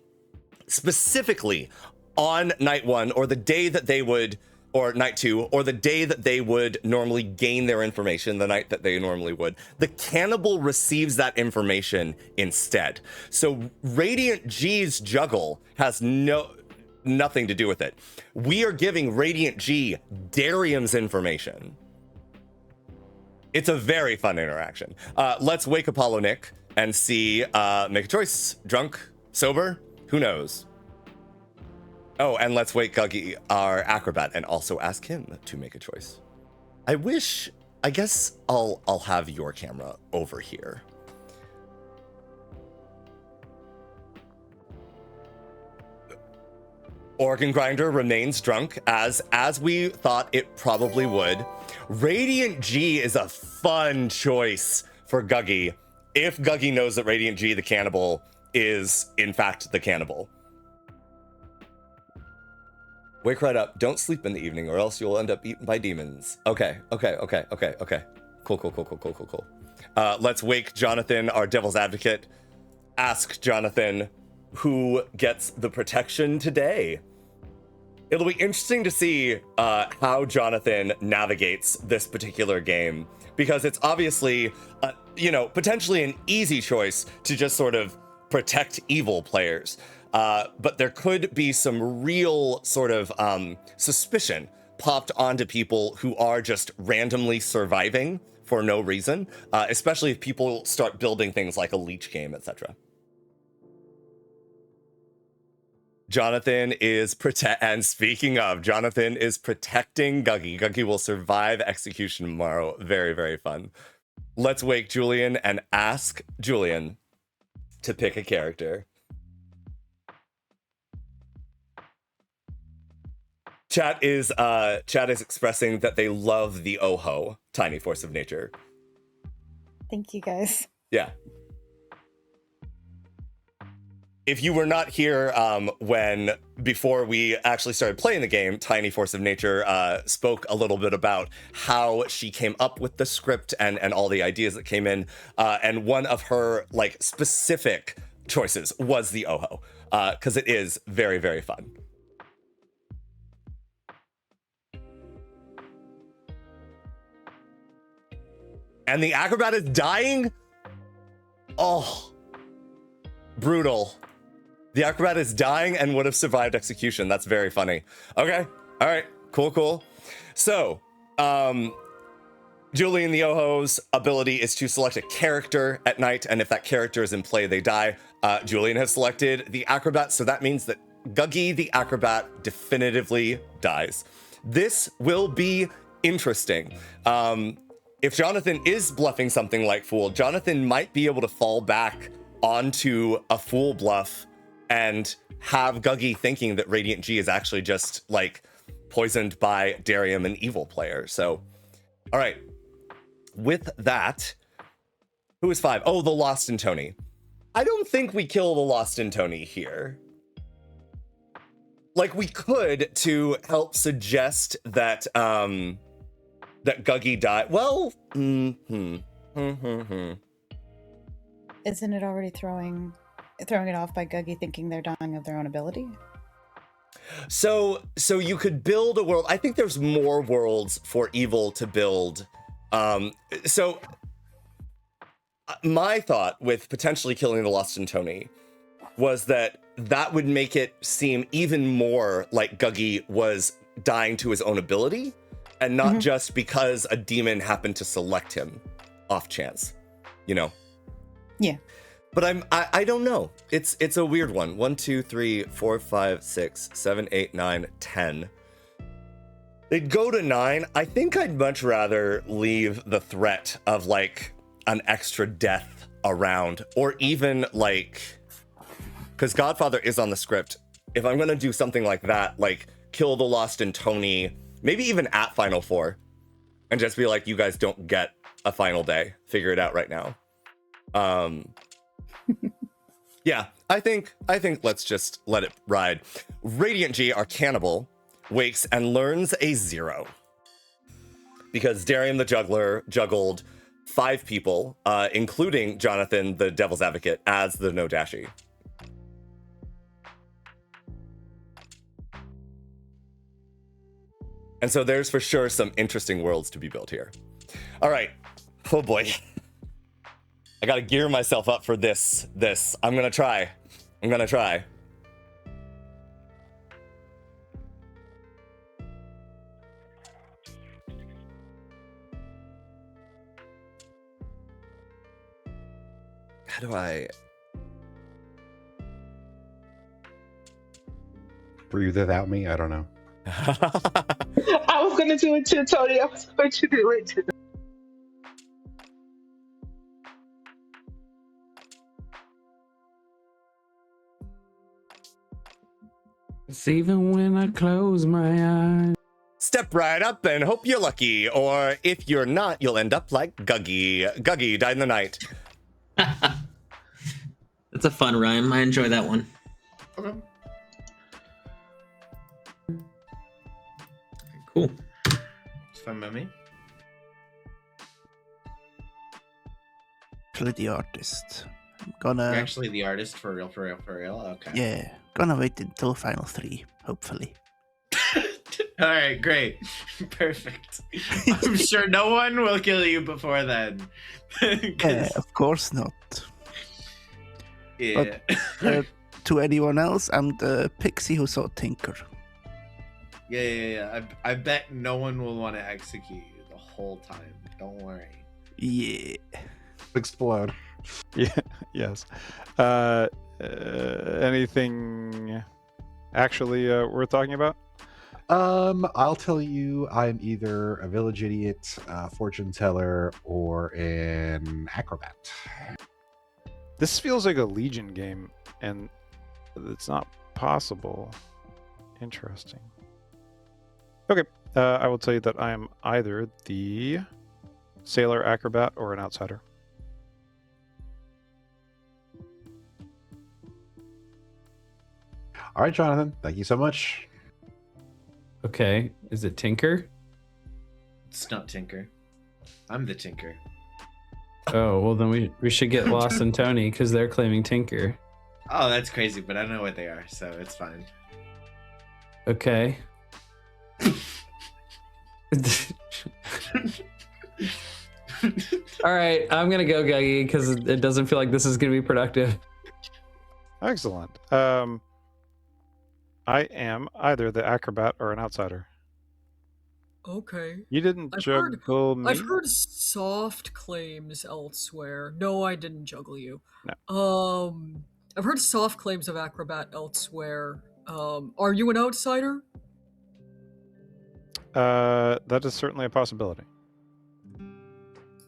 specifically on night 1 or the day that they would, or night 2, or the day that they would normally gain their information, the night that they normally would, the cannibal receives that information instead. So Radiant G's juggle has nothing to do with it. We are giving Radiant G Darium's information. It's a very fun interaction. Let's wake Apollo Nick and see, make a choice. Drunk, sober, who knows? Oh, and let's wake Guggy, our acrobat, and also ask him to make a choice. I guess I'll have your camera over here. Organ Grinder remains drunk, as we thought it probably would. Radiant G is a fun choice for Guggy, if Guggy knows that Radiant G, the cannibal, is in fact the cannibal. Wake right up. Don't sleep in the evening or else you'll end up eaten by demons. Okay. Cool. Let's wake Jonathan, our devil's advocate. Ask Jonathan who gets the protection today. It'll be interesting to see how Jonathan navigates this particular game, because it's obviously, potentially an easy choice to just sort of protect evil players. But there could be some real sort of suspicion popped onto people who are just randomly surviving for no reason, especially if people start building things like a leech game, etc. Jonathan is and speaking of, Jonathan is protecting Guggy. Guggy will survive execution tomorrow. Very, very fun. Let's wake Julian and ask Julian to pick a character. Chat is expressing that they love the Oho, tiny force of nature. Thank you, guys. Yeah. If you were not here before we actually started playing the game, Tiny Force of Nature spoke a little bit about how she came up with the script and all the ideas that came in. And one of her like specific choices was the Oho, because it is very, very fun. And the Acrobat is dying? Oh, brutal. The Acrobat is dying and would have survived execution. That's very funny. Okay. All right. Cool. So, Julian the Oho's ability is to select a character at night, and if that character is in play, they die. Julian has selected the Acrobat, so that means that Guggy the Acrobat definitively dies. This will be interesting. If Jonathan is bluffing something like Fool, Jonathan might be able to fall back onto a Fool bluff and have Guggy thinking that Radiant G is actually just like poisoned by Darium, an evil player. So, all right. With that, who is 5? Oh, the Lost in Tony. I don't think we kill the Lost in Tony here. Like, we could to help suggest that that Guggy died. Well, Isn't it already throwing it off by Guggy thinking they're dying of their own ability? So you could build a world. I think there's more worlds for evil to build. So my thought with potentially killing the Lost in Tony was that would make it seem even more like Guggy was dying to his own ability and not just because a demon happened to select him off chance, you know? Yeah. But I don't know. It's a weird one. 1, 2, 3, 4, 5, 6, 7, 8, 9, 10. They'd go to 9. I think I'd much rather leave the threat of like an extra death around, or even like, because Godfather is on the script. If I'm gonna do something like that, like kill the Lost in Tony, maybe even at Final 4, and just be like, you guys don't get a final day. Figure it out right now. Yeah, I think let's just let it ride. Radiant G, our cannibal, wakes and learns a 0. Because Darium the Juggler juggled 5 people, including Jonathan the Devil's Advocate, as the No Dashi. And so there's for sure some interesting worlds to be built here. All right. Oh boy. I gotta gear myself up for this. I'm gonna try. How do I... Breathe without me? I don't know. I was gonna do it too, Tony. I was going to do it too. It's even when I close my eyes. Step right up and hope you're lucky, or if you're not, you'll end up like Guggy. Guggy died in the night. That's a fun rhyme. I enjoy that one. Okay. Cool. It's fine by me. Actually, the artist. I'm You're gonna. actually the artist, for real. Okay. Yeah, gonna wait until final 3, hopefully. All right, great. Perfect. I'm sure no one will kill you before then. Of course not. Yeah. But, to anyone else, I'm the pixie who saw Tinker. Yeah. I bet no one will want to execute you the whole time. Don't worry. Yeah. Explode. Yeah. Yes. Anything actually worth talking about? I'll tell you, I'm either a village idiot, fortune teller, or an acrobat. This feels like a Legion game, and it's not possible. Interesting. Okay, I will tell you that I am either the sailor, acrobat, or an outsider. All right, Jonathan, thank you so much. Okay, is it Tinker? It's not Tinker. I'm the Tinker. Oh, well then we should get Lost and Tony because they're claiming Tinker. Oh, that's crazy, but I don't know what they are, so it's fine. Okay. All right, I'm gonna go Guggy because it doesn't feel like this is gonna be productive. Excellent. I am either the acrobat or an outsider. Okay. You didn't juggle me? I've heard soft claims elsewhere. No, I didn't juggle you. No. I've heard soft claims of acrobat elsewhere. Are you an outsider? That is certainly a possibility.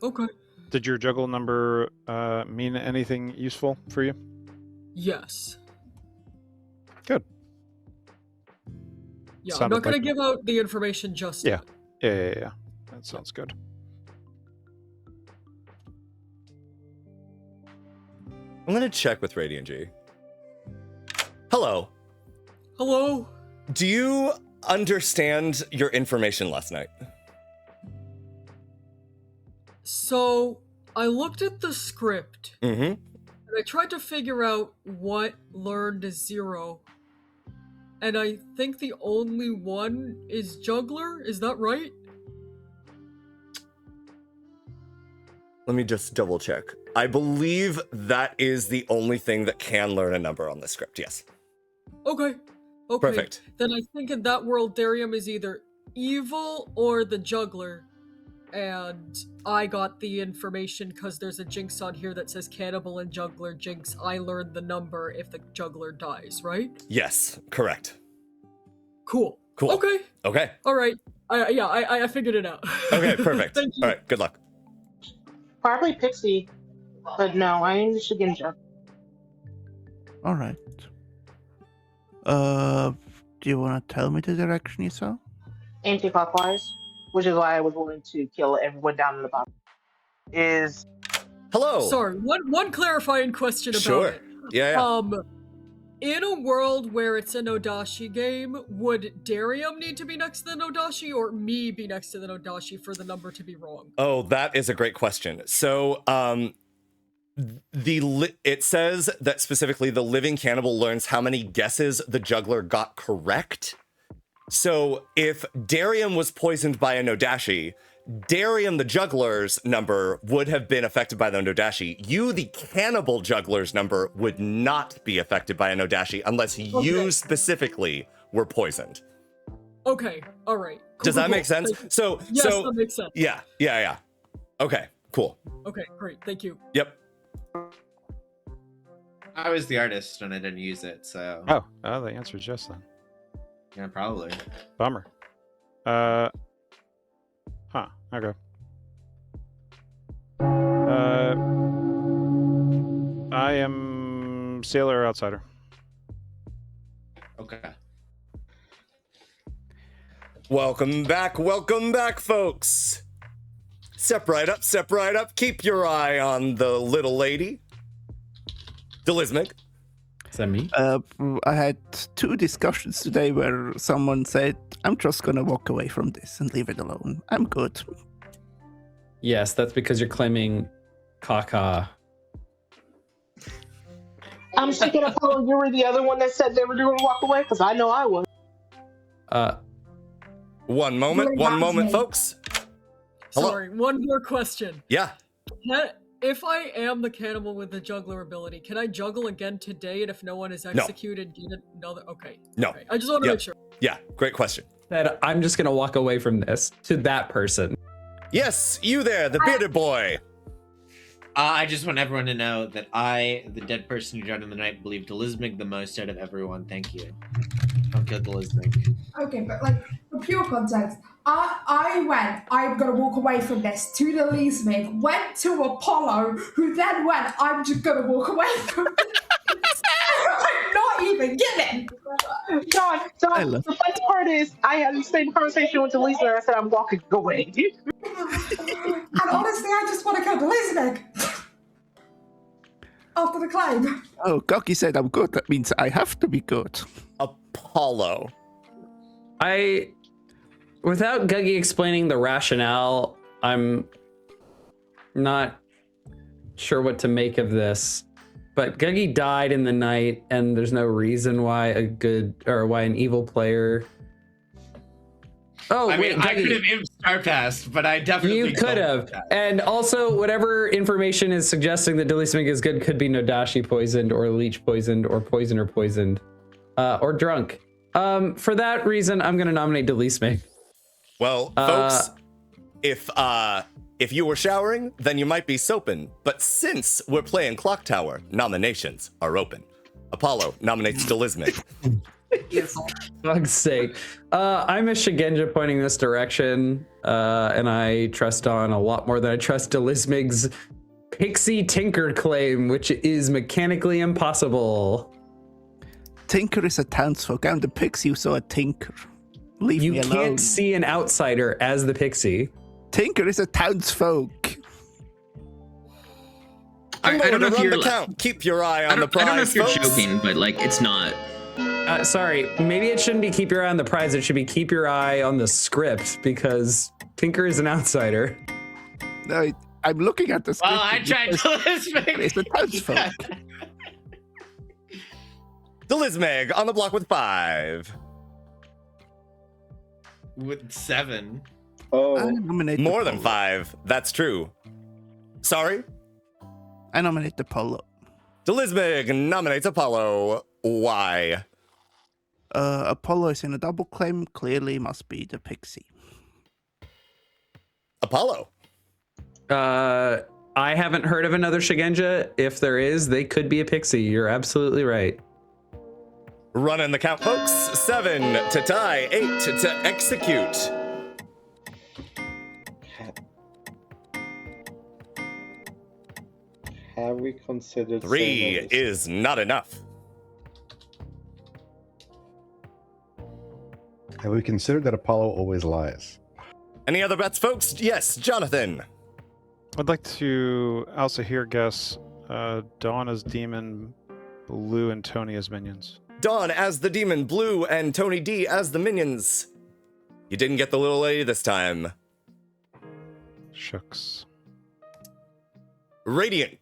Okay. Did your juggle number mean anything useful for you? Yes. Good. Yeah, Sounded I'm not going like- to give out the information just Yeah. yet. Yeah. That sounds good. I'm gonna check with Radiant G. Hello. Hello. Do you understand your information last night? So, I looked at the script, Mm-hmm. and I tried to figure out what learned is 0. And I think the only one is juggler, is that right? Let me just double check. I believe that is the only thing that can learn a number on the script, yes. Okay. Perfect. Then I think in that world, Darium is either evil or the juggler. And I got the information because there's a jinx on here that says cannibal and juggler jinx. I learned the number if the juggler dies, right? Yes, correct. Cool. Cool. Okay. All right. I figured it out. Okay, perfect. Thank you. All right, good luck. Probably Pixie, but no, I am just again jump. All right. Do you want to tell me the direction you saw? Anti-clockwise, which is why I was willing to kill everyone down in the bottom. Is hello. Sorry, one clarifying question about Sure. it. Yeah. In a world where it's a Nodashi game, would Darium need to be next to the Nodashi or me be next to the Nodashi for the number to be wrong? Oh, that is a great question. So, it says that specifically the living cannibal learns how many guesses the juggler got correct. So if Darium was poisoned by a Nodashi, Darium the juggler's number would have been affected by the Nodashi. You, the cannibal juggler's number, would not be affected by a Nodashi unless you specifically were poisoned. Okay, all right. Cool, Does that cool. make sense? Thank you. So Yes, that makes sense. Yeah. Okay, cool. Okay, great. Thank you. Yep. I was the artist and I didn't use it, so. Oh, the answer is yes then. Yeah, probably. Bummer. Okay. I am sailor or outsider. Okay. Welcome back, folks. Step right up. Keep your eye on the little lady. Delismic. Is that me? I had 2 discussions today where someone said, I'm just gonna walk away from this and leave it alone. I'm good. Yes, that's because you're claiming caca. I'm thinking of how you were the other one that said they were going to walk away, because I know I was. One moment, folks. Hello. Sorry, one more question. Yeah. if I am the cannibal with the juggler ability, can I juggle again today? And if no one is executed, get another. Okay. No. Okay. I just want to make sure. Yeah, great question. That I'm just gonna walk away from this to that person. Yes, you there, the bearded boy. I just want everyone to know that I, the dead person who died in the night, believe Delismig the most out of everyone. Thank you. Don't kill Delismig. Okay, but like for pure context, I'm gonna walk away from this to the Leesmig, went to Apollo, who then went, I'm just gonna walk away from this. I'm not even kidding. John, the funny part is, I had the same conversation with Delisa, and I said, I'm walking away. And honestly, I just want to kill Delismig. After the claim. Oh, Goggy said I'm good. That means I have to be good. Apollo. Without Guggy explaining the rationale, I'm not sure what to make of this. But Guggy died in the night, and there's no reason why an evil player. Oh, I mean, I could have imped Starpast, but I definitely you could have. And also, whatever information is suggesting that Delismig is good could be Nodashi poisoned, or Leech poisoned, or Poisoner poisoned, or drunk. For that reason, I'm going to nominate Delismig. Well, folks, if you were showering, then you might be soaping. But since we're playing Clocktower, nominations are open. Apollo nominates Delismig. Fuck's sake. I'm a Shigenja pointing this direction, and I trust on a lot more than I trust Delismig's Pixie Tinker claim, which is mechanically impossible. Tinker is a townsfolk. I'm the pixie who saw a tinker. Leave me alone. You can't see an outsider as the pixie. Tinker is a townsfolk. I don't know if you're count. Keep your eye on the prize. I don't know if you're folks. joking, but like it's not. Sorry, maybe it shouldn't be keep your eye on the prize. It should be keep your eye on the script because Tinker is an outsider. No, I'm looking at the script. Well, I tried Delismig. It's a townsfolk. Delismig on the block with 5. With 7. Oh, more than 5. That's true. Sorry? I nominate Apollo. Delismig nominates Apollo. Why? Apollo is in a double claim. Clearly must be the pixie. Apollo. I haven't heard of another Shigenja. If there is, they could be a pixie. You're absolutely right. Running the count, folks. 7 to tie, 8 to execute. Have we considered 3 is not enough. Have we considered that Apollo always lies? Any other bets, folks? Yes, Jonathan. I'd like to Alsaahir guess Dawn as demon, Blue and Tony as minions. Dawn as the demon, Blue and Tony D as the minions. You didn't get the little lady this time. Shucks. Radiant.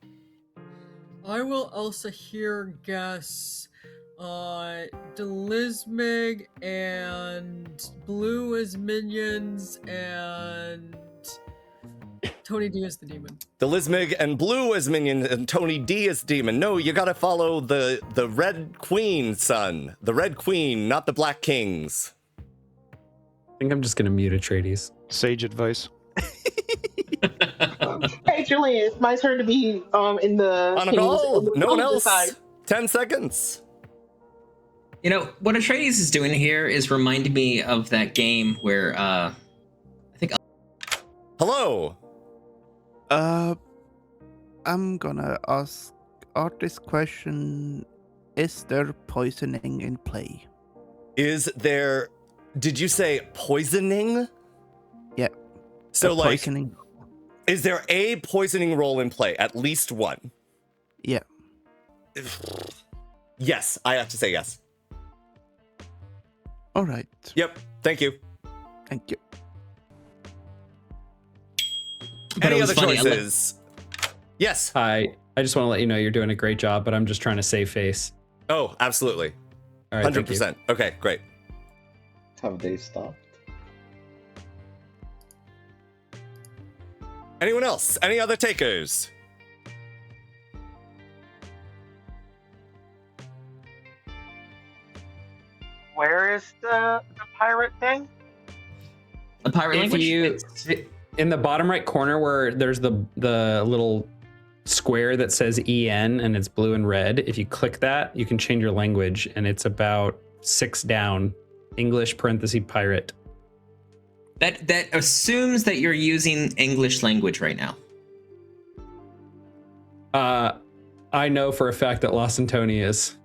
I will also here guess Delismig and Blue as minions and Tony D as the demon. Delismig and Blue as minions and Tony D as demon. No, you gotta follow the Red Queen, son. The Red Queen, not the Black Kings. I think I'm just gonna mute Atreides. Sage advice. Hey, Julian, it's my turn to be in the on a call. No one else. Side. 10 seconds. You know what Atreides is doing here is reminding me of that game where I think. Hello. I'm gonna ask Art this question: is there poisoning in play? Is there? Did you say poisoning? Yeah. So like poisoning. Is there a poisoning role in play? At least one. Yeah. Yes, I have to say yes. All right. Yep. Thank you. Thank you. Any other choices? Yes. I just want to let you know you're doing a great job, but I'm just trying to save face. Oh, absolutely. All right, 100%. Okay, great. Have they stopped? Anyone else? Any other takers? Where is the pirate thing? The pirate If language? in the bottom right corner where there's the little square that says EN and it's blue and red, if you click that, you can change your language, and it's about 6 down. English parenthesis pirate. That assumes that you're using English language right now. I know for a fact that Lost and Tony is.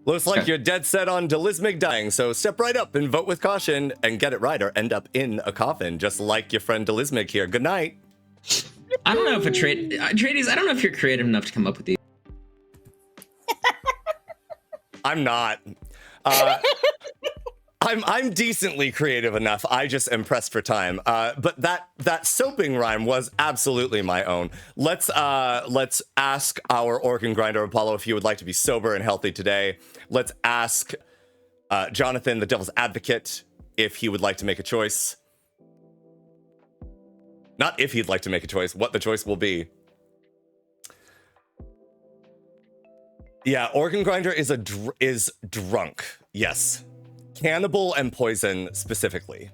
Looks like you're dead set on Delismic dying, so step right up and vote with caution and get it right or end up in a coffin, just like your friend Delismic here. Good night. I don't know if Trades, I don't know if you're creative enough to come up with these. I'm not. I'm decently creative enough. I just am pressed for time. But that soaping rhyme was absolutely my own. Let's ask our organ grinder Apollo if he would like to be sober and healthy today. Let's ask Jonathan, the devil's advocate, if he would like to make a choice. Not if he'd like to make a choice, what the choice will be. Yeah, organ grinder is drunk. Yes. Cannibal and poison specifically.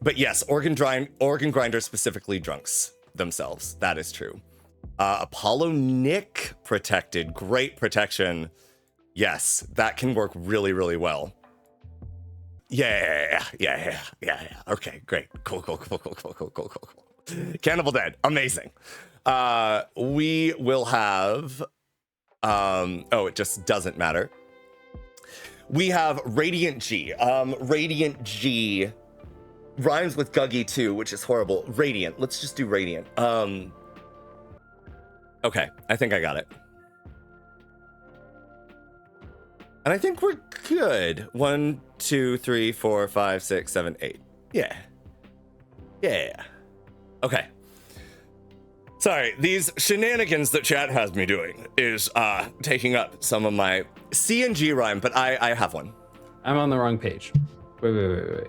But yes, organ grinder specifically drunks themselves. That is true. Apollo Nick protected. Great protection. Yes, that can work really, really well. Yeah. Okay, great. Cool. Cannibal dead. Amazing. We will have... it just doesn't matter. We have Radiant G. Radiant G rhymes with Guggy too, which is horrible. Radiant. Let's just do Radiant. Okay, I think I got it. And I think we're good. 1, 2, 3, 4, 5, 6, 7, 8. Yeah. Okay. Sorry, these shenanigans that chat has me doing is taking up some of my C and G rhyme, but I have one. I'm on the wrong page. Wait.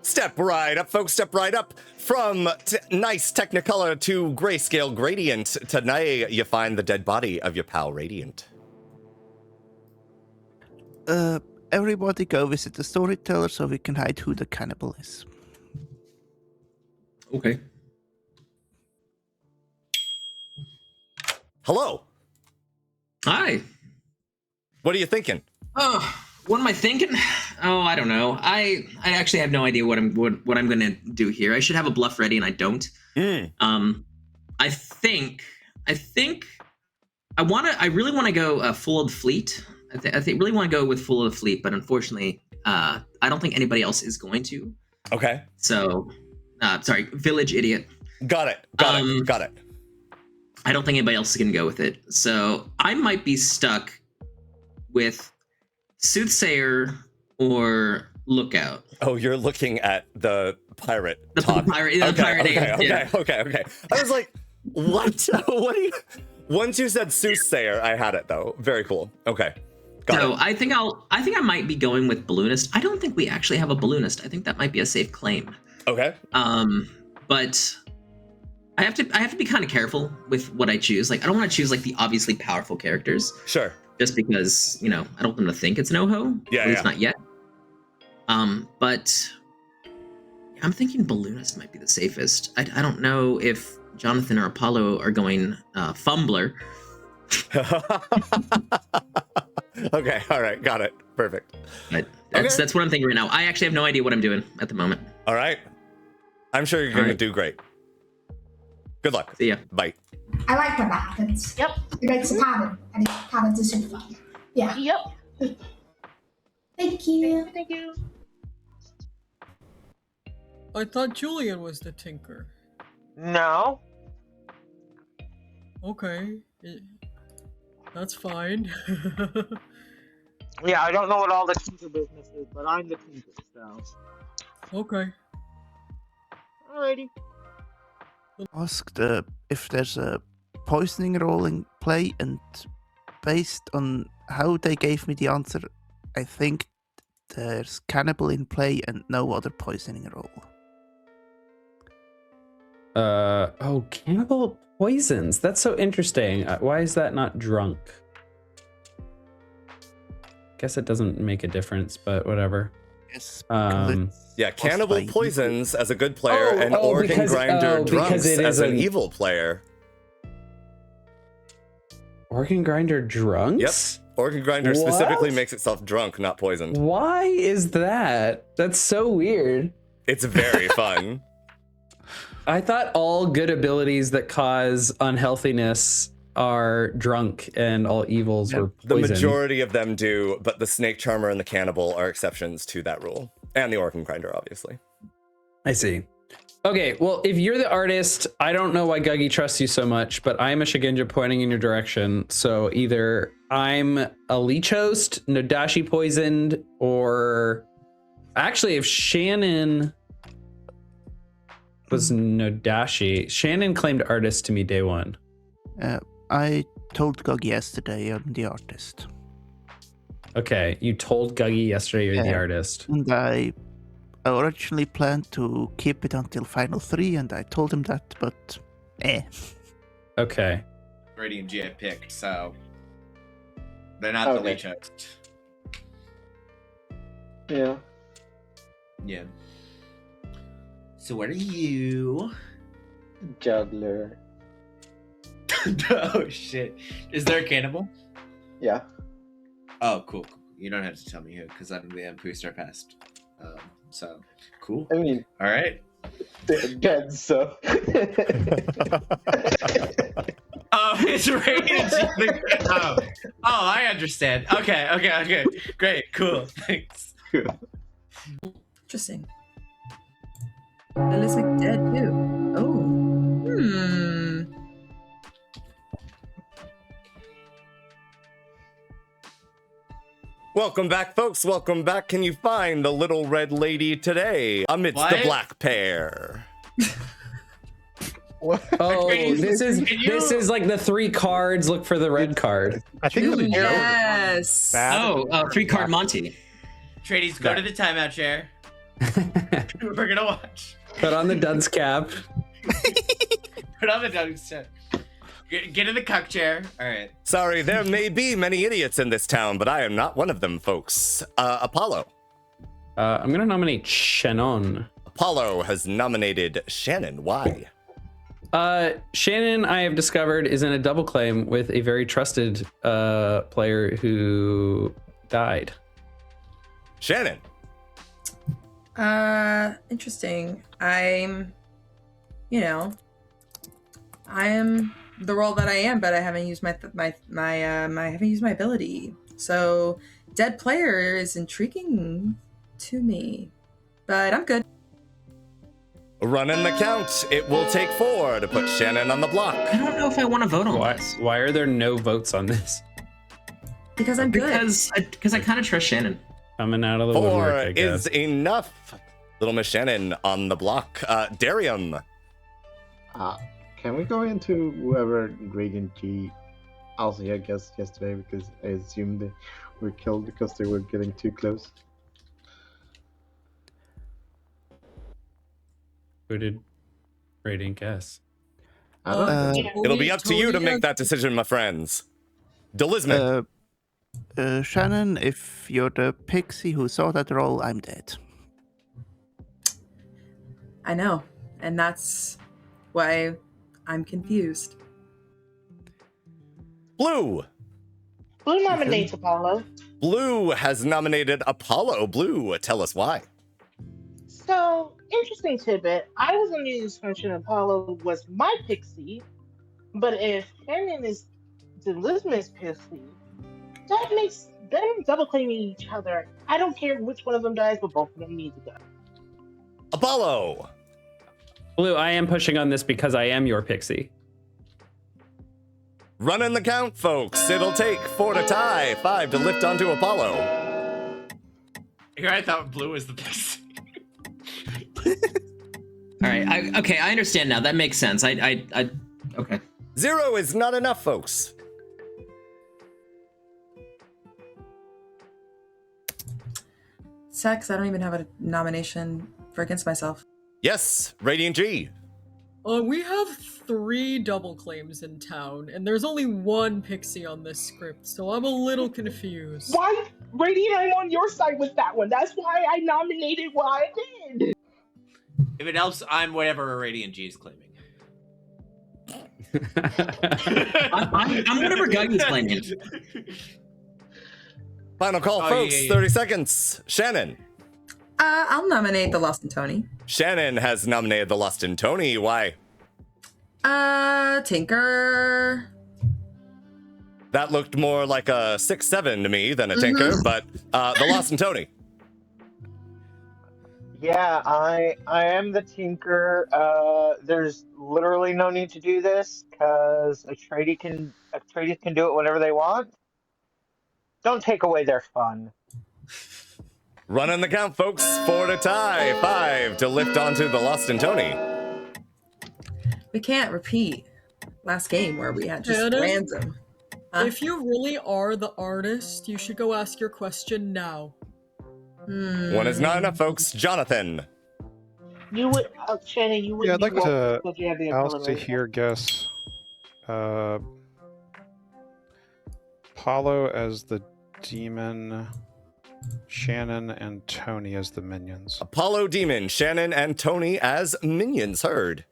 Step right up, folks. Step right up. From nice Technicolor to grayscale gradient. Tonight you find the dead body of your pal Radiant. Everybody go visit the storyteller so we can hide who the cannibal is. Okay. Hello. Hi. What are you thinking? Oh, what am I thinking? Oh, I don't know. I actually have no idea what I'm gonna do here. I should have a bluff ready, and I don't. I think I really want to go full of the fleet. I really want to go with full of the fleet, but unfortunately, I don't think anybody else is going to. Okay. So, sorry, village idiot. Got it. I don't think anybody else is going to go with it. So I might be stuck with Soothsayer or Lookout. Oh, you're looking at the pirate. The pirate. Okay. I was like, what? What are you? Once you said Soothsayer, I had it though. Very cool. Okay. Got it. I think I might be going with Balloonist. I don't think we actually have a Balloonist. I think that might be a safe claim. Okay. But I have to be kind of careful with what I choose. Like, I don't want to choose like the obviously powerful characters. Sure. Just because, I don't want them to think it's NoHo. Yeah. At least not yet. But I'm thinking Balloonist might be the safest. I don't know if Jonathan or Apollo are going Fumbler. Okay. All right. Got it. Perfect. But that's what I'm thinking right now. I actually have no idea what I'm doing at the moment. All right. I'm sure you're going to do great. Good luck. See ya. Bye. I like when that happens. Yep. It makes a pattern, and patterns are super fun. Yeah. Yep. Thank you. Thank you. I thought Julian was the tinker. No. Okay. That's fine. Yeah, I don't know what all the tinker business is, but I'm the tinker, so. Okay. Alrighty. Asked if there's a poisoning role in play, and based on how they gave me the answer, I think there's cannibal in play and no other poisoning role. Cannibal poisons. That's so interesting. Why is that not drunk? guess it doesn't make a difference, but whatever. Yes. Yeah, Cannibal Poisons as a good player, and Oh, Organ because- Grinder oh, because Drunks it is as an an- evil player. Organ Grinder Drunks? Yep. Organ Grinder What? specifically makes itself drunk, not poisoned. Why is that? That's so weird. It's very fun. I thought all good abilities that cause unhealthiness are drunk and all evils were The poison. majority of them do, but the Snake Charmer and the Cannibal are exceptions to that rule. And the Organ Grinder, obviously. I see. Okay, well, if you're the artist, I don't know why Guggy trusts you so much, but I'm a Shigenja pointing in your direction. So either I'm a Leech Host, Nodashi poisoned, or actually, if Shannon was Nodashi, Shannon claimed artist to me day one. I told Guggy yesterday I'm the artist. Okay, you told Guggy yesterday you're the artist. And I originally planned to keep it until Final 3, and I told him that, but Okay. Radiant G I picked, so they're not the Leech Host. Yeah. Yeah. So what are you? Juggler. Oh shit! Is there a cannibal? Yeah. Oh, cool. You don't have to tell me who, because I'm the Booster Pest. So cool. I mean, all right. Dead, so. Oh, it's Radiant G. Oh, I understand. Okay. Great, cool. Thanks. Interesting. Lily's like dead too. Oh. Welcome back, folks. Welcome back. Can you find the little red lady today amidst the black pair? Oh, this is like the 3 cards. Look for the red card. I think the Yes. Oh, 3-card Monty. Trades, go to the timeout chair. We're gonna watch. Put on the dunce cap. Put on the dunce chair. Get in the cuck chair. All right. Sorry, there may be many idiots in this town, but I am not one of them, folks. Apollo. I'm gonna nominate Shannon. Apollo has nominated Shannon. Why? Shannon, I have discovered, is in a double claim with a very trusted player who died. Shannon. Interesting. I am the role that I am, but I haven't used I haven't used my ability. So dead player is intriguing to me, but I'm good. Running the count. It will take 4 to put Shannon on the block. I don't know if I want to vote on this. Why are there no votes on this? Because I'm good. Because I kind of trust Shannon. Coming out of the 4 woodwork, I guess. is enough. Little Miss Shannon on the block. Darium. Can we go into whoever Radiant G Alsaahir guessed yesterday, because I assume they were killed because they were getting too close? Who did Radiant guess? It'll be up to you to make that decision, my friends. Delisman. Shannon, if you're the pixie who saw that roll, I'm dead. I know, and that's why I'm confused. Blue. Blue nominates Apollo. Blue has nominated Apollo. Blue, tell us why. So, interesting tidbit. I was under the assumption Apollo was my pixie, but if Shannon is Delisman's pixie, that makes them double claiming each other. I don't care which one of them dies, but both of them need to go. Apollo. Blue, I am pushing on this because I am your pixie. Running the count, folks. It'll take 4 to tie, 5 to lift onto Apollo. Here I thought Blue was the pixie. All right. I understand now. That makes sense. Okay. 0 is not enough, folks. Sex, I don't even have a nomination for Against Myself. Yes, Radiant G. We have 3 double claims in town, and there's only 1 pixie on this script, so I'm a little confused. Radiant, I'm on your side with that one. That's why I nominated what I did. If it helps, I'm whatever Radiant G is claiming. I'm whatever Guggy's claiming. Final call, folks. 30 seconds. Shannon. I'll nominate the Lost and Tony. Shannon has nominated the Lost and Tony. Why? Tinker. That looked more like a 6-7 to me than a Tinker, but the Lost and Tony. Yeah, I am the Tinker. There's literally no need to do this because Atreides can do it whenever they want. Don't take away their fun. Running the count, folks. 4 to tie, 5 to lift onto the Lost and Tony. We can't repeat last game where we had just Shannon, random. If you really are the artist, you should go ask your question now. One is not enough, folks. Jonathan. You would, Shannon. You would. Yeah, I'd like to because you have the ability. Alsaahir guess Apollo as the demon, Shannon and Tony as the minions. Apollo Demon, Shannon and Tony as minions. Heard.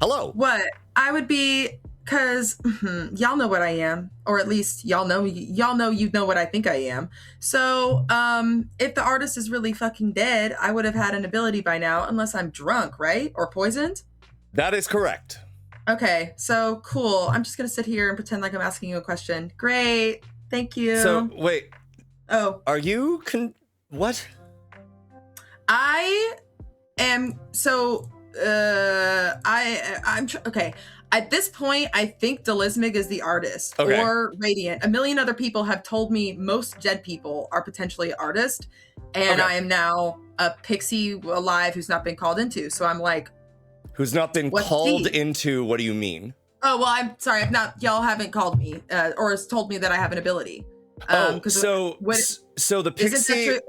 Hello. What? I would be, because y'all know what I am, or at least y'all know you know what I think I am. So if the artist is really fucking dead, I would have had an ability by now, unless I'm drunk, right? Or poisoned? That is correct. Okay, so cool. I'm just going to sit here and pretend like I'm asking you a question. Great. Thank you. So, wait. Oh. Are you what? I am, so, okay. At this point, I think Delismig is the artist, okay, or Radiant. A million other people have told me most dead people are potentially artists, and okay, I am now a pixie alive who's not been called into. So I'm like, who's not been called into? What do you mean? Oh well, I'm sorry. Y'all haven't called me or has told me that I have an ability. So the pixie.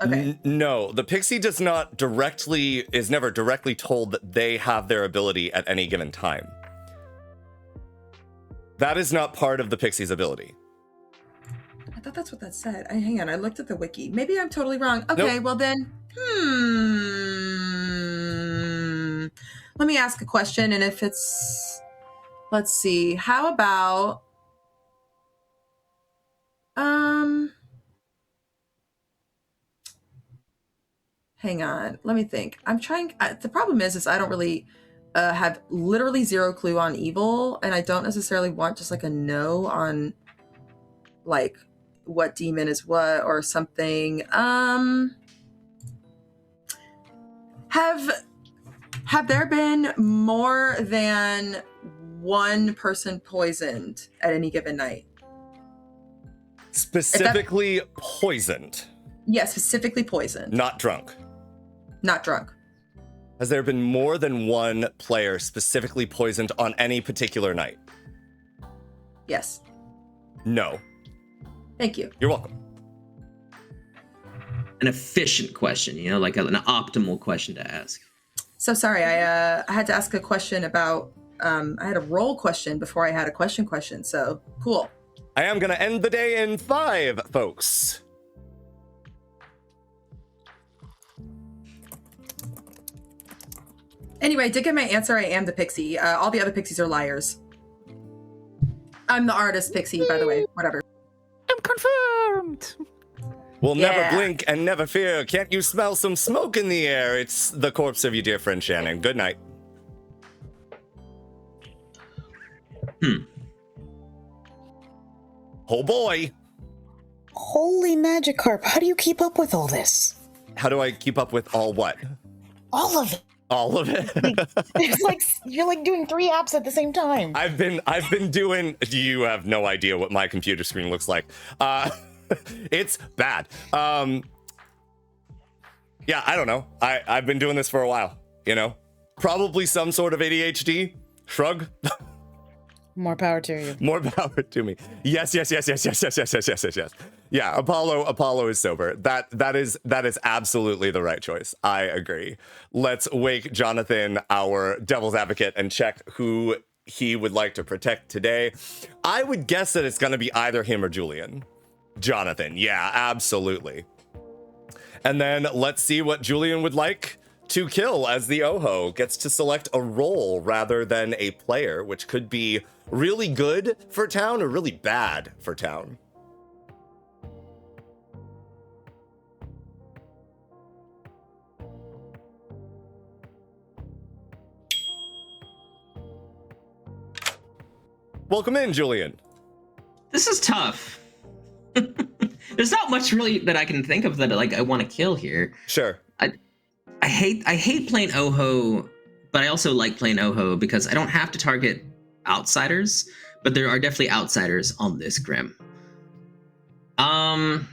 Okay. No, the pixie is never directly told that they have their ability at any given time. That is not part of the pixie's ability. I thought that's what that said. Hang on, I looked at the wiki. Maybe I'm totally wrong. Okay, nope. Well then, let me ask a question, and if it's, let's see, how about, hang on, let me think. I'm trying, the problem is I don't really have literally zero clue on evil, and I don't necessarily want just like a no on like what demon is what or something. Have there been more than one person poisoned at any given night? Specifically poisoned? Yeah, specifically poisoned. Not drunk. Not drunk. Has there been more than one player specifically poisoned on any particular night? Yes. No. Thank you. You're welcome. An efficient question, like an optimal question to ask. So sorry, I had to ask a question about, I had a roll question before I had a question, so cool. I am going to end the day in 5, folks. Anyway, I did get my answer. I am the pixie. All the other pixies are liars. I'm the artist pixie, by the way. Whatever. I'm confirmed. We'll never blink and never fear. Can't you smell some smoke in the air? It's the corpse of your dear friend Shannon. Good night. Oh boy. Holy Magikarp, how do you keep up with all this? How do I keep up with all what? All of it. All of it? It's like you're like doing 3 apps at the same time. I've been doing, you have no idea what my computer screen looks like. It's bad. Yeah, I don't know. I've been doing this for a while, Probably some sort of ADHD. Shrug. More power to you. More power to me. Yes. Yeah, Apollo is sober. That is absolutely the right choice. I agree. Let's wake Jonathan, our devil's advocate, and check who he would like to protect today. I would guess that it's going to be either him or Julian. Jonathan. Yeah, absolutely. And then let's see what Julian would like to kill, as the Oho gets to select a role rather than a player, which could be really good for town or really bad for town. Welcome in, Julian. This is tough. There's not much really that I can think of that like I want to kill here. Sure. I hate playing Oho, but I also like playing Oho because I don't have to target outsiders, but there are definitely outsiders on this Grim. And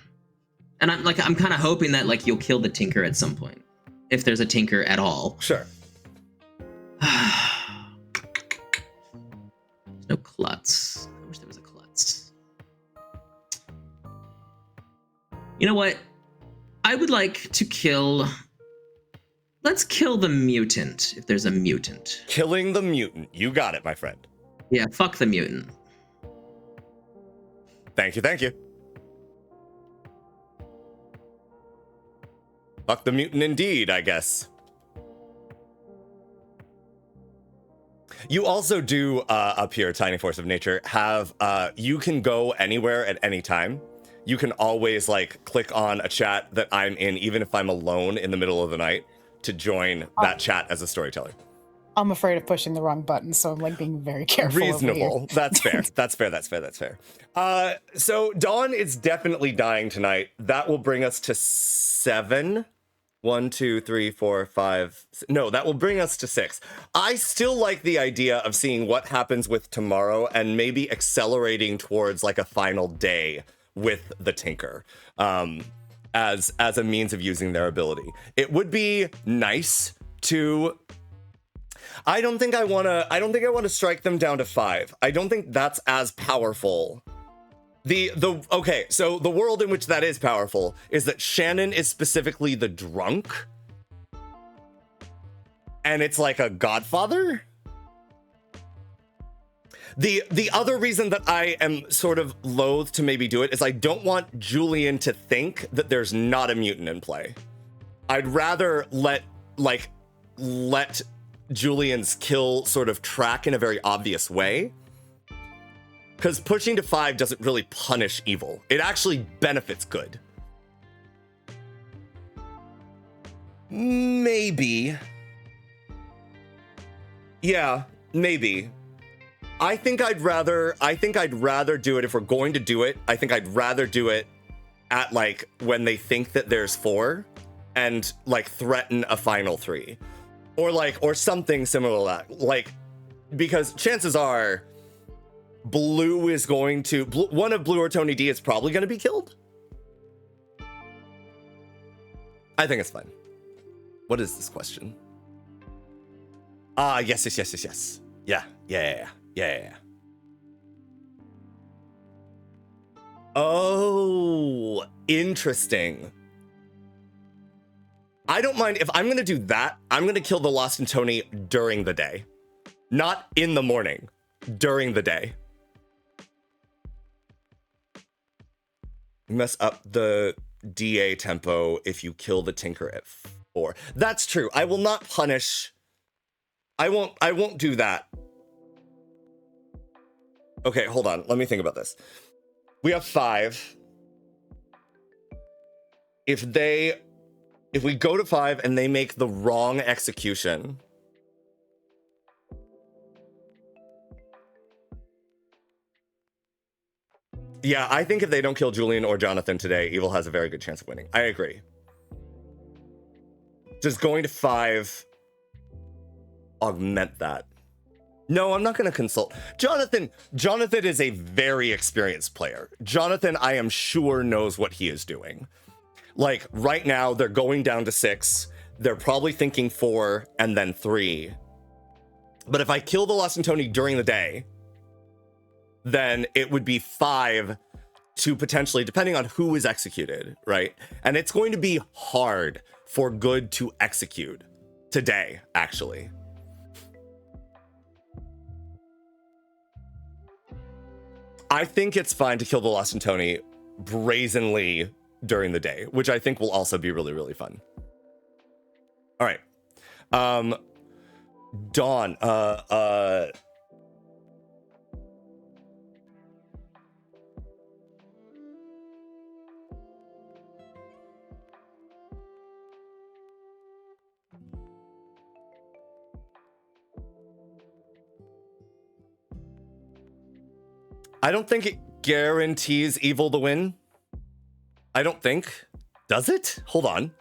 I'm kind of hoping that like you'll kill the Tinker at some point, if there's a Tinker at all. Sure. There's no Klutz. I wish there was a Klutz. You know what? I would like to kill... Let's kill the Mutant, if there's a Mutant. Killing the Mutant. You got it, my friend. Yeah, fuck the Mutant. Thank you, thank you. Fuck the Mutant indeed, I guess. You also do, up here, Tiny Force of Nature, have, you can go anywhere at any time. You can always, like, click on a chat that I'm in, even if I'm alone in the middle of the night, to join that chat as a storyteller. I'm afraid of pushing the wrong button, so I'm like being very careful. Reasonable. That's fair. That's fair. So Dawn is definitely dying tonight. That will bring us to 7. 1, 2, 3, 4, 5. No, that will bring us to 6. I still like the idea of seeing what happens with tomorrow and maybe accelerating towards like a final day with the Tinker. As a means of using their ability. It would be nice to... I don't think I want to strike them down to 5. I don't think that's as powerful. Okay, so the world in which that is powerful is that Shannon is specifically the drunk. And it's like a godfather. The other reason that I am sort of loath to maybe do it is I don't want Julian to think that there's not a mutant in play. I'd rather let Julian's kill sort of track in a very obvious way. Because pushing to 5 doesn't really punish evil. It actually benefits good. Maybe. Yeah, maybe. I think I'd rather do it if we're going to do it. I think I'd rather do it at like when they think that there's 4 and like threaten a final 3 or something similar to that. Like, because chances are Blue is going to, one of Blue or Tony D is probably going to be killed. I think it's fine. What is this question? Yes. Yeah. Oh, interesting. I don't mind if I'm going to do that. I'm going to kill the Lost and Tony during the day, not in the morning, during the day. You mess up the DA tempo if you kill the Tinker at 4. That's true. I will not punish. I won't do that. Okay, hold on. Let me think about this. We have 5. If we go to 5 and they make the wrong execution, yeah, I think if they don't kill Julian or Jonathan today, Evil has a very good chance of winning. I agree. Does going to 5 augment that? No, I'm not going to consult. Jonathan is a very experienced player. Jonathan, I am sure, knows what he is doing. Like, right now, they're going down to 6. They're probably thinking 4 and then 3. But if I kill the Lost and Tony during the day, then it would be 5 to potentially, depending on who is executed, right? And it's going to be hard for good to execute today, actually. I think it's fine to kill the Lost and Tony brazenly during the day, which I think will also be really, really fun. All right. Dawn, I don't think it guarantees evil to win. I don't think. Does it? Hold on.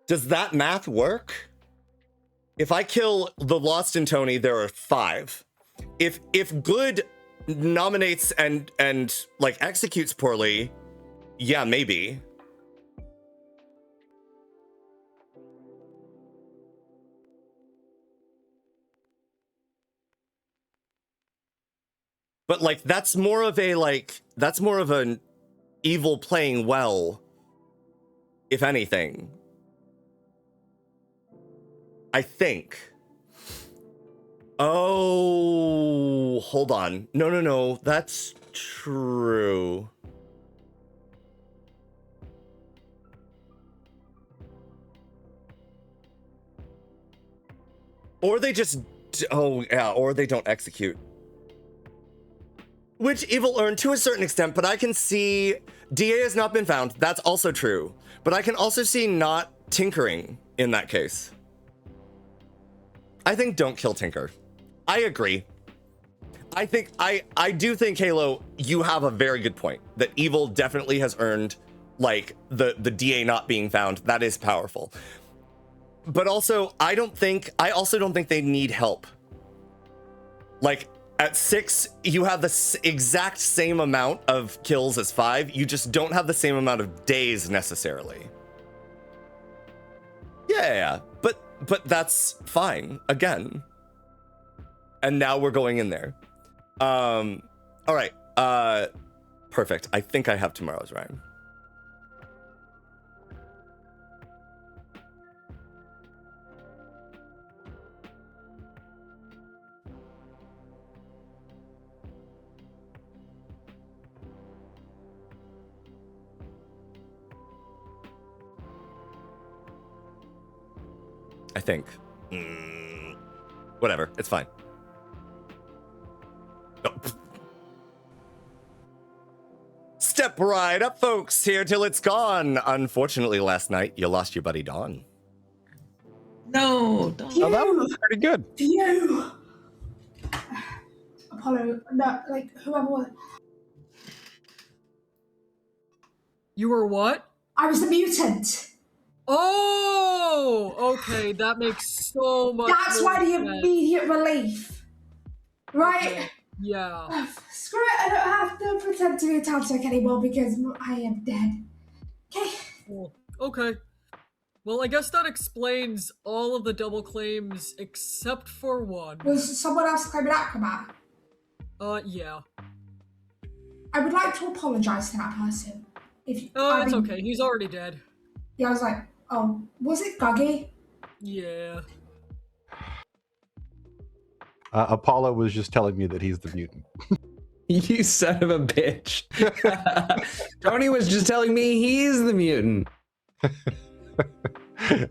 Does that math work? If I kill the Lost and Tony, there are 5. If good nominates and like executes poorly, yeah, maybe. But like that's more of an evil playing well, if anything. I think. Oh, hold on. No. That's true. Or they just, or they don't execute. Which evil earned to a certain extent, but I can see DA has not been found. That's also true. But I can also see not tinkering in that case. I think don't kill Tinker. I agree. I do think, Halo, you have a very good point. That evil definitely has earned like the DA not being found. That is powerful. But also, I also don't think they need help. Like, at 6, you have the exact same amount of kills as 5. You just don't have the same amount of days necessarily. Yeah, but that's fine. Again. And now we're going in there. All right. Perfect. I think I have tomorrow's rhyme. I think. Whatever. It's fine. Oh. Step right up, folks. Here till it's gone. Unfortunately, last night, you lost your buddy, Dawn. No, Dawn. Oh, that was pretty good. You! Apollo, no, like, whoever was. You were what? I was the mutant. Oh, okay, that makes so much That's why the immediate relief. Right? Okay. Yeah. Screw it, I don't have to pretend to be a Tantric anymore because I am dead. Okay. Cool. Okay. Well, I guess that explains all of the double claims except for one. Was someone else claiming Acrobat? Yeah. I would like to apologize to that person. It's okay. He's already dead. Yeah, I was like, oh, was it Guggy? Yeah. Apollo was just telling me that he's the mutant. You son of a bitch. Tony was just telling me he's the mutant.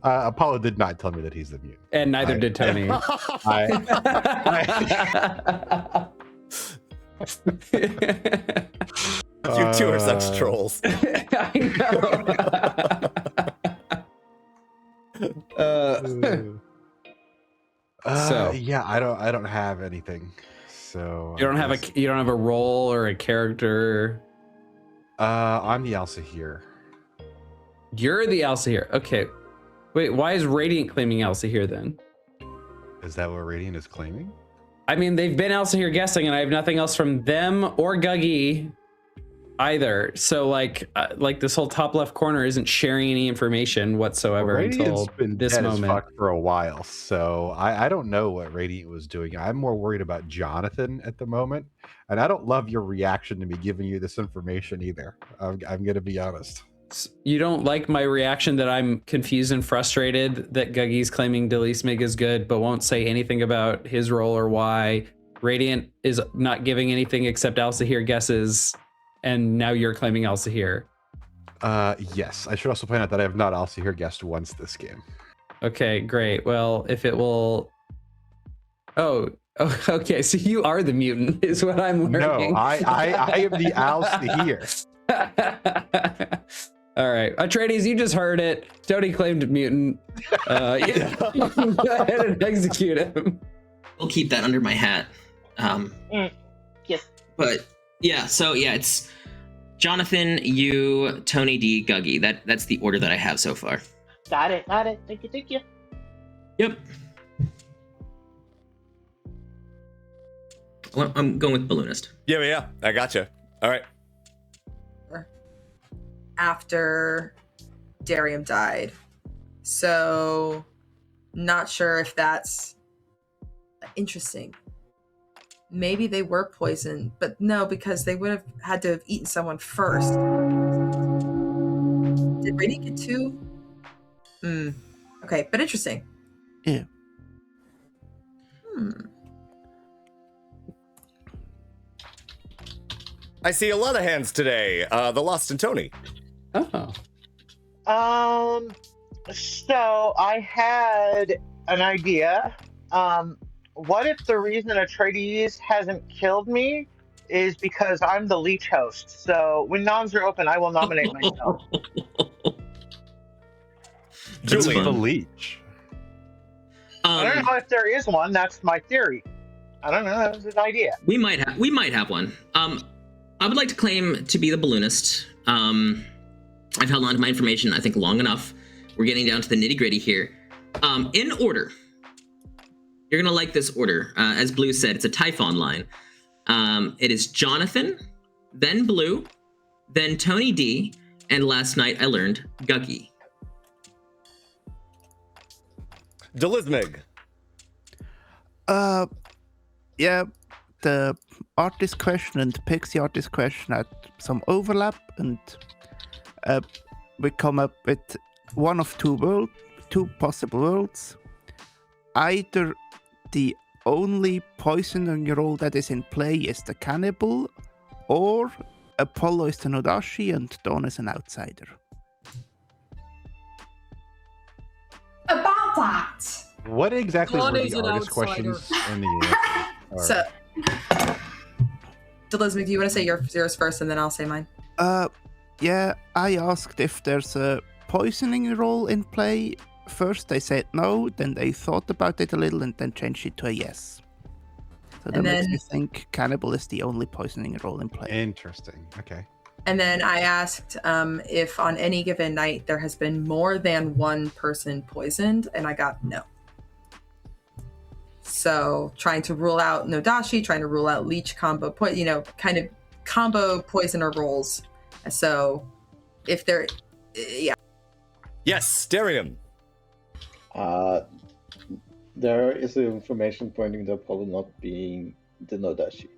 Apollo did not tell me that he's the mutant. And neither did Tony. You two are such trolls. I know. Yeah, I don't have anything. So you don't have a role or a character. I'm the Alsaahir. You're the Alsaahir. Okay. Wait, why is Radiant claiming Alsaahir then? Is that what Radiant is claiming? I mean, they've been Alsaahir guessing, and I have nothing else from them or Guggy either. So like this whole top left corner isn't sharing any information whatsoever until been this dead moment. As fuck for a while, so I don't know what Radiant was doing. I'm more worried about Jonathan at the moment, and I don't love your reaction to me giving you this information either. I'm gonna be honest. You don't like my reaction that I'm confused and frustrated that Guggy's claiming DivC is good, but won't say anything about his role or why. Radiant is not giving anything except Alsaahir guesses. and now you're claiming Alsaahir. Yes. I should also point out that I have not Alsaahir guessed once this game. Okay, great. Well, if it will... Oh, okay. So you are the mutant, is what I'm learning. No, I am the Alsaahir. All right, Atreides, you just heard it. Tony claimed mutant. Yeah. Go ahead and execute him. We'll keep that under my hat. Yes. But yeah, so yeah, it's Jonathan, you, Tony D, Guggy. That's the order that I have so far. Got it. Thank you. Yep. Well, I'm going with Balloonist. Yeah, I gotcha. All right. After Darium died. So, not sure if that's interesting. Maybe they were poisoned, but no, because they would have had to have eaten someone first. Did Brady get two? Okay, but interesting. Yeah. I see a lot of hands today. The Lost and Tony. Oh. So I had an idea. What if the reason Atreides hasn't killed me is because I'm the leech host? So when noms are open, I will nominate myself. Julie, the leech. I don't know if there is one. That's my theory. I don't know. That was an idea. We might have one. I would like to claim to be the balloonist. I've held on to my information, I think, long enough. We're getting down to the nitty-gritty here. In order. You're gonna like this order. As Blue said, it's a Typhon line. It is Jonathan, then Blue, then Tony D, and last night I learned Guggy. Delismig. Yeah, the artist question and Pixie artist question had some overlap, and we come up with one of two possible worlds. Either the only poisoning role that is in play is the cannibal, or Apollo is the Nodashi and Dawn is an outsider. About that. What exactly Dawn were is the an artist outsider. questions and the answers? So, Delismic, do you want to say yours first and then I'll say mine? Yeah, I asked if there's a poisoning role in play. First they said no, then they thought about it a little and then changed it to a yes. So that makes me think cannibal is the only poisoning role in play. Interesting. Okay. And then I asked if on any given night there has been more than one person poisoned, and I got no. So trying to rule out Nodashi, trying to rule out leech combo, kind of combo poisoner roles. So if there, yeah. Yes, Darium. There is information pointing to Apollo not being the Nodashi.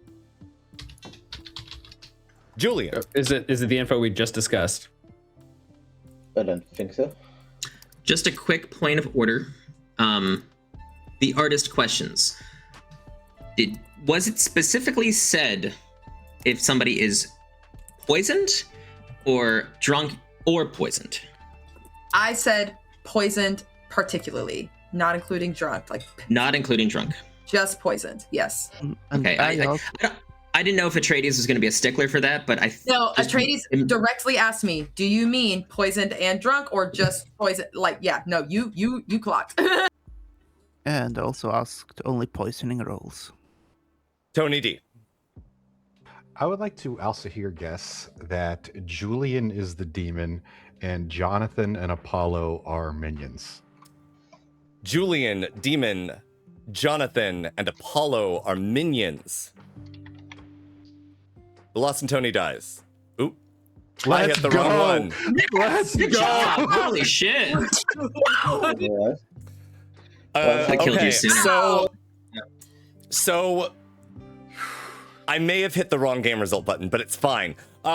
Julia. Is it the info we just discussed? I don't think so. Just a quick point of order. The artist questions. Was it specifically said if somebody is poisoned or drunk or poisoned? I said poisoned particularly, not including drunk. Not including drunk. Just poisoned, yes. Okay, I didn't know if Atreides was going to be a stickler for that, but No, Atreides directly asked me, do you mean poisoned and drunk or just poison? You clocked. And also asked only poisoning roles. Tony D. I would like to Alsaahir guess that Julian is the demon and Jonathan and Apollo are minions. Julian, demon, Jonathan, and Apollo are minions. The Lost and Tony dies. Oop. I hit the wrong one. Let's Good go. job. Holy shit. I killed you sooner. So I may have hit the wrong game result button, but it's fine. We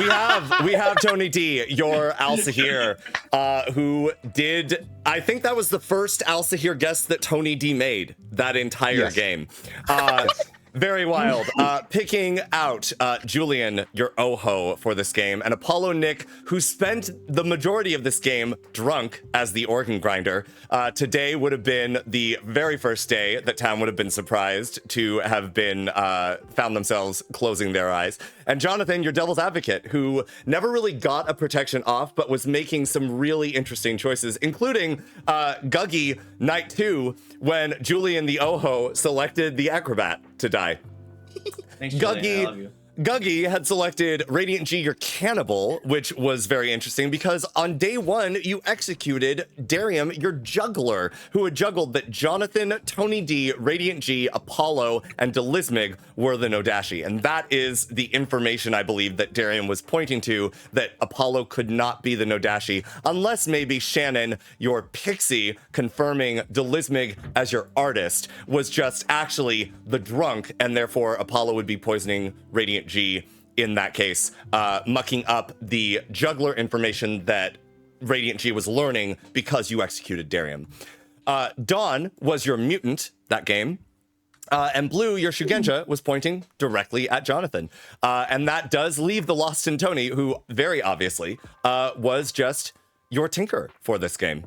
have Tony D, your Alsaahir, who did. I think that was the first Alsaahir guess that Tony D made that entire game. Very wild. Picking out Julian, your Oho for this game, and Apollo Nick, who spent the majority of this game drunk as the organ grinder. Today would have been the very first day that Town would have been surprised to have been found themselves closing their eyes. And Jonathan, your devil's advocate, who never really got a protection off, but was making some really interesting choices, including Guggy Night 2, when Julian the Oho selected the Acrobat to die. Thanks, Julian. I love you. Guggy had selected Radiant G, your cannibal, which was very interesting because on day one, you executed Darium, your juggler, who had juggled that Jonathan, Tony D, Radiant G, Apollo, and Delismig were the Nodashi. And that is the information I believe that Darium was pointing to, that Apollo could not be the Nodashi, unless maybe Shannon, your pixie, confirming Delismig as your artist, was just actually the drunk, and therefore Apollo would be poisoning Radiant G in that case, mucking up the juggler information that Radiant G was learning because you executed Darium. Dawn was your mutant that game. And Blue, your Shugenja, was pointing directly at Jonathan. And that does leave the Lost in Tony, who very obviously was just your Tinker for this game.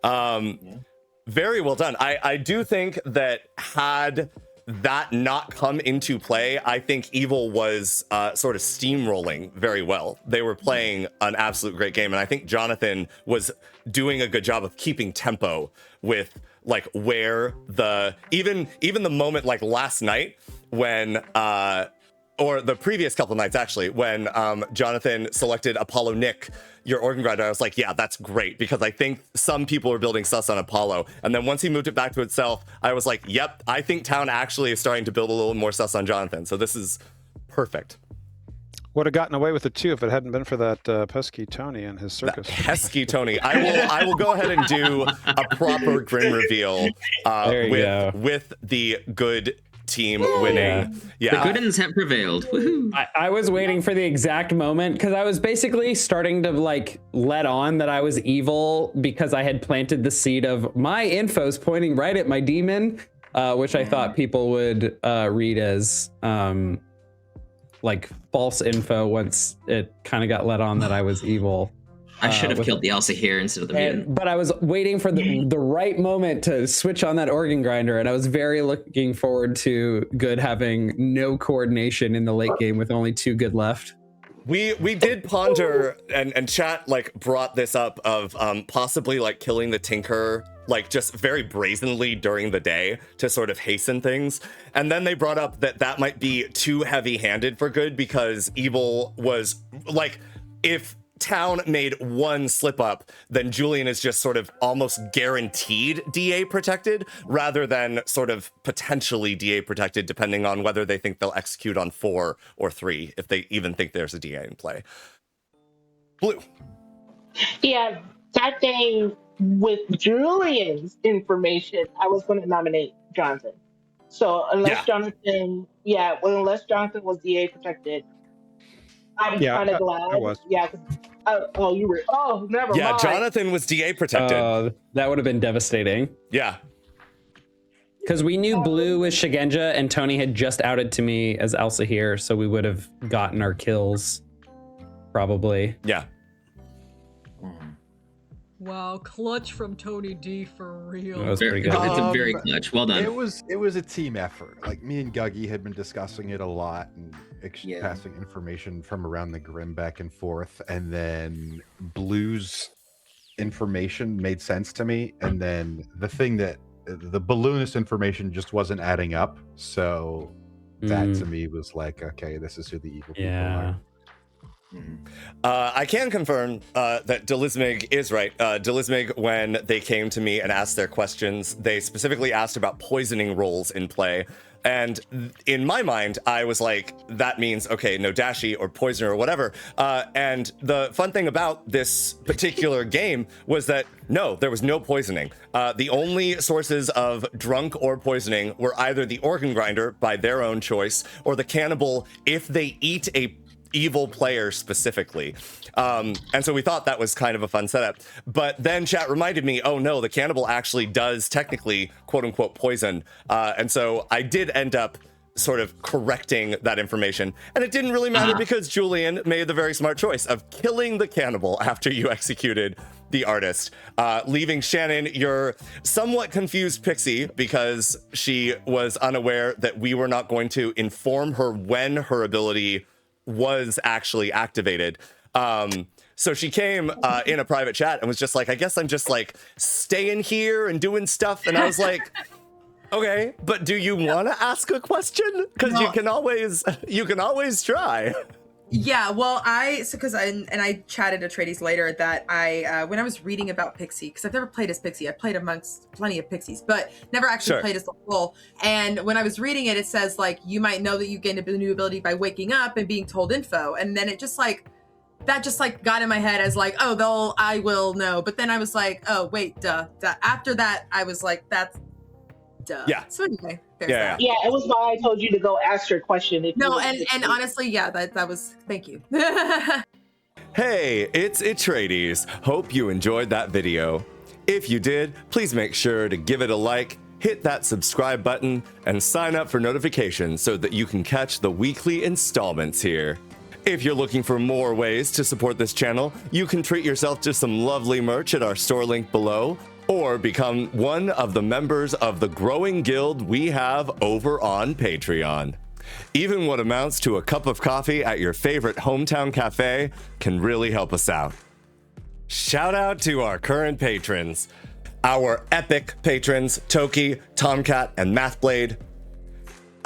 Very well done. I do think that had that not come into play, I think Evil was sort of steamrolling very well. They were playing an absolute great game, and I think Jonathan was doing a good job of keeping tempo with like where the even the moment like last night when or the previous couple nights actually, when Jonathan selected Apollo Nick, your organ grinder, I was like, yeah, that's great, because I think some people are building sus on Apollo. And then once he moved it back to itself, I was like, yep, I think Town actually is starting to build a little more sus on Jonathan. So this is perfect. Would have gotten away with it too if it hadn't been for that pesky Tony and his circus. That pesky Tony. I will go ahead and do a proper grim reveal with the good team winning. The good ends have prevailed. Woohoo. I was waiting for the exact moment because I was basically starting to like let on that I was evil because I had planted the seed of my info's pointing right at my demon, which I thought people would read as like false info once it kind of got let on that I was evil. I should have killed the Alsaahir instead of the mutant. But I was waiting for the right moment to switch on that organ grinder, and I was very looking forward to Good having no coordination in the late game with only 2 good left. We did ponder, and chat like brought this up of possibly like killing the Tinker like just very brazenly during the day to sort of hasten things. And then they brought up that that might be too heavy-handed for Good because Evil was like, if Town made one slip up, then Julian is just sort of almost guaranteed DA protected rather than sort of potentially DA protected depending on whether they think they'll execute on 4 or 3, if they even think there's a DA in play. Blue. Yeah, that day with Julian's information, I was going to nominate Jonathan. So unless Jonathan was DA protected, I'm kind of glad. I was. Yeah. You were. Oh, never mind. Yeah, Jonathan was DA protected. That would have been devastating. Yeah. Because we knew Blue was Shugenja and Tony had just outed to me as Alsaahir, so we would have gotten our kills. Probably. Yeah. Wow, clutch from Tony D for real. That was pretty good. It's a very clutch. Well done. It was a team effort. Like me and Guggy had been discussing it a lot and passing information from around the Grim back and forth, and then Blue's information made sense to me, and then the thing that the balloonist information just wasn't adding up. So that to me was like, okay, this is who the evil people are. I can confirm that Delismig is right. Delismig, when they came to me and asked their questions, they specifically asked about poisoning roles in play. And in my mind, I was like, that means, okay, Nodashi or Poisoner or whatever. And the fun thing about this particular game was that, no, there was no poisoning. The only sources of drunk or poisoning were either the organ grinder by their own choice or the cannibal if they eat a evil player specifically. And so we thought that was kind of a fun setup. But then chat reminded me, oh no, the cannibal actually does technically quote unquote poison. And so I did end up sort of correcting that information. And it didn't really matter because Julian made the very smart choice of killing the cannibal after you executed the artist, leaving Shannon, your somewhat confused pixie, because she was unaware that we were not going to inform her when her ability was actually activated. So she came in a private chat and was just like, I guess I'm just like staying here and doing stuff. And I was like, okay, but do you want to ask a question? Because you can always try. Yeah, well, I chatted to Atreides later that when I was reading about Pixie, because I've never played as Pixie, I played amongst plenty of Pixies, but never actually played as the full. And when I was reading it, it says like you might know that you gained a new ability by waking up and being told info, and then it just like that got in my head as like, oh, I will know. But then I was like, oh wait, duh. After that, I was like, that's duh. Yeah. So anyway. Yeah, it was why I told you to go ask your question. And honestly, yeah, that was, thank you. Hey, it's Atreides. Hope you enjoyed that video. If you did, please make sure to give it a like, hit that subscribe button, and sign up for notifications so that you can catch the weekly installments here. If you're looking for more ways to support this channel, you can treat yourself to some lovely merch at our store link below, or become one of the members of the growing guild we have over on Patreon. Even what amounts to a cup of coffee at your favorite hometown cafe can really help us out. Shout out to our current patrons. Our epic patrons, Toki, Tomcat, and Mathblade.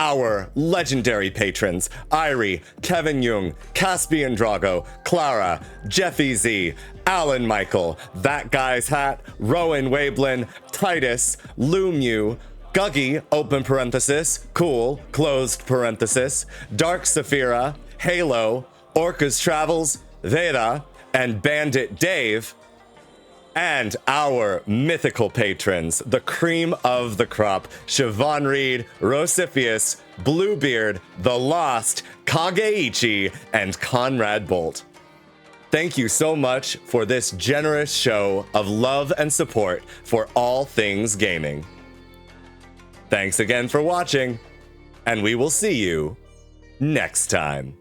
Our legendary patrons, Irie, Kevin Jung, Caspian Drago, Clara, Jeffy Z, Alan Michael, That Guy's Hat, Rowan Wablin, Titus, Lumu, Guggy, open parenthesis, Cool, closed parenthesis, Dark Saphira, Halo, Orca's Travels, Veda, and Bandit Dave. And our mythical patrons, the cream of the crop, Siobhan Reed, Rosifius, Bluebeard, The Lost, Kageichi, and Conrad Bolt. Thank you so much for this generous show of love and support for all things gaming. Thanks again for watching, and we will see you next time.